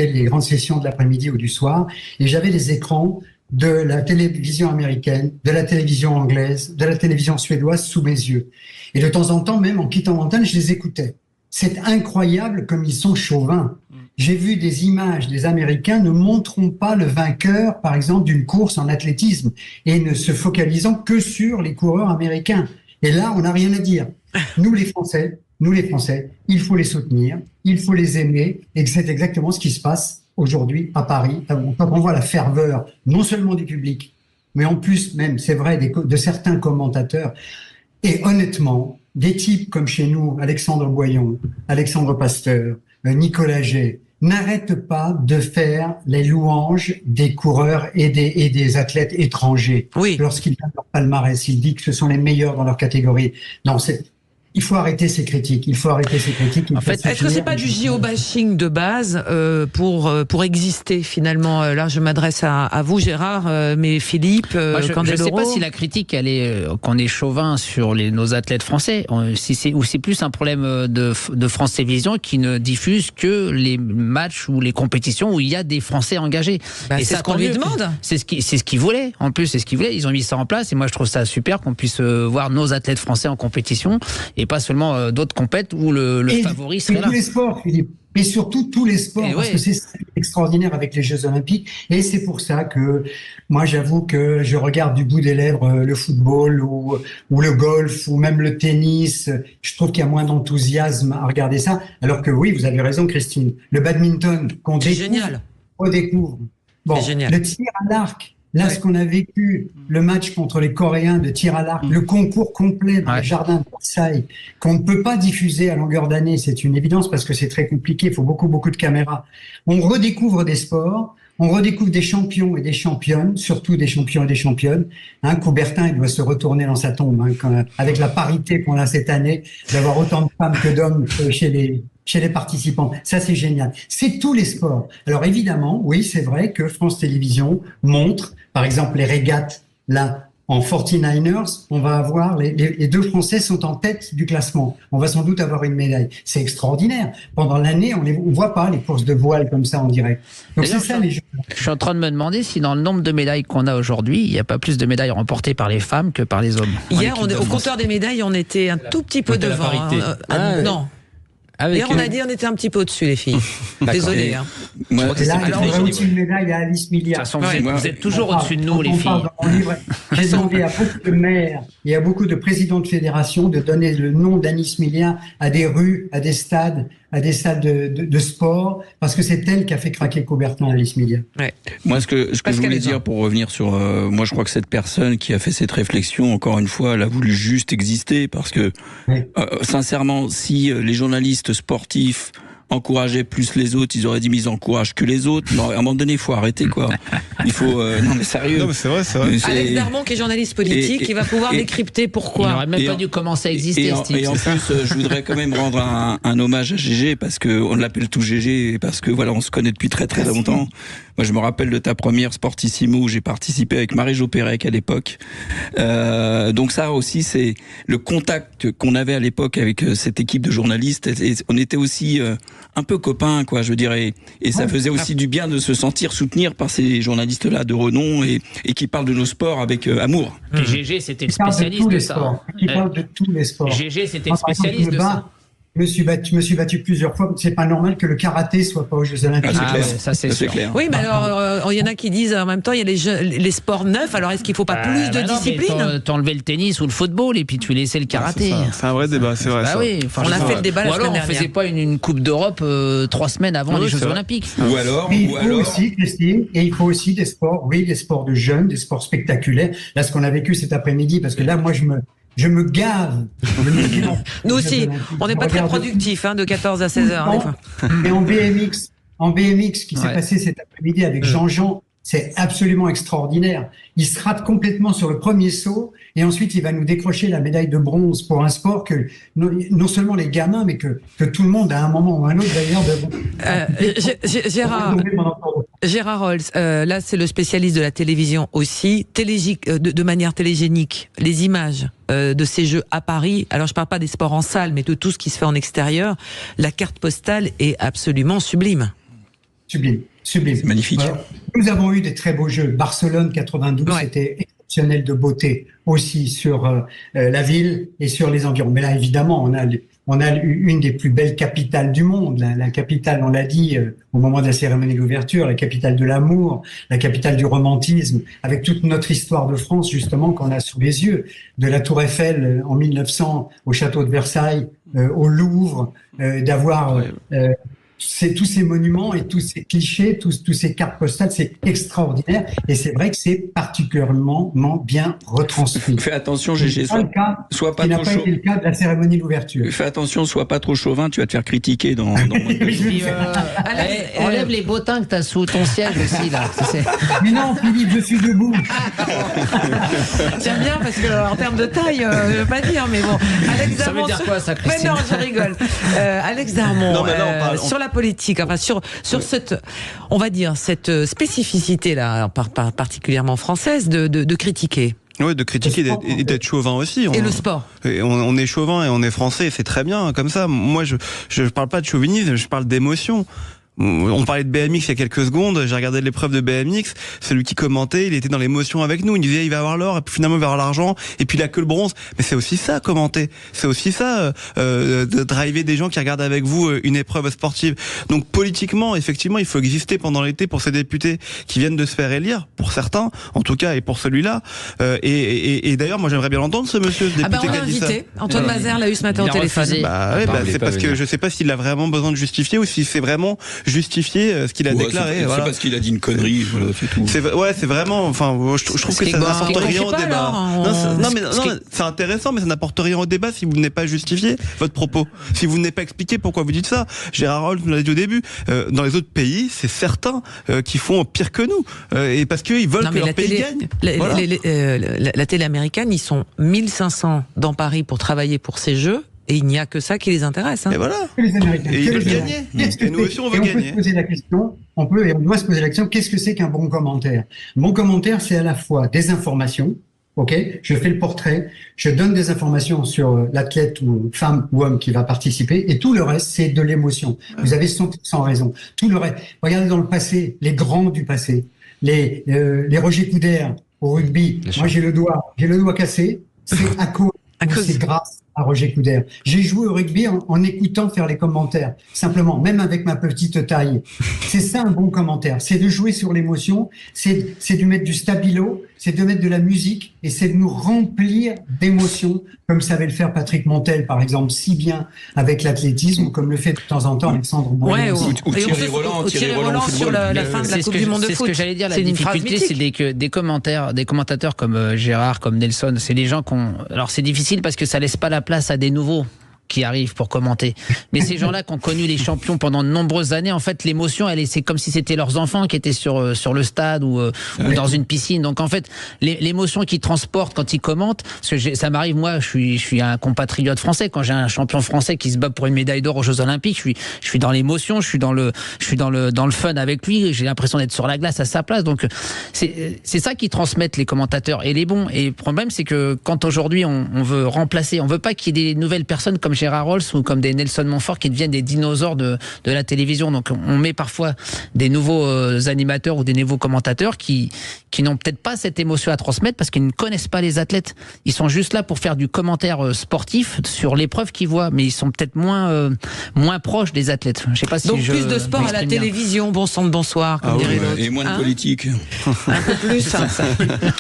les grandes sessions de l'après-midi ou du soir, et j'avais les écrans de la télévision américaine, de la télévision anglaise, de la télévision suédoise sous mes yeux. Et de temps en temps, même en quittant l'antenne, je les écoutais. C'est incroyable comme ils sont chauvins. J'ai vu des images des Américains ne montrant pas le vainqueur, par exemple, d'une course en athlétisme, et ne se focalisant que sur les coureurs américains. Et là, on n'a rien à dire. Nous les Français, il faut les soutenir, il faut les aimer, et c'est exactement ce qui se passe aujourd'hui à Paris. Quand on voit la ferveur, non seulement du public, mais en plus même, c'est vrai, de certains commentateurs. Et honnêtement, des types comme chez nous, Alexandre Boyon, Alexandre Pasteur, Nicolas Jay, n'arrêtent pas de faire les louanges des coureurs et des athlètes étrangers. Oui. Lorsqu'ils donnent leur palmarès, ils disent que ce sont les meilleurs dans leur catégorie. Non, il faut arrêter ces critiques.
En fait, est-ce que c'est pas du géobashing de base pour exister finalement? Là, je m'adresse à vous, Gérard, mais Philippe,
je ne sais pas si la critique, elle est qu'on est chauvin sur nos athlètes français, ou c'est plus un problème de France Télévisions qui ne diffuse que les matchs ou les compétitions où il y a des Français engagés.
Et c'est ce qu'on lui demande.
C'est ce qu'ils voulaient. En plus, c'est ce qu'ils voulaient. Ils ont mis ça en place, et moi je trouve ça super qu'on puisse voir nos athlètes français en compétition. Et pas seulement d'autres compètes où le favori serait là.
Tous les sports, Philippe. Mais surtout tous les sports, parce que c'est extraordinaire avec les Jeux Olympiques. Et c'est pour ça que moi, j'avoue que je regarde du bout des lèvres le football ou le golf ou même le tennis. Je trouve qu'il y a moins d'enthousiasme à regarder ça. Alors que oui, vous avez raison, Christine. Le badminton qu'on redécouvre. Bon, le tir à l'arc. Là, ce qu'on a vécu, le match contre les Coréens de tir à l'arc, le concours complet dans le jardin de Versailles, qu'on ne peut pas diffuser à longueur d'année, c'est une évidence parce que c'est très compliqué, il faut beaucoup de caméras. On redécouvre des sports, on redécouvre des champions et des championnes, surtout des champions et des championnes. Coubertin, il doit se retourner dans sa tombe, avec la parité qu'on a cette année, d'avoir autant de femmes que d'hommes chez les participants. Ça, c'est génial. C'est tous les sports. Alors évidemment, oui, c'est vrai que France Télévisions montre, par exemple, les régates, là, en 49ers, on va avoir, les deux Français sont en tête du classement. On va sans doute avoir une médaille. C'est extraordinaire. Pendant l'année, on voit pas les courses de voile comme ça en direct. Donc c'est ça les jeux.
Je suis en train de me demander si dans le nombre de médailles qu'on a aujourd'hui, il n'y a pas plus de médailles remportées par les femmes que par les hommes.
Hier, au compteur des médailles, on était un tout petit peu devant. Non. Hier, on a dit on était un petit peu au-dessus, les filles. Désolé.
Moi, alors, on a aussi une médaille à Alice Milliard.
De toute façon, vous êtes toujours au-dessus de nous, les filles.
J'ai demandé à beaucoup de maires et à beaucoup de présidents de fédération de donner le nom d'Alice Milliard à des rues, à des stades, à des salles de sport, parce que c'est elle qui a fait craquer Coubertin, Alice Milliard.
Ouais. Moi, ce que je voulais dire pour revenir sur, moi, je crois que cette personne qui a fait cette réflexion, encore une fois, elle a voulu juste exister, parce que, sincèrement, si les journalistes sportifs encourageaient plus les autres, ils auraient dit mais ils encouragent que les autres. Non, à un moment donné, il faut arrêter, quoi. Il faut, non mais sérieux.
Non mais c'est vrai.
Alex Darmon, qui est journaliste politique, qui va pouvoir décrypter pourquoi.
Il n'aurait même pas dû commencer à exister.
Et en plus, je voudrais quand même rendre un hommage à Gégé, parce que on l'appelle tout Gégé, parce que voilà, on se connaît depuis très longtemps. Moi, je me rappelle de ta première Sportissimo où j'ai participé avec Marie-Jo Pérec à l'époque. Donc ça aussi, c'est le contact qu'on avait à l'époque avec cette équipe de journalistes. Et on était aussi un peu copains, quoi, je dirais. Et ça faisait aussi du bien de se sentir soutenir par ces journalistes-là de renom et qui parlent de nos sports avec amour.
Et Gégé, c'était le spécialiste de ça.
Il parle de tous les sports.
Gégé, c'était le spécialiste de ça.
Je me suis battu plusieurs fois. C'est pas normal que le karaté soit pas aux Jeux Olympiques.
Ça c'est clair.
Oui, mais alors il y en a qui disent en même temps il y a les sports neufs. Alors est-ce qu'il faut pas plus de discipline?
T'enlevais le tennis ou le football et puis tu laissais le karaté.
C'est un vrai débat, c'est vrai.
Oui,
on a fait le débat la semaine dernière.
Ou alors on faisait pas une Coupe d'Europe 3 semaines avant les Jeux Olympiques.
Ou alors.
Aussi, Christine, et il faut aussi des sports, des sports de jeunes, des sports spectaculaires. Là, ce qu'on a vécu cet après-midi, parce que là, moi, je me gave.
Nous aussi, on n'est pas très productifs, de 14 à 16 heures, des fois.
Mais en BMX, qui s'est passé cet après-midi avec Jean-Jean, c'est absolument extraordinaire. Il se rate complètement sur le premier saut et ensuite il va nous décrocher la médaille de bronze pour un sport que non seulement les gamins, mais que tout le monde à un moment ou à un autre d'ailleurs.
Gérard Rolls, là c'est le spécialiste de la télévision aussi, de manière télégénique, les images de ces Jeux à Paris. Alors je parle pas des sports en salle, mais de tout ce qui se fait en extérieur. La carte postale est absolument sublime.
Sublime. C'est
magnifique.
Nous avons eu des très beaux jeux. Barcelone 92, c'était exceptionnel de beauté aussi sur la ville et sur les environs. Mais là, évidemment, on a une des plus belles capitales du monde. La capitale, on l'a dit au moment de la cérémonie d'ouverture, la capitale de l'amour, la capitale du romantisme, avec toute notre histoire de France, justement, qu'on a sous les yeux. De la Tour Eiffel en 1900 au château de Versailles, au Louvre, d'avoir... tous ces monuments et tous ces clichés, tous ces cartes postales, c'est extraordinaire. Et c'est vrai que c'est particulièrement bien retranscrit.
Fais attention, Gégé, sois pas trop chaud.
Été le cas de la cérémonie d'ouverture.
Fais attention, sois pas trop chauvin, tu vas te faire critiquer dans
enlève les bottins que t'as sous ton siège aussi, là.
Mais non, Philippe, je suis debout.
J'aime bien parce que en termes de taille, je veux pas dire, mais bon. Alex
ça
Darmon,
veut dire quoi, ça, Christine?
Mais non, je rigole. Alex Darmon,
Non, mais là,
sur la politique, enfin sur cette, on va dire cette spécificité là, particulièrement française, de critiquer.
Oui, de critiquer et d'être chauvin aussi.
Et le sport.
On est chauvin et on est français, c'est très bien comme ça. Moi, je parle pas de chauvinisme, je parle d'émotion. On parlait de BMX il y a quelques secondes, j'ai regardé l'épreuve de BMX, celui qui commentait, il était dans l'émotion avec nous, il disait il va avoir l'or et puis finalement il va avoir l'argent et puis il a que le bronze. Mais c'est aussi ça commenter, c'est aussi ça de driver des gens qui regardent avec vous une épreuve sportive. Donc politiquement, effectivement, il faut exister pendant l'été pour ces députés qui viennent de se faire élire, pour certains en tout cas et pour celui-là. Et d'ailleurs moi j'aimerais bien l'entendre ce monsieur, ce député qui a dit ça.
Antoine Mazère l'a eu ce matin au téléphone.
C'est parce que je sais pas s'il a vraiment besoin de justifier ou si c'est vraiment justifier ce qu'il a déclaré.
C'est parce qu'il a dit une connerie, c'est tout.
C'est vraiment, enfin, je trouve que ça n'apporte rien au débat. Non, mais c'est intéressant, mais ça n'apporte rien au débat si vous n'avez pas justifié votre propos. Si vous n'avez pas expliqué pourquoi vous dites ça. Gérard Rolf l'a dit au début. Dans les autres pays, c'est certains qui font pire que nous. Et parce qu'ils veulent que leur pays gagne.
La télé américaine, ils sont 1500 dans Paris pour travailler pour ces jeux. Et il n'y a que ça qui les intéresse.
Et voilà.
Les Américains.
Et ils veulent gagner. Et nous aussi, on veut gagner.
On peut se poser la question, on doit se poser la question, qu'est-ce que c'est qu'un bon commentaire? Un bon commentaire, c'est à la fois des informations, ok? Je fais le portrait, je donne des informations sur l'athlète ou femme ou homme qui va participer, et tout le reste, c'est de l'émotion. Vous avez 100% raison. Tout le reste. Regardez dans le passé, les grands du passé, les Roger Coudert au rugby. Moi, j'ai le doigt cassé. C'est à cause. C'est grâce à Roger Coudert. J'ai joué au rugby en écoutant faire les commentaires. Simplement, même avec ma petite taille. C'est ça un bon commentaire. C'est de jouer sur l'émotion. C'est de mettre du stabilo. C'est de mettre de la musique. Et c'est de nous remplir d'émotions, comme savait le faire Patrick Montel, par exemple, si bien avec l'athlétisme, ou comme le fait de temps en temps Alexandre Bourget.
Ou Thierry Roland
sur la fin de la Coupe du Monde de foot.
C'est ce que j'allais dire. La difficulté, c'est que des commentateurs comme Gérard, comme Nelson, c'est des gens alors c'est difficile parce que ça laisse pas la place à des nouveaux qui arrivent pour commenter. Mais ces gens-là qui ont connu les champions pendant de nombreuses années, en fait, l'émotion, c'est comme si c'était leurs enfants qui étaient sur le stade ou dans une piscine. Donc, en fait, l'émotion qu'ils transportent quand ils commentent, parce que ça m'arrive, moi, je suis un compatriote français. Quand j'ai un champion français qui se bat pour une médaille d'or aux Jeux Olympiques, je suis dans l'émotion, je suis dans le fun avec lui. J'ai l'impression d'être sur la glace à sa place. Donc, c'est ça qu'ils transmettent les commentateurs et les bons. Et le problème, c'est que quand aujourd'hui on veut remplacer, on veut pas qu'il y ait des nouvelles personnes comme Gérard Rolf ou comme des Nelson Montfort qui deviennent des dinosaures de la télévision. Donc on met parfois des nouveaux animateurs ou des nouveaux commentateurs qui n'ont peut-être pas cette émotion à transmettre parce qu'ils ne connaissent pas les athlètes. Ils sont juste là pour faire du commentaire sportif sur l'épreuve qu'ils voient, mais ils sont peut-être moins proches des athlètes. Je sais pas si
donc plus de sport à la télévision, bon sang de bonsoir, comme dirait l'autre.
Et moins de politique.
Un peu plus.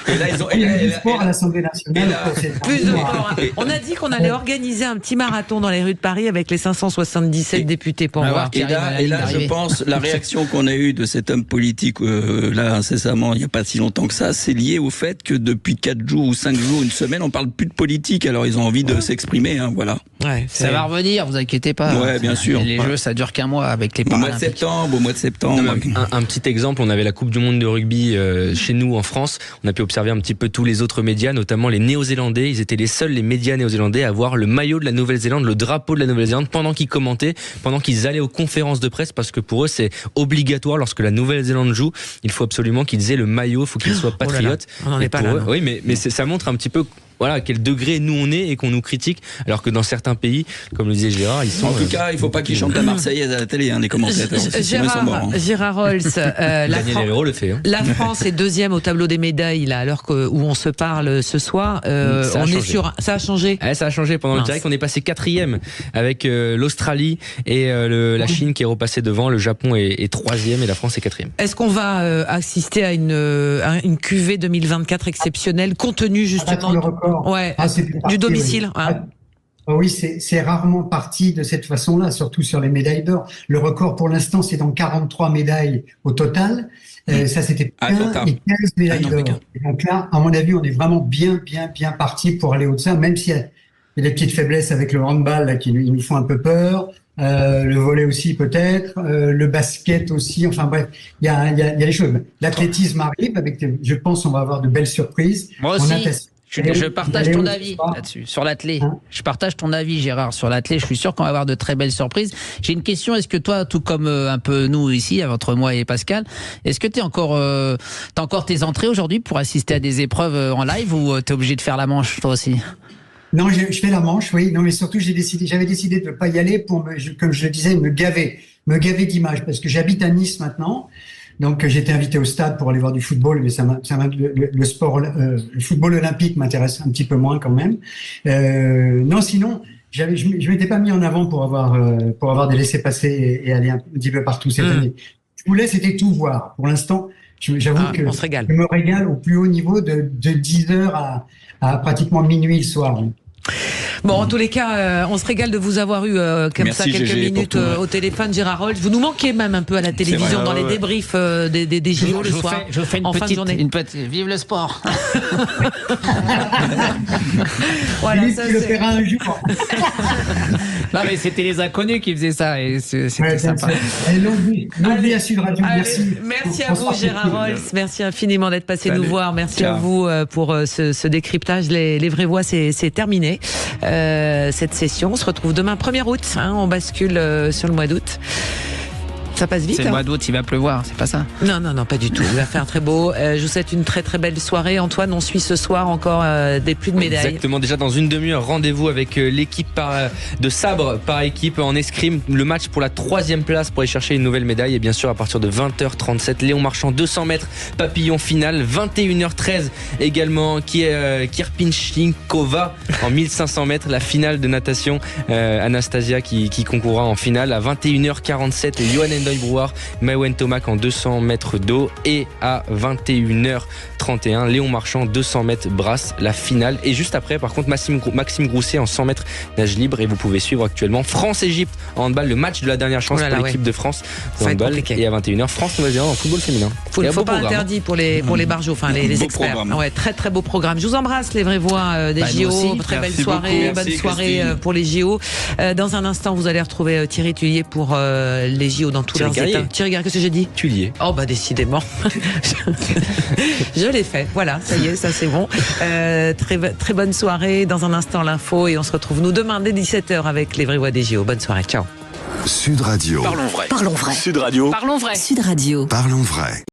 Et là, il y a du sport à l'Assemblée nationale.
Plus de sport. On a dit qu'on allait organiser un petit marathon dans les rues de Paris avec les 577 députés pour voir.
Et là, je pense, la réaction qu'on a eue de cet homme politique, là, incessamment, il n'y a pas si longtemps que ça, c'est lié au fait que depuis 4 jours ou 5 jours, une semaine, on parle plus de politique. Alors, ils ont envie de s'exprimer, hein, voilà.
Ouais, ça va revenir, vous inquiétez pas.
Ouais, bien sûr.
Les Jeux, ça dure qu'un mois avec les Paralympiques.
Au mois de septembre. Un petit exemple, on avait la Coupe du Monde de rugby chez nous en France. On a pu observer un petit peu tous les autres médias, notamment les Néo-Zélandais. Ils étaient les seuls, les médias néo-zélandais, à avoir le maillot de la Nouvelle-Zélande, le drapeau de la Nouvelle-Zélande pendant qu'ils commentaient, pendant qu'ils allaient aux conférences de presse, parce que pour eux c'est obligatoire lorsque la Nouvelle-Zélande joue, il faut absolument qu'ils aient le maillot, il faut qu'ils soient patriotes.
On n'en est pas là.
Oui, mais ça montre un petit peu voilà, à quel degré nous on est et qu'on nous critique, alors que dans certains pays, comme le disait Gérard, ils sont...
En tout cas, il ne faut pas qu'ils chantent la Marseillaise à la télé, hein, les commentateurs.
Gérard Rolf, la France est deuxième au tableau des médailles, là, alors où on se parle ce soir. Ça a changé.
Ça a changé pendant le direct. On est passé 4e avec l'Australie et la Chine qui est repassée devant. Le Japon est 3e et la France est 4e.
Est-ce qu'on va assister à une cuvée 2024 exceptionnelle, compte tenu justement du domicile?
Oui, c'est rarement parti de cette façon-là, surtout sur les médailles d'or. Le record pour l'instant, c'est dans 43 médailles au total. Ça, c'était 15 médailles d'or. Donc là, à mon avis, on est vraiment bien parti pour aller au-delà, même s'il y a des petites faiblesses avec le handball là, qui nous font un peu peur. Le volley aussi peut-être, le basket aussi. Enfin bref, il y a des choses. L'athlétisme arrive je pense, on va avoir de belles surprises.
Moi aussi. Je partage ton avis là-dessus, sur l'athlé. Je partage ton avis, Gérard, sur l'athlé. Je suis sûr qu'on va avoir de très belles surprises. J'ai une question. Est-ce que toi, tout comme un peu nous ici, entre moi et Pascal, est-ce que t'as encore tes entrées aujourd'hui pour assister à des épreuves en live ou t'es obligé de faire la manche toi aussi?
Non, je fais la manche, oui. Non, mais surtout, j'avais décidé de ne pas y aller pour comme je le disais, me gaver d'images, parce que j'habite à Nice maintenant. Donc, j'étais invité au stade pour aller voir du football, mais le sport, le football olympique m'intéresse un petit peu moins quand même. Non, sinon, je m'étais pas mis en avant pour avoir des laissez-passer et aller un petit peu partout cette année. Je voulais, c'était tout voir. Pour l'instant, j'avoue que je me régale au plus haut niveau de 10h à pratiquement minuit le soir.
Bon, en tous les cas, on se régale de vous avoir eu quelques minutes au téléphone, Gérard Holtz. Vous nous manquez même un peu à la télévision dans les débriefs des JO le soir.
Je fais une petite. Vive le sport.
Voilà, ça le fera un jour.
Non, mais c'était les inconnus qui faisaient ça et c'était sympa.
L'oubli à Sud Radio.
Merci à vous, Gérard Holtz. Merci infiniment d'être passé nous voir. Merci à vous pour ce décryptage. Les vraies voix, c'est terminé. Cette session, on se retrouve demain 1er août. On bascule sur le mois d'août. Ça passe vite.
C'est le mois d'août, il va pleuvoir, c'est pas ça?
Non, pas du tout. Il va faire très beau. Je vous souhaite une très très belle soirée. Antoine, on suit ce soir encore des plus de médailles.
Exactement, déjà dans une demi-heure, rendez-vous avec l'équipe de sabre par équipe en escrime. Le match pour la 3e place pour aller chercher une nouvelle médaille. Et bien sûr, à partir de 20h37, Léon Marchand, 200 mètres, papillon final. 21h13 également, Kirpinchinkova en 1500 mètres, la finale de natation. Anastasia qui concourra en finale. À 21h47, Johan Brouard, Maëwen Tomac en 200 mètres d'eau, et à 21h31, Léon Marchand 200 mètres brasse, la finale. Et juste après, par contre, Maxime Grousset en 100 mètres nage libre. Et vous pouvez suivre actuellement France-Égypte en handball, le match de la dernière chance pour l'équipe de France de handball. Et à 21h, France-Nouvelle-Zélande en football féminin.
Faut pas interdit pour les barjots, enfin les experts. Ouais, très très beau programme. Je vous embrasse, les vraies voix des JO. Aussi. Très belle soirée, bonne soirée pour les JO. Dans un instant, vous allez retrouver Thierry Tullier pour les JO dans tous leurs états. Thierry Garrier, qu'est-ce que j'ai dit?
Tullier.
Oh bah décidément. Je l'ai fait. Voilà, ça y est, ça c'est bon. Très bonne soirée. Dans un instant, l'info, et on se retrouve nous demain dès 17h avec les vraies voix des JO. Bonne soirée. Ciao.
Sud Radio.
Parlons vrai.
Sud Radio.
Parlons vrai. Sud Radio.
Parlons vrai.